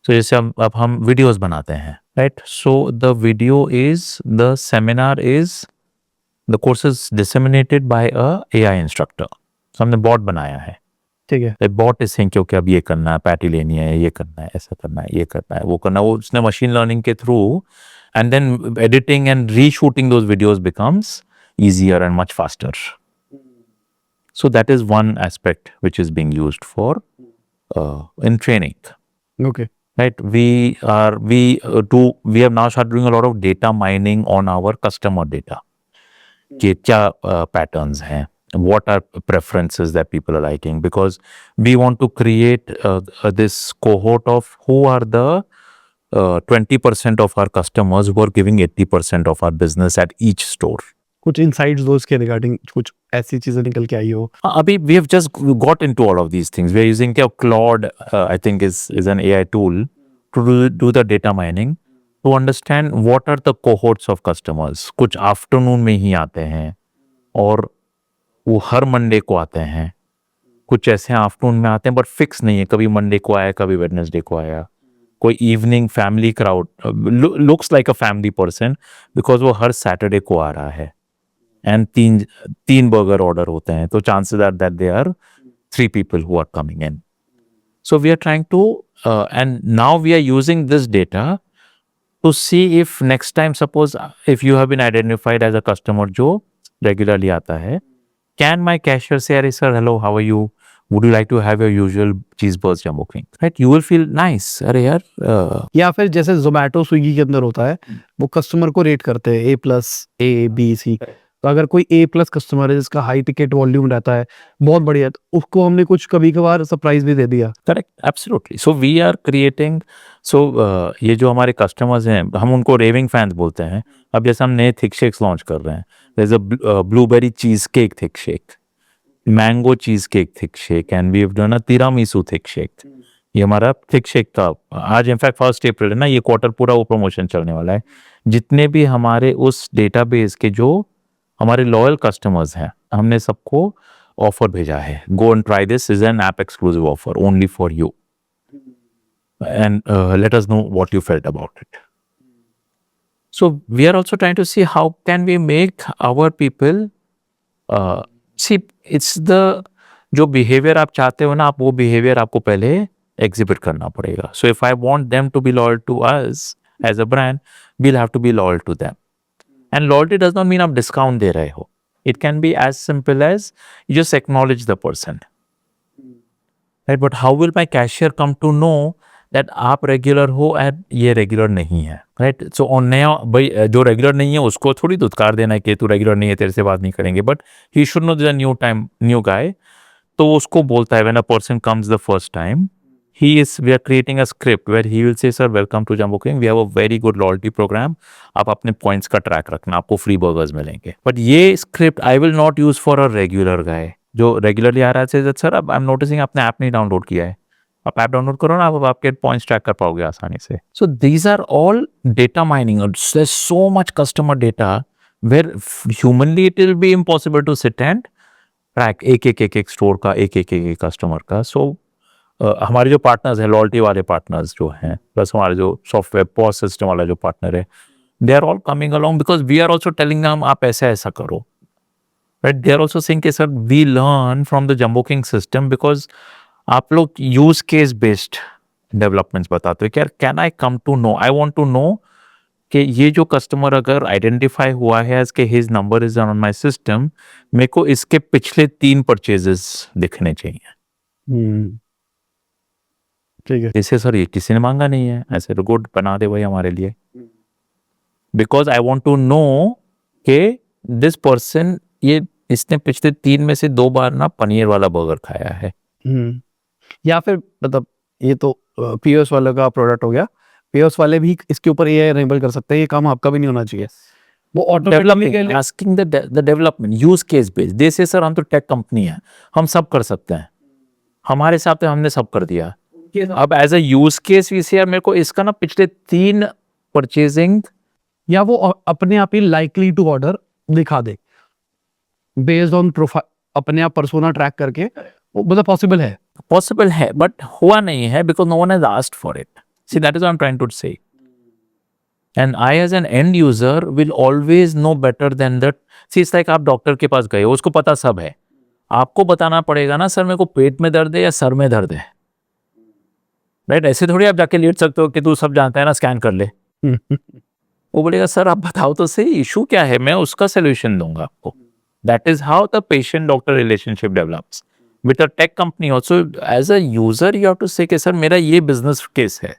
So जैसे अब हम videos बनाते हैं, right? So the video is, the seminar is, the course is disseminated by a AI instructor. So हमने bot बनाया है। ठीक है, बॉट इज थिंक कि अब ये करना है, पैटी लेनी है, ये करना है, ऐसा करना है, ये करना है, वो करना है, वो उसने मशीन लर्निंग के through, and then editing and reshooting those videos becomes easier and much faster. So that is one aspect which is being used for in training. Okay, Right? We have now started doing a lot of data mining on our customer data. कि क्या patterns हैं, what are preferences that people are liking, because we want to create this cohort of who are the 20% of our customers who are giving 80% of our business at each store. कुछ insights दो इसके regarding, कुछ ऐसी चीजें निकल के आई हो? Abhi, we have just got into all of these things. We are using Claude, I think is an AI tool to do the data mining, to understand what are the cohorts of customers. कुछ afternoon में ही आते हैं और वो हर Monday को आते हैं, कुछ ऐसे आफ्टरनून में आते हैं बट फिक्स नहीं है, कभी मंडे को आया, कभी वेडनेसडे को आया, कोई evening family crowd looks like a family person because वो हर सैटरडे को आ रहा है, एंड तीन बर्गर ऑर्डर होते हैं, तो chances are that they are 3 people who are coming in. So we are trying to and now we are using this data to see if next time, suppose if you have been identified as a customer जो regularly आता है, can my cashier say, अरे sir, hello, how are you, would you like to have your usual cheeseburger jumbo king, right? You will feel nice, अरे यार या फिर जैसे जोमेटो स्विगी के अंदर होता है, वो कस्टमर को रेट करते हैं A+, A, B, C। तो अगर कोई A+ कस्टमर है जिसका हाई टिकट वॉल्यूम रहता है, बहुत बढ़िया, तो उसको हमने कुछ कभी कभार सरप्राइज भी दे दिया। Correct, absolutely. So we are creating, so ये जो हमारे कस्टमर्स हैं, हम उनको रेविंग फैंस बोलते हैं। अब जैसे हम नए थिक शेक्स लॉन्च कर रहे हैं, there is a blueberry cheesecake thick shake, mango cheesecake thick shake, and we have done a tiramisu thick shake. ये हमारा थिक शेक था। आज इनफैक्ट 1 अप्रैल है ना, ये क्वार्टर पूरा वो प्रमोशन चलने वाला है। जितने भी हमारे उस डेटाबेस के जो हमारे लॉयल कस्टमर्स हैं, हमने सबको ऑफर भेजा है, go and try this, is an app exclusive offer only for you, and let us know what you felt about it. So we are also trying to see how can we make our people see, it's the जो behaviour आप चाहते हो ना, आप वो behaviour आपको पहले exhibit करना पड़ेगा। So if I want them to be loyal to us as a brand, we'll have to be loyal to them. And loyalty does not mean आप डिस्काउंट दे रहे हो, it can be as simple as you just acknowledge the person, right? But how will my cashier come to know that आप regular हो and ये regular नहीं है, right? So on नया भाई जो रेगुलर नहीं है उसको थोड़ी दुत्कार देना है कि तू रेगुलर नहीं है, तेरे से बात नहीं करेंगे, but he should know the new guy। तो उसको बोलता है when a person comes the first time, we are creating a script where he will say, sir, welcome to Jumbo King, we have a very good loyalty program, आप अपने points का track रखना, आपको free burgers मिलेंगे। But ये script I will not use for a regular guy जो regularly आ रहा है, सर अब आई एम नोटिसिंग आपने ऐप नहीं डाउनलोड किया है, आप ऐप डाउनलोड करो ना, आप आपके पॉइंट्स ट्रैक कर पाओगे आसानी से। So these are all data mining, so much customer data where humanly it will be impossible to sit and track एक स्टोर का, एक कस्टमर का। सो हमारे जो पार्टनर्स हैं, लॉयल्टी वाले पार्टनर्स जो हैं, प्लस हमारे जो सॉफ्टवेयर पॉज सिस्टम वाला जो पार्टनर है, they are all coming along because we are also telling them आप ऐसा करो, right? They are also saying कि sir we learn from the jumbo King system because आप लोग यूज केस बेस्ड डेवलपमेंट्स बताते हो कि यार can I come to know, I want to know कि ये जो कस्टमर अगर आइडेंटिफाई हुआ है एज के his number is on my system, मेरे को इसके पिछले 3 परचेजेस दिखने चाहिए। ठीक है, जैसे सर ये किसी ने मांगा नहीं है, ऐसे तो गुड बना दे भाई हमारे लिए, because I want to know कि दिस पर्सन, ये इसने पिछले 3 में से 2 बार ना पनीर वाला बर्गर खाया है, या फिर मतलब ये तो पीओएस वाले का प्रोडक्ट हो गया, पीओएस वाले भी इसके ऊपर एआई एनेबल कर सकते हैं, ये काम आपका भी नहीं होना चाहिए, वो automatically asking the development use case based दे से सर हम तो टेक कंपनी है, हम सब कर सकते हैं, हमारे हिसाब से हमने सब कर दिया। अब as a use case VCR मेरे को इसका ना पिछले 3 परचेजिंग या वो अपने आप ही लाइकली टू ऑर्डर दिखा दे बेस्ड ऑन प्रोफाइल, अपने आप पर्सोना ट्रैक करके, वो मतलब पॉसिबल है। पॉसिबल है बट हुआ नहीं है because no one has asked for it. See that is what I am trying to say. And I as an end user will always know better than that. See it's like आप doctor के पास गए हो, उसको पता सब है, आपको बताना पड़ेगा ना सर मेरे को पेट में दर्द है या सर में दर्द है, राइट? ऐसे थोड़ी आप जाके लेट सकते हो कि तू सब जानता है ना, स्कैन कर ले। वो बोलेगा सर आप बताओ तो सही इशू क्या है, मैं उसका सोल्यूशन दूंगा आपको। That is how the patient doctor relationship develops with a tech company also. As a user you have to say कि सर मेरा ये बिजनेस केस है,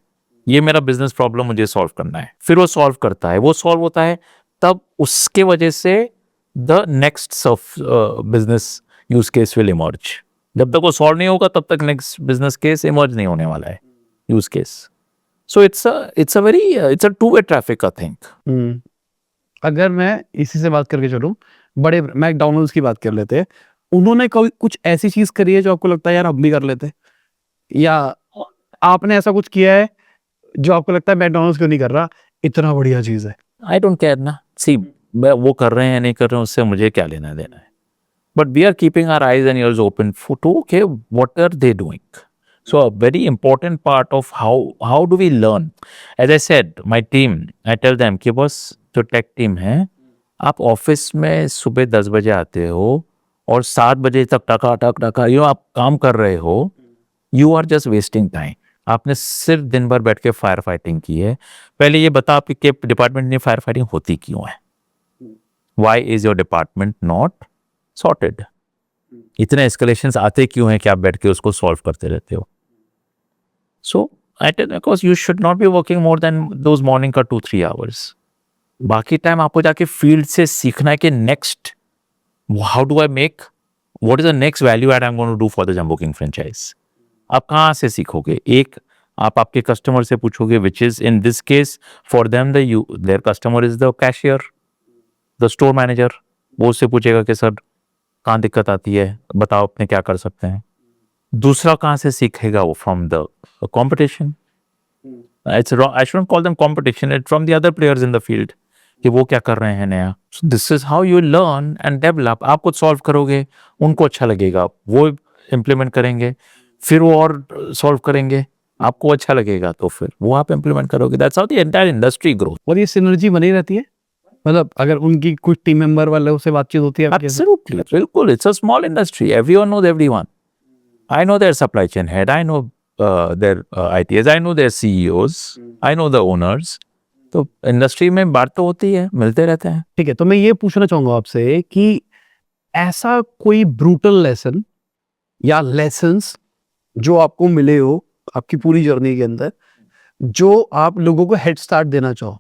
ये मेरा बिजनेस प्रॉब्लम मुझे सॉल्व करना है, फिर वो सॉल्व करता है, वो सॉल्व होता है, तब उसके वजह से the next business use case will emerge. जब तक वो सॉल्व नहीं होगा तब तक नेक्स्ट बिजनेस केस इमर्ज नहीं होने वाला है, use case. So it's a two-way traffic, I think. अगर मैं इसी से बात करके चलूं, बड़े मैकडॉनल्ड्स की बात कर लेते हैं, उन्होंने कोई कुछ ऐसी चीज करी है जो आपको लगता है यार हम भी कर लेते, या आपने ऐसा कुछ किया है जो आपको लगता है मैकडॉनल्ड्स क्यों नहीं कर रहा, इतना बढ़िया चीज है? I don't care ना। See, वो कर रहे हैं नहीं कर रहे हैं उससे मुझे क्या लेना देना है। But we are keeping our eyes and ears open to okay, what are they doing? So a very important part of how do we learn? As I said, my team, I tell them कि बस जो tech team है, आप office में सुबह 10 बजे आते हो और 7 बजे तक टका टक टका आप काम कर रहे हो, you are just wasting time. आपने सिर्फ दिन भर बैठ के फायर फाइटिंग की है। पहले ये बता आपके डिपार्टमेंट में फायर फाइटिंग होती क्यों है? Why is your department not sorted? इतने एस्केलेशंस आते क्यों हैं कि आप बैठ के उसको सॉल्व करते रहते हो? So I tell because you should not be working more than those morning का 2-3 आवर्स। बाकी टाइम आपको जाके फील्ड से सीखना है कि next how do I make, what is the next value add I am going to do for the jumbo king franchise. आप कहाँ से सीखोगे? एक आप आपके कस्टमर से पूछोगे, which is in this case for them there customer is the cashier, the store manager. वो उससे पूछेगा कि सर कहाँ दिक्कत आती है, बताओ अपने क्या कर सकते हैं। दूसरा कहाँ से सीखेगा वो? From the competition. It's I shouldn't call them competition, it from the other players in the field कि वो क्या कर रहे हैं नया। This is how you learn and develop. आप कुछ सॉल्व करोगे, उनको अच्छा लगेगा, वो इम्प्लीमेंट करेंगे, फिर वो और सॉल्व करेंगे, आपको अच्छा लगेगा तो फिर वो आप इम्प्लीमेंट करोगे। That's how the entire industry grow. और ये सिनर्जी बनी रहती है, मतलब अगर उनकी कुछ टीम मेंबर वालों से बातचीत होती है आपके साथ? Absolutely, बिल्कुल। It's a small industry. Everyone knows everyone. I know their supply chain head. I know their ITs. I know their CEOs. I know the owners. तो इंडस्ट्री में बात तो होती है, मिलते रहते हैं। ठीक है, तो मैं ये पूछना चाहूंगा आपसे कि ऐसा कोई ब्रूटल लेसन या लेसन्स जो आपको मिले हो आपकी पूरी जर्नी के अंदर, जो आप लोगों को हेड स्टार्ट देना चाहो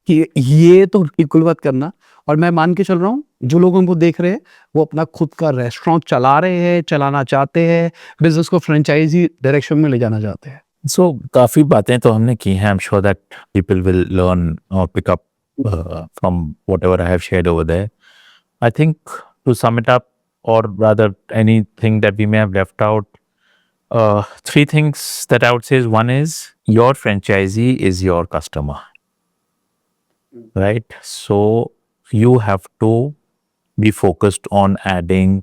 कि ये तो बिल्कुल मत करना। और मैं मान के चल रहा हूँ जो लोग उनको देख रहे हैं वो अपना खुद का रेस्टोरेंट चला रहे हैं, चलाना चाहते हैं, बिजनेस को फ्रेंचाइजी डायरेक्शन में ले जाना चाहते हैं। सो काफ़ी बातें तो हमने की हैं। I am sure that people will learn और pick up from whatever I have shared over there. I think to sum it up और rather anything that we may have left out, 3 things that I would say is, one is your franchisee is your customer, right? So you have to be focused on adding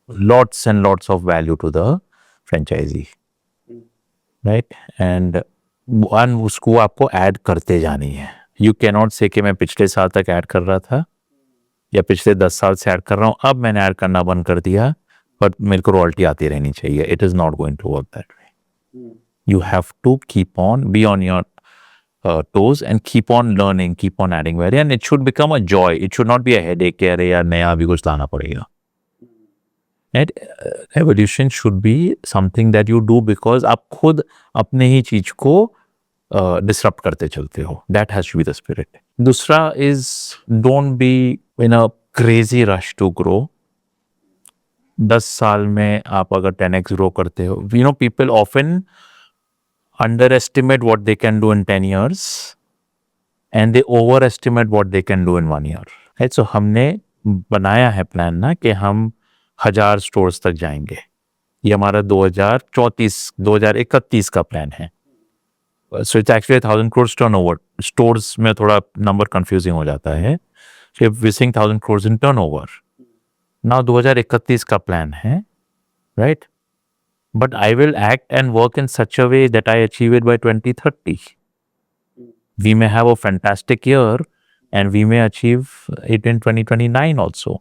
lots and lots of value to the franchisee, right? And one उसको आपको add करते जानी है। You cannot say कि मैं पिछले साल तक ऐड कर रहा था या पिछले 10 साल से ऐड कर रहा हूँ, अब मैंने ऐड करना बंद कर दिया बट मेरे को रॉयल्टी आती रहनी चाहिए। It is not going to work that way. You have to keep on be on your toes and keep on learning, keep on adding value, and it should become a joy. It should not be a headache कि अरे यार नया अभी कुछ लाना पड़ेगा। And evolution should be something that you do because आप खुद अपने ही चीज को disrupt करते चलते हो। That has to be the spirit. दूसरा is don't be in a crazy rush to grow. 10 साल में आप अगर 10x ग्रो करते हो, you know people often underestimate what they can do in 10 years and they overestimate what they can do in 1 year, right? So हमने बनाया है plan ना कि हम 1000 स्टोर्स तक जाएंगे। ये हमारा 2031 का प्लान है। So it's actually 1000 crores turnover. Stores में थोड़ा नंबर कंफ्यूजिंग हो जाता है। So we sing 1000 crores in turnover. Now 2031 का प्लान है, right? But I will act and work in such a way that I achieve it by 2030। We may have a fantastic year and we may achieve it in 2029 also.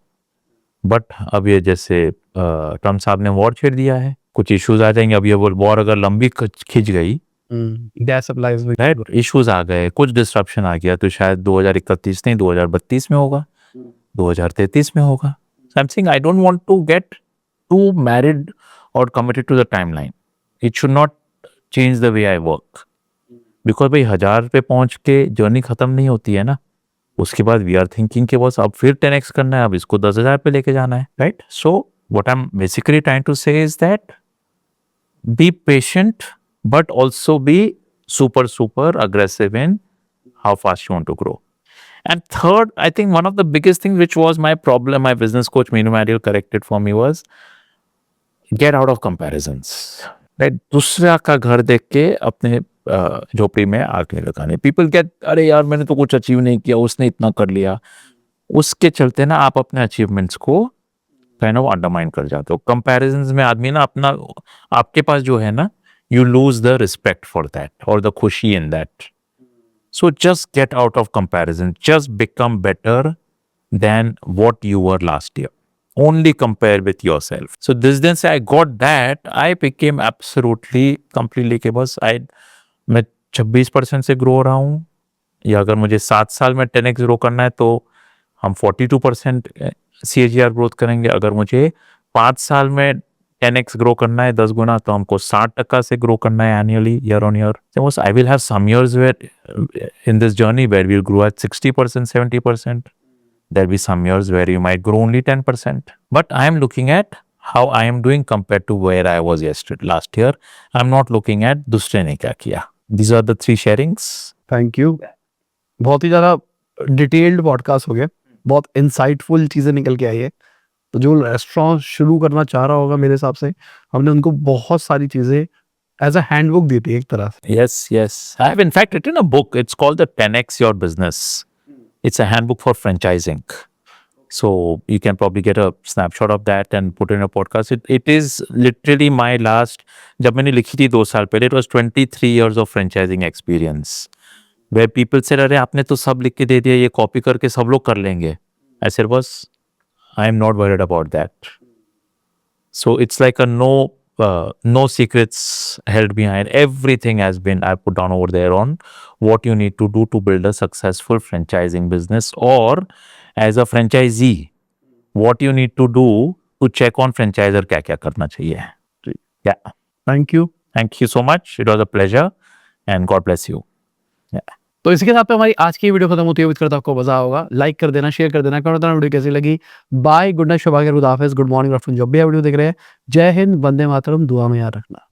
But अब ये जैसे Trump साहब ने war छेड़ दिया है, कुछ issues आ जाएंगे। अब ये वॉर अगर लंबी खिंच गई, गैस सप्लाईज में राइट, इश्यूज आ गए, कुछ डिस्ट्रप्शन आ गया, तो शायद 2031 नहीं 2032 में होगा, 2033 में होगा। So I am saying I don't want to get to married और committed to the timeline. It should not change the way I work, because भाई 1000 पे पहुंच के जर्नी खत्म नहीं होती है ना। उसके बाद वी आर थिंकिंग कि बस अब फिर 10x करना है, अब इसको 10,000 पे लेके जाना है, right? So what I am basically trying to say is that be patient but also be super aggressive in how fast you want to grow. And third, I think one of the biggest things which was my problem, my business coach Meenu Mariel corrected for me, was get out of comparisons, right? दूसरा का घर देख के अपने झोपड़ी में आग नहीं लगाने। पीपल गेट, अरे यार मैंने तो कुछ अचीव नहीं किया, उसने इतना कर लिया। उसके चलते ना आप अपने अचीवमेंट्स को काइंड ऑफ अंडरमाइन कर जाते हो। कंपैरिजंस में आदमी ना अपना, आपके पास जो है ना, you lose the respect for that or the khushi in that. So just get out of comparison. Just become better than what you were last year. Only compare with yourself. So this then say I got that, I became absolutely completely कि बस मैं 26% से grow हो रहा हूँ, या अगर मुझे 7 साल में 10x ग्रो करना है तो हम 42% CAGR ग्रोथ करेंगे। अगर मुझे 5 साल में 10x ग्रो करना है 10 गुना, तो हमको 60% से ग्रो करना है annually, year on year. So I will have some years where in this journey where we'll grow at 60%, 70%. There'll be some years where you might grow only 10%. But I am looking at how I am doing compared to where I was last year. I'm not looking at दूसरे ने क्या किया. These are the 3 sharings. Thank you. बहुत ही ज़्यादा detailed podcast हो गया, बहुत insightful चीज़ें निकल के आई है। तो जो रेस्टोरेंट शुरू करना चाह रहा होगा, मेरे हिसाब से हमने उनको बहुत सारी चीज़ें एज अ हैंडबुक दी थी एक तरह से। Yes. I have in fact written a book. It's called the 10x Your Business. It's a handbook for franchising. So you can probably get a snapshot of that and put in a podcast. It is literally my last, जब मैंने लिखी थी 2 साल पहले, it was 23 years of franchising experience. Where people said, अरे आपने तो सब लिख के दे दिया, ये कॉपी करके सब लोग कर लेंगे। I said, बस I am not worried about that. So it's like a no secrets held behind. Everything has been I put down over there on what you need to do to build a successful franchising business, or as a franchisee, what you need to do to check on franchisor क्या क्या करना चाहिए। Yeah. Thank you. Thank you so much. It was a pleasure and God bless you. Yeah. तो इसी के साथ पे हमारी आज की वीडियो खत्म होती है। उम्मीद करता हूं आपको मजा होगा। लाइक कर देना, शेयर कर देना, कमेंट करना वीडियो कैसी लगी। बाय, गुड नाइट, शुभ गुड हाफिज, गुड मॉर्निंग, आफ्टरनून, जब भी आप वीडियो देख रहे हैं। जय हिंद, वंदे मातरम, दुआ में याद रखना।